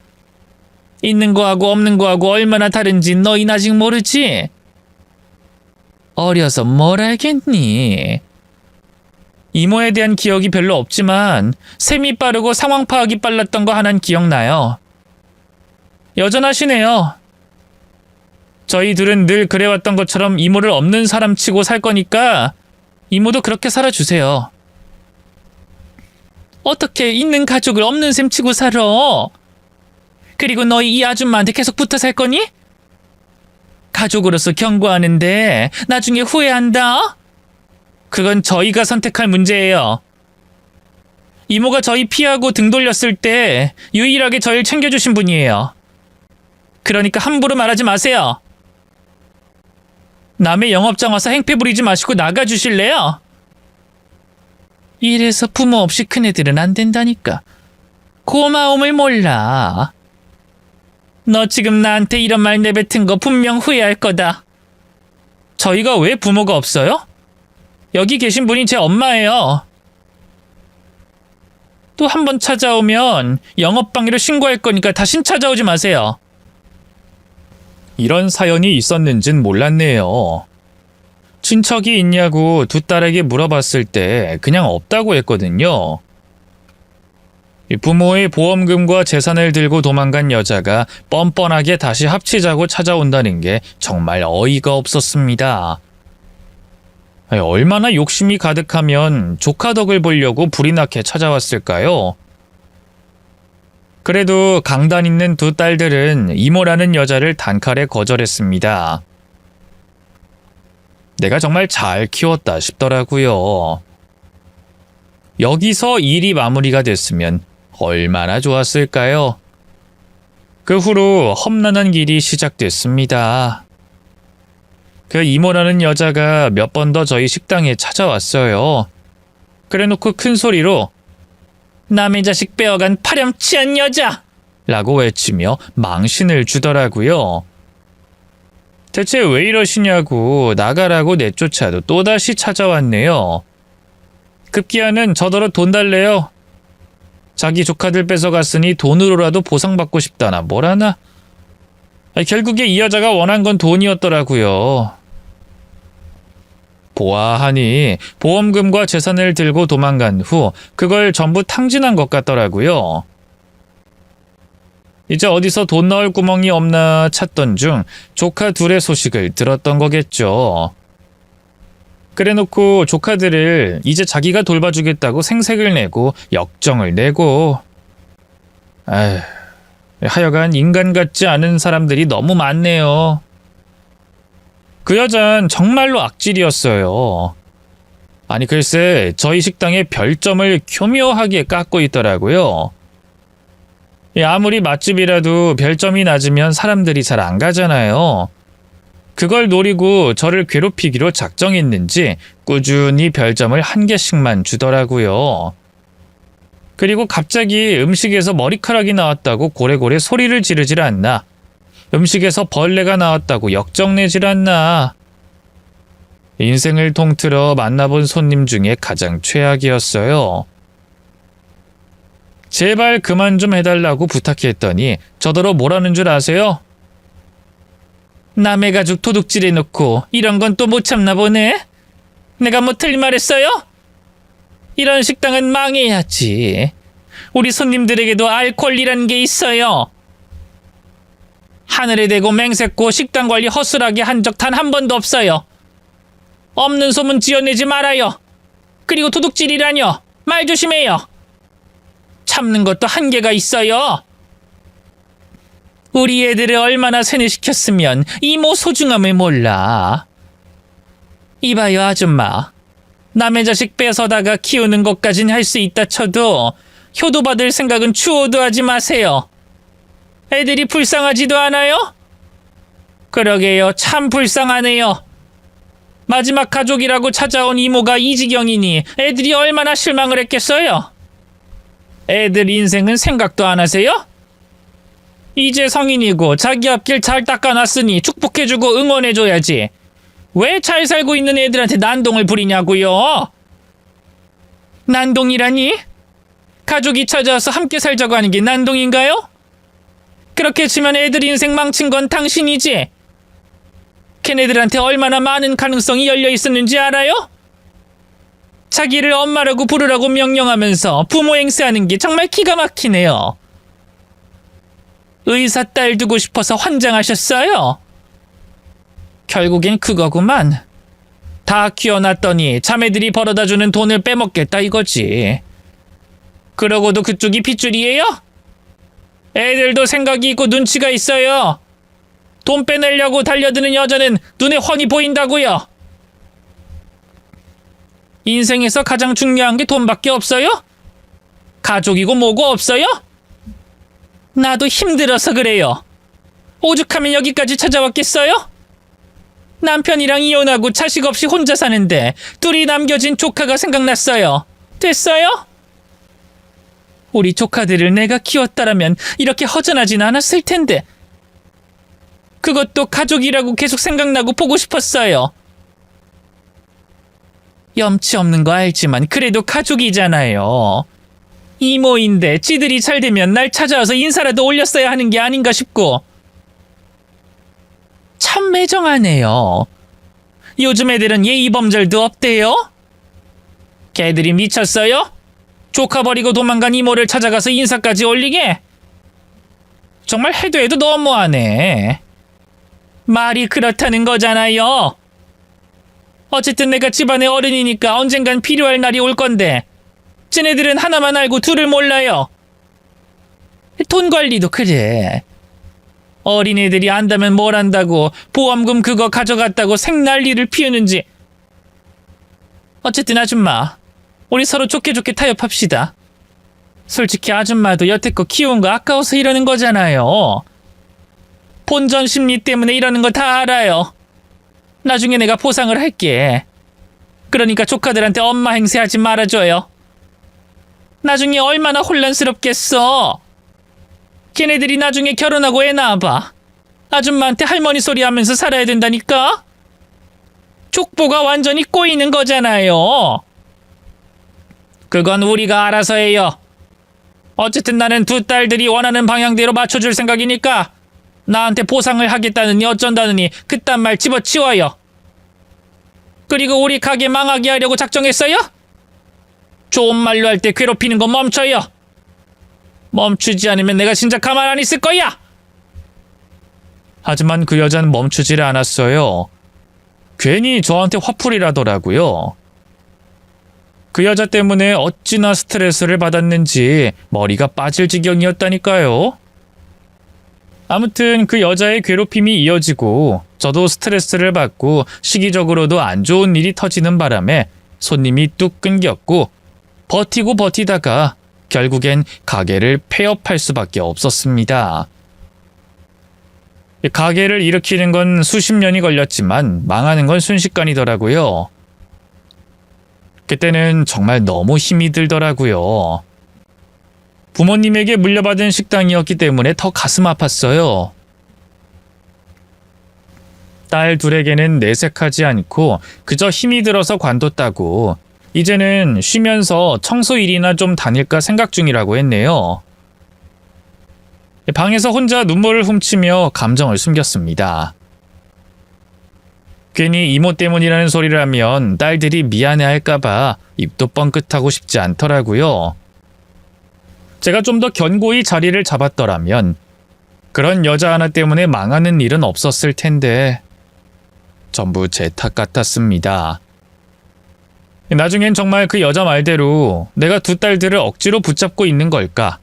있는 거하고 없는 거하고 얼마나 다른지 너희는 아직 모르지? 어려서 뭘 알겠니? 이모에 대한 기억이 별로 없지만 셈이 빠르고 상황 파악이 빨랐던 거 하나는 기억나요. 여전하시네요. 저희 둘은 늘 그래왔던 것처럼 이모를 없는 사람 치고 살 거니까 이모도 그렇게 살아주세요. 어떻게 있는 가족을 없는 셈 치고 살아? 그리고 너희 이 아줌마한테 계속 붙어 살 거니? 가족으로서 경고하는데 나중에 후회한다? 그건 저희가 선택할 문제예요. 이모가 저희 피하고 등 돌렸을 때 유일하게 저희를 챙겨주신 분이에요. 그러니까 함부로 말하지 마세요. 남의 영업장 와서 행패 부리지 마시고 나가주실래요? 이래서 부모 없이 큰애들은 안 된다니까. 고마움을 몰라. 너 지금 나한테 이런 말 내뱉은 거 분명 후회할 거다. 저희가 왜 부모가 없어요? 여기 계신 분이 제 엄마예요. 또 한 번 찾아오면 영업방해로 신고할 거니까 다신 찾아오지 마세요. 이런 사연이 있었는진 몰랐네요. 친척이 있냐고 두 딸에게 물어봤을 때 그냥 없다고 했거든요. 부모의 보험금과 재산을 들고 도망간 여자가 뻔뻔하게 다시 합치자고 찾아온다는 게 정말 어이가 없었습니다. 얼마나 욕심이 가득하면 조카 덕을 보려고 불이 나게 찾아왔을까요? 그래도 강단 있는 두 딸들은 이모라는 여자를 단칼에 거절했습니다. 내가 정말 잘 키웠다 싶더라고요. 여기서 일이 마무리가 됐으면 얼마나 좋았을까요? 그 후로 험난한 길이 시작됐습니다. 그 이모라는 여자가 몇 번 더 저희 식당에 찾아왔어요. 그래놓고 큰 소리로 남의 자식 빼어간 파렴치한 여자! 라고 외치며 망신을 주더라고요. 대체 왜 이러시냐고 나가라고 내쫓아도 또다시 찾아왔네요. 급기야는 저더러 돈 달래요. 자기 조카들 뺏어갔으니 돈으로라도 보상받고 싶다나 뭐라나. 결국에 이 여자가 원한 건 돈이었더라고요. 보아하니 보험금과 재산을 들고 도망간 후 그걸 전부 탕진한 것 같더라고요. 이제 어디서 돈 넣을 구멍이 없나 찾던 중 조카 둘의 소식을 들었던 거겠죠. 그래놓고 조카들을 이제 자기가 돌봐주겠다고 생색을 내고 역정을 내고 하여간 인간 같지 않은 사람들이 너무 많네요. 그 여잔 정말로 악질이었어요. 아니 글쎄 저희 식당에 별점을 교묘하게 깎고 있더라고요. 아무리 맛집이라도 별점이 낮으면 사람들이 잘 안 가잖아요. 그걸 노리고 저를 괴롭히기로 작정했는지 꾸준히 별점을 1개씩만 주더라고요. 그리고 갑자기 음식에서 머리카락이 나왔다고 고래고래 소리를 지르질 않나. 음식에서 벌레가 나왔다고 역정내질 않나. 인생을 통틀어 만나본 손님 중에 가장 최악이었어요. 제발 그만 좀 해달라고 부탁했더니 저더러 뭐라는 줄 아세요? 남의 가족 도둑질해놓고 이런 건 또 못 참나 보네? 내가 뭐 틀린 말 했어요? 이런 식당은 망해야지. 우리 손님들에게도 알 권리라는 게 있어요. 하늘에 대고 맹세코 식당 관리 허술하게 한 적 단 한 번도 없어요. 없는 소문 지어내지 말아요. 그리고 도둑질이라뇨. 말 조심해요. 참는 것도 한계가 있어요. 우리 애들을 얼마나 세뇌시켰으면 이모 소중함을 몰라. 이봐요 아줌마. 남의 자식 뺏어다가 키우는 것까진 할 수 있다 쳐도 효도받을 생각은 추호도 하지 마세요. 애들이 불쌍하지도 않아요? 그러게요. 참 불쌍하네요. 마지막 가족이라고 찾아온 이모가 이 지경이니 애들이 얼마나 실망을 했겠어요? 애들 인생은 생각도 안 하세요? 이제 성인이고 자기 앞길 잘 닦아놨으니 축복해주고 응원해줘야지. 왜 잘 살고 있는 애들한테 난동을 부리냐고요? 난동이라니? 가족이 찾아와서 함께 살자고 하는 게 난동인가요? 그렇게 치면 애들 인생 망친 건 당신이지. 걔네들한테 얼마나 많은 가능성이 열려 있었는지 알아요? 자기를 엄마라고 부르라고 명령하면서 부모 행세하는 게 정말 기가 막히네요. 의사 딸 두고 싶어서 환장하셨어요? 결국엔 그거구만. 다 키워놨더니 자매들이 벌어다주는 돈을 빼먹겠다 이거지. 그러고도 그쪽이 핏줄이에요? 애들도 생각이 있고 눈치가 있어요. 돈 빼내려고 달려드는 여자는 눈에 훤히 보인다고요. 인생에서 가장 중요한 게 돈밖에 없어요? 가족이고 뭐고 없어요? 나도 힘들어서 그래요. 오죽하면 여기까지 찾아왔겠어요? 남편이랑 이혼하고 자식 없이 혼자 사는데 둘이 남겨진 조카가 생각났어요. 됐어요? 우리 조카들을 내가 키웠다라면 이렇게 허전하진 않았을 텐데. 그것도 가족이라고 계속 생각나고 보고 싶었어요. 염치 없는 거 알지만 그래도 가족이잖아요. 이모인데 지들이 잘 되면 날 찾아와서 인사라도 올렸어야 하는 게 아닌가 싶고. 참 매정하네요. 요즘 애들은 예의범절도 없대요? 걔들이 미쳤어요? 조카 버리고 도망간 이모를 찾아가서 인사까지 올리게? 정말 해도 해도 너무하네. 말이 그렇다는 거잖아요. 어쨌든 내가 집안의 어른이니까 언젠간 필요할 날이 올 건데 쟤네들은 하나만 알고 둘을 몰라요. 돈 관리도 그래. 어린애들이 안다면 뭘 안다고 보험금 그거 가져갔다고 생난리를 피우는지. 어쨌든 아줌마, 우리 서로 좋게 좋게 타협합시다. 솔직히 아줌마도 여태껏 키운 거 아까워서 이러는 거잖아요. 본전 심리 때문에 이러는 거 다 알아요. 나중에 내가 보상을 할게. 그러니까 조카들한테 엄마 행세하지 말아줘요. 나중에 얼마나 혼란스럽겠어. 걔네들이 나중에 결혼하고 애 낳아봐. 아줌마한테 할머니 소리 하면서 살아야 된다니까? 족보가 완전히 꼬이는 거잖아요. 그건 우리가 알아서 해요. 어쨌든 나는 두 딸들이 원하는 방향대로 맞춰줄 생각이니까 나한테 보상을 하겠다느니 어쩐다느니 그딴 말 집어치워요. 그리고 우리 가게 망하게 하려고 작정했어요? 좋은 말로 할 때 괴롭히는 거 멈춰요. 멈추지 않으면 내가 진짜 가만 안 있을 거야. 하지만 그 여자는 멈추지를 않았어요. 괜히 저한테 화풀이라더라고요. 그 여자 때문에 어찌나 스트레스를 받았는지 머리가 빠질 지경이었다니까요. 아무튼 그 여자의 괴롭힘이 이어지고 저도 스트레스를 받고 시기적으로도 안 좋은 일이 터지는 바람에 손님이 뚝 끊겼고 버티고 버티다가 결국엔 가게를 폐업할 수밖에 없었습니다. 가게를 일으키는 건 수십 년이 걸렸지만 망하는 건 순식간이더라고요. 그때는 정말 너무 힘이 들더라고요. 부모님에게 물려받은 식당이었기 때문에 더 가슴 아팠어요. 딸 둘에게는 내색하지 않고 그저 힘이 들어서 관뒀다고 이제는 쉬면서 청소 일이나 좀 다닐까 생각 중이라고 했네요. 방에서 혼자 눈물을 훔치며 감정을 숨겼습니다. 괜히 이모 때문이라는 소리를 하면 딸들이 미안해할까봐 입도 뻥끗하고 싶지 않더라고요. 제가 좀 더 견고히 자리를 잡았더라면 그런 여자 하나 때문에 망하는 일은 없었을 텐데 전부 제 탓 같았습니다. 나중엔 정말 그 여자 말대로 내가 두 딸들을 억지로 붙잡고 있는 걸까?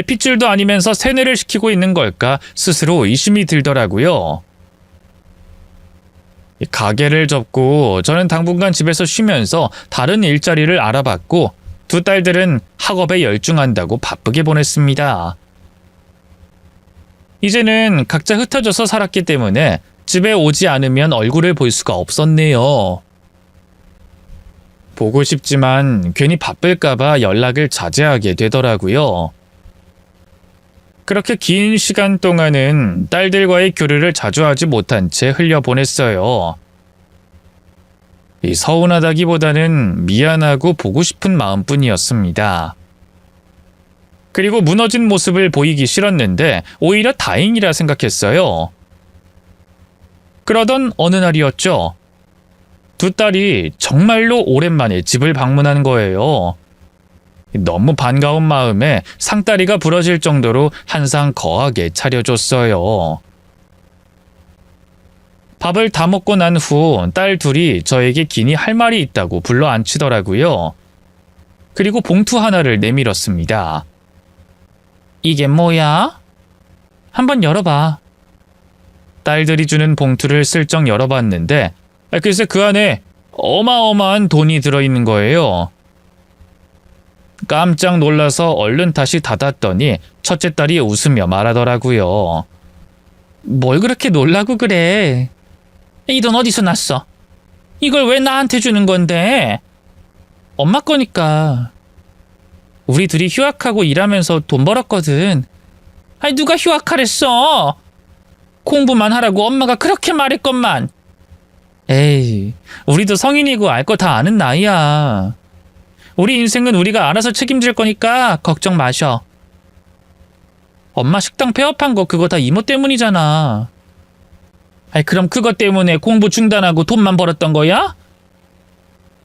핏줄도 아니면서 세뇌를 시키고 있는 걸까? 스스로 의심이 들더라고요. 가게를 접고 저는 당분간 집에서 쉬면서 다른 일자리를 알아봤고 두 딸들은 학업에 열중한다고 바쁘게 보냈습니다. 이제는 각자 흩어져서 살았기 때문에 집에 오지 않으면 얼굴을 볼 수가 없었네요. 보고 싶지만 괜히 바쁠까봐 연락을 자제하게 되더라고요. 그렇게 긴 시간 동안은 딸들과의 교류를 자주 하지 못한 채 흘려보냈어요. 서운하다기보다는 미안하고 보고 싶은 마음뿐이었습니다. 그리고 무너진 모습을 보이기 싫었는데 오히려 다행이라 생각했어요. 그러던 어느 날이었죠. 두 딸이 정말로 오랜만에 집을 방문한 거예요. 너무 반가운 마음에 상다리가 부러질 정도로 한상 거하게 차려줬어요. 밥을 다 먹고 난 후 딸 둘이 저에게 기니 할 말이 있다고 불러 앉히더라고요. 그리고 봉투 하나를 내밀었습니다. 이게 뭐야? 한번 열어봐. 딸들이 주는 봉투를 슬쩍 열어봤는데 글쎄 그 안에 어마어마한 돈이 들어있는 거예요. 깜짝 놀라서 얼른 다시 닫았더니 첫째 딸이 웃으며 말하더라고요. 뭘 그렇게 놀라고 그래? 이 돈 어디서 났어? 이걸 왜 나한테 주는 건데? 엄마 거니까. 우리 둘이 휴학하고 일하면서 돈 벌었거든. 아니 누가 휴학하랬어? 공부만 하라고 엄마가 그렇게 말했건만. 에이, 우리도 성인이고 알 거 다 아는 나이야. 우리 인생은 우리가 알아서 책임질 거니까 걱정 마셔. 엄마 식당 폐업한 거 그거 다 이모 때문이잖아. 아이 그럼 그것 때문에 공부 중단하고 돈만 벌었던 거야?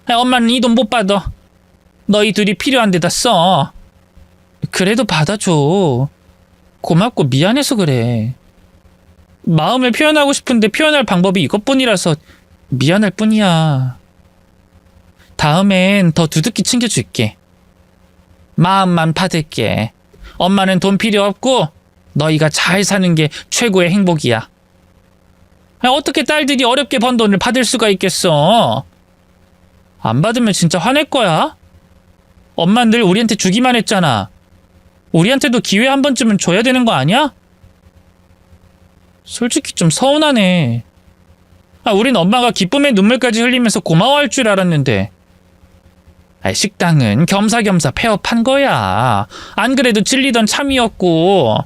아이, 엄마는 이 돈 못 받아. 너희 둘이 필요한 데다 써. 그래도 받아줘. 고맙고 미안해서 그래. 마음을 표현하고 싶은데 표현할 방법이 이것뿐이라서 미안할 뿐이야. 다음엔 더 두둑히 챙겨줄게. 마음만 받을게. 엄마는 돈 필요 없고 너희가 잘 사는 게 최고의 행복이야. 어떻게 딸들이 어렵게 번 돈을 받을 수가 있겠어? 안 받으면 진짜 화낼 거야. 엄마 늘 우리한테 주기만 했잖아. 우리한테도 기회 한 번쯤은 줘야 되는 거 아니야? 솔직히 좀 서운하네. 우린 엄마가 기쁨의 눈물까지 흘리면서 고마워할 줄 알았는데. 식당은 겸사겸사 폐업한 거야. 안 그래도 찔리던 참이었고.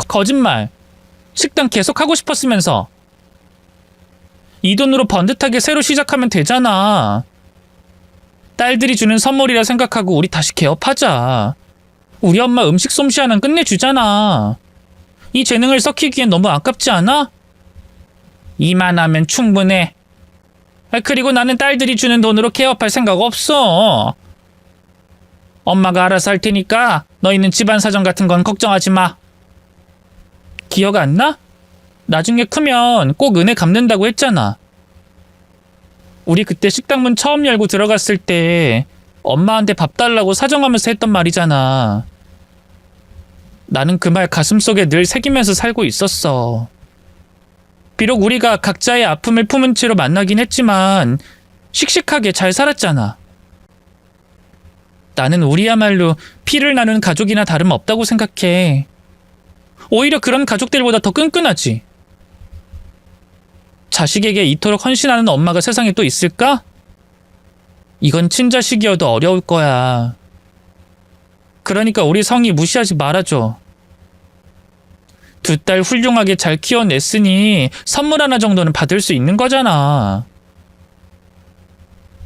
거짓말. 식당 계속 하고 싶었으면서. 이 돈으로 번듯하게 새로 시작하면 되잖아. 딸들이 주는 선물이라 생각하고 우리 다시 개업하자. 우리 엄마 음식 솜씨 하나는 끝내주잖아. 이 재능을 썩히기엔 너무 아깝지 않아? 이만하면 충분해. 그리고 나는 딸들이 주는 돈으로 개업할 생각 없어. 엄마가 알아서 할 테니까 너희는 집안 사정 같은 건 걱정하지 마. 기억 안 나? 나중에 크면 꼭 은혜 갚는다고 했잖아. 우리 그때 식당 문 처음 열고 들어갔을 때 엄마한테 밥 달라고 사정하면서 했던 말이잖아. 나는 그 말 가슴속에 늘 새기면서 살고 있었어. 비록 우리가 각자의 아픔을 품은 채로 만나긴 했지만 씩씩하게 잘 살았잖아. 나는 우리야말로 피를 나누는 가족이나 다름없다고 생각해. 오히려 그런 가족들보다 더 끈끈하지. 자식에게 이토록 헌신하는 엄마가 세상에 또 있을까? 이건 친자식이어도 어려울 거야. 그러니까 우리 성이 무시하지 말아줘. 두 딸 훌륭하게 잘 키워냈으니 선물 하나 정도는 받을 수 있는 거잖아.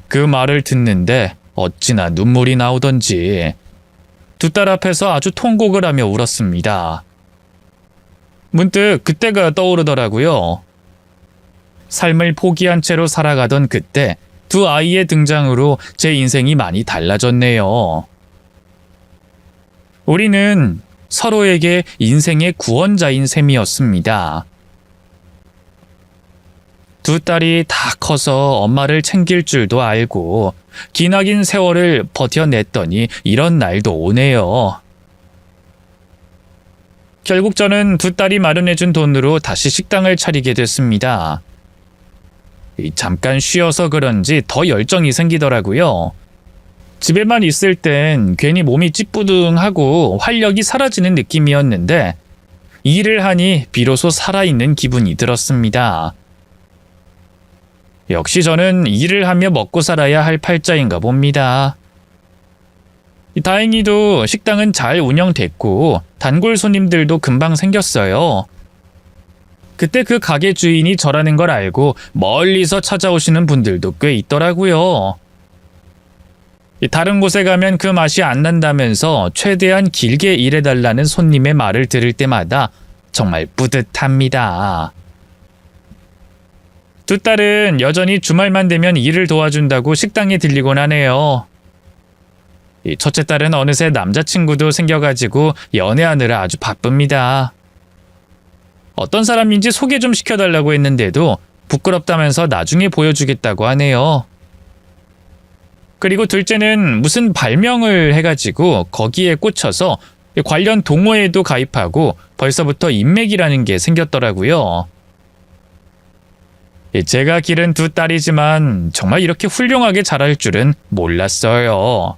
그 말을 듣는데 어찌나 눈물이 나오던지 두 딸 앞에서 아주 통곡을 하며 울었습니다. 문득 그때가 떠오르더라고요. 삶을 포기한 채로 살아가던 그때 두 아이의 등장으로 제 인생이 많이 달라졌네요. 우리는 서로에게 인생의 구원자인 셈이었습니다. 두 딸이 다 커서 엄마를 챙길 줄도 알고 기나긴 세월을 버텨냈더니 이런 날도 오네요. 결국 저는 두 딸이 마련해준 돈으로 다시 식당을 차리게 됐습니다. 잠깐 쉬어서 그런지 더 열정이 생기더라고요. 집에만 있을 땐 괜히 몸이 찌뿌둥하고 활력이 사라지는 느낌이었는데 일을 하니 비로소 살아있는 기분이 들었습니다. 역시 저는 일을 하며 먹고 살아야 할 팔자인가 봅니다. 다행히도 식당은 잘 운영됐고 단골 손님들도 금방 생겼어요. 그때 그 가게 주인이 저라는 걸 알고 멀리서 찾아오시는 분들도 꽤 있더라고요. 다른 곳에 가면 그 맛이 안 난다면서 최대한 길게 일해달라는 손님의 말을 들을 때마다 정말 뿌듯합니다. 두 딸은 여전히 주말만 되면 일을 도와준다고 식당에 들리곤 하네요. 이 첫째 딸은 어느새 남자친구도 생겨가지고 연애하느라 아주 바쁩니다. 어떤 사람인지 소개 좀 시켜달라고 했는데도 부끄럽다면서 나중에 보여주겠다고 하네요. 그리고 둘째는 무슨 발명을 해가지고 거기에 꽂혀서 관련 동호회에도 가입하고 벌써부터 인맥이라는 게 생겼더라고요. 제가 기른 두 딸이지만 정말 이렇게 훌륭하게 자랄 줄은 몰랐어요.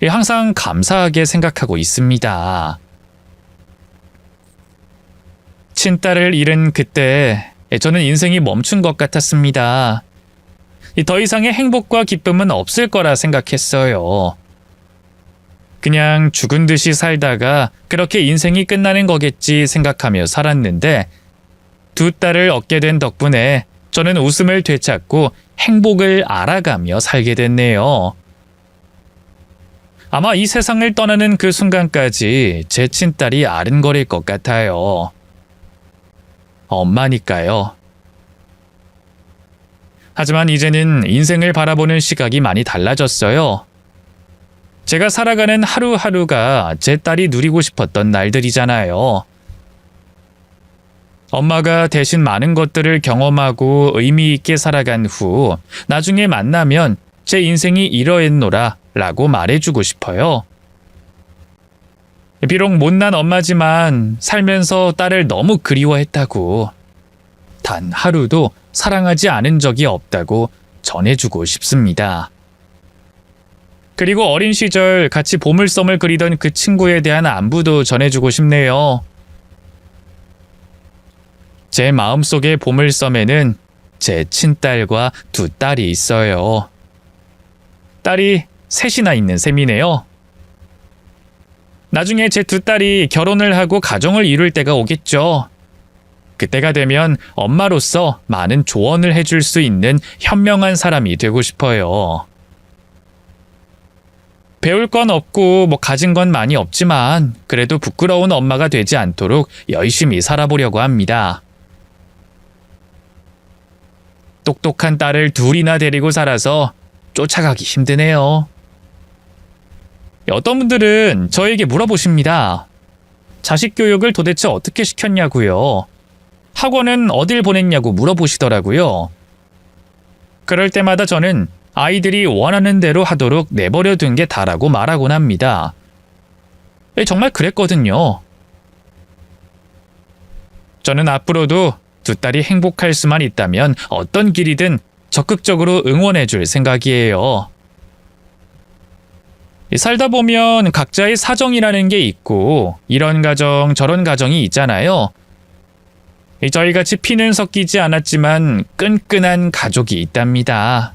항상 감사하게 생각하고 있습니다. 친딸을 잃은 그때 저는 인생이 멈춘 것 같았습니다. 더 이상의 행복과 기쁨은 없을 거라 생각했어요. 그냥 죽은 듯이 살다가 그렇게 인생이 끝나는 거겠지 생각하며 살았는데 두 딸을 얻게 된 덕분에 저는 웃음을 되찾고 행복을 알아가며 살게 됐네요. 아마 이 세상을 떠나는 그 순간까지 제 친딸이 아른거릴 것 같아요. 엄마니까요. 하지만 이제는 인생을 바라보는 시각이 많이 달라졌어요. 제가 살아가는 하루하루가 제 딸이 누리고 싶었던 날들이잖아요. 엄마가 대신 많은 것들을 경험하고 의미 있게 살아간 후 나중에 만나면 제 인생이 이러했노라 라고 말해주고 싶어요. 비록 못난 엄마지만 살면서 딸을 너무 그리워했다고, 단 하루도 사랑하지 않은 적이 없다고 전해주고 싶습니다. 그리고 어린 시절 같이 보물섬을 그리던 그 친구에 대한 안부도 전해주고 싶네요. 제 마음속의 보물섬에는 제 친딸과 두 딸이 있어요. 딸이 셋이나 있는 셈이네요. 나중에 제 두 딸이 결혼을 하고 가정을 이룰 때가 오겠죠. 그때가 되면 엄마로서 많은 조언을 해줄 수 있는 현명한 사람이 되고 싶어요. 배울 건 없고 가진 건 많이 없지만 그래도 부끄러운 엄마가 되지 않도록 열심히 살아보려고 합니다. 똑똑한 딸을 둘이나 데리고 살아서 쫓아가기 힘드네요. 어떤 분들은 저에게 물어보십니다. 자식 교육을 도대체 어떻게 시켰냐고요. 학원은 어딜 보냈냐고 물어보시더라고요. 그럴 때마다 저는 아이들이 원하는 대로 하도록 내버려 둔 게 다라고 말하곤 합니다. 정말 그랬거든요. 저는 앞으로도 두 딸이 행복할 수만 있다면 어떤 길이든 적극적으로 응원해 줄 생각이에요. 살다 보면 각자의 사정이라는 게 있고 이런 가정 저런 가정이 있잖아요. 저희같이 피는 섞이지 않았지만 끈끈한 가족이 있답니다.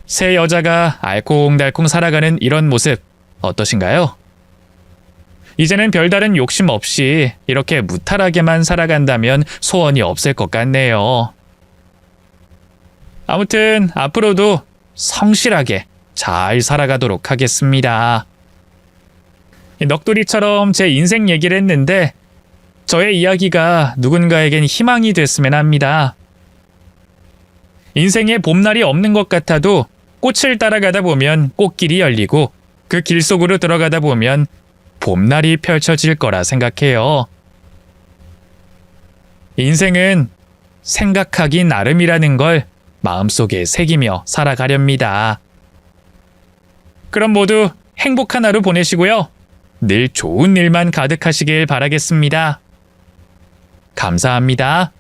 새 여자가 알콩달콩 살아가는 이런 모습 어떠신가요? 이제는 별다른 욕심 없이 이렇게 무탈하게만 살아간다면 소원이 없을 것 같네요. 아무튼 앞으로도 성실하게 잘 살아가도록 하겠습니다. 넋두리처럼 제 인생 얘기를 했는데 저의 이야기가 누군가에겐 희망이 됐으면 합니다. 인생에 봄날이 없는 것 같아도 꽃을 따라가다 보면 꽃길이 열리고 그 길 속으로 들어가다 보면 봄날이 펼쳐질 거라 생각해요. 인생은 생각하기 나름이라는 걸 마음속에 새기며 살아가렵니다. 그럼 모두 행복한 하루 보내시고요. 늘 좋은 일만 가득하시길 바라겠습니다. 감사합니다.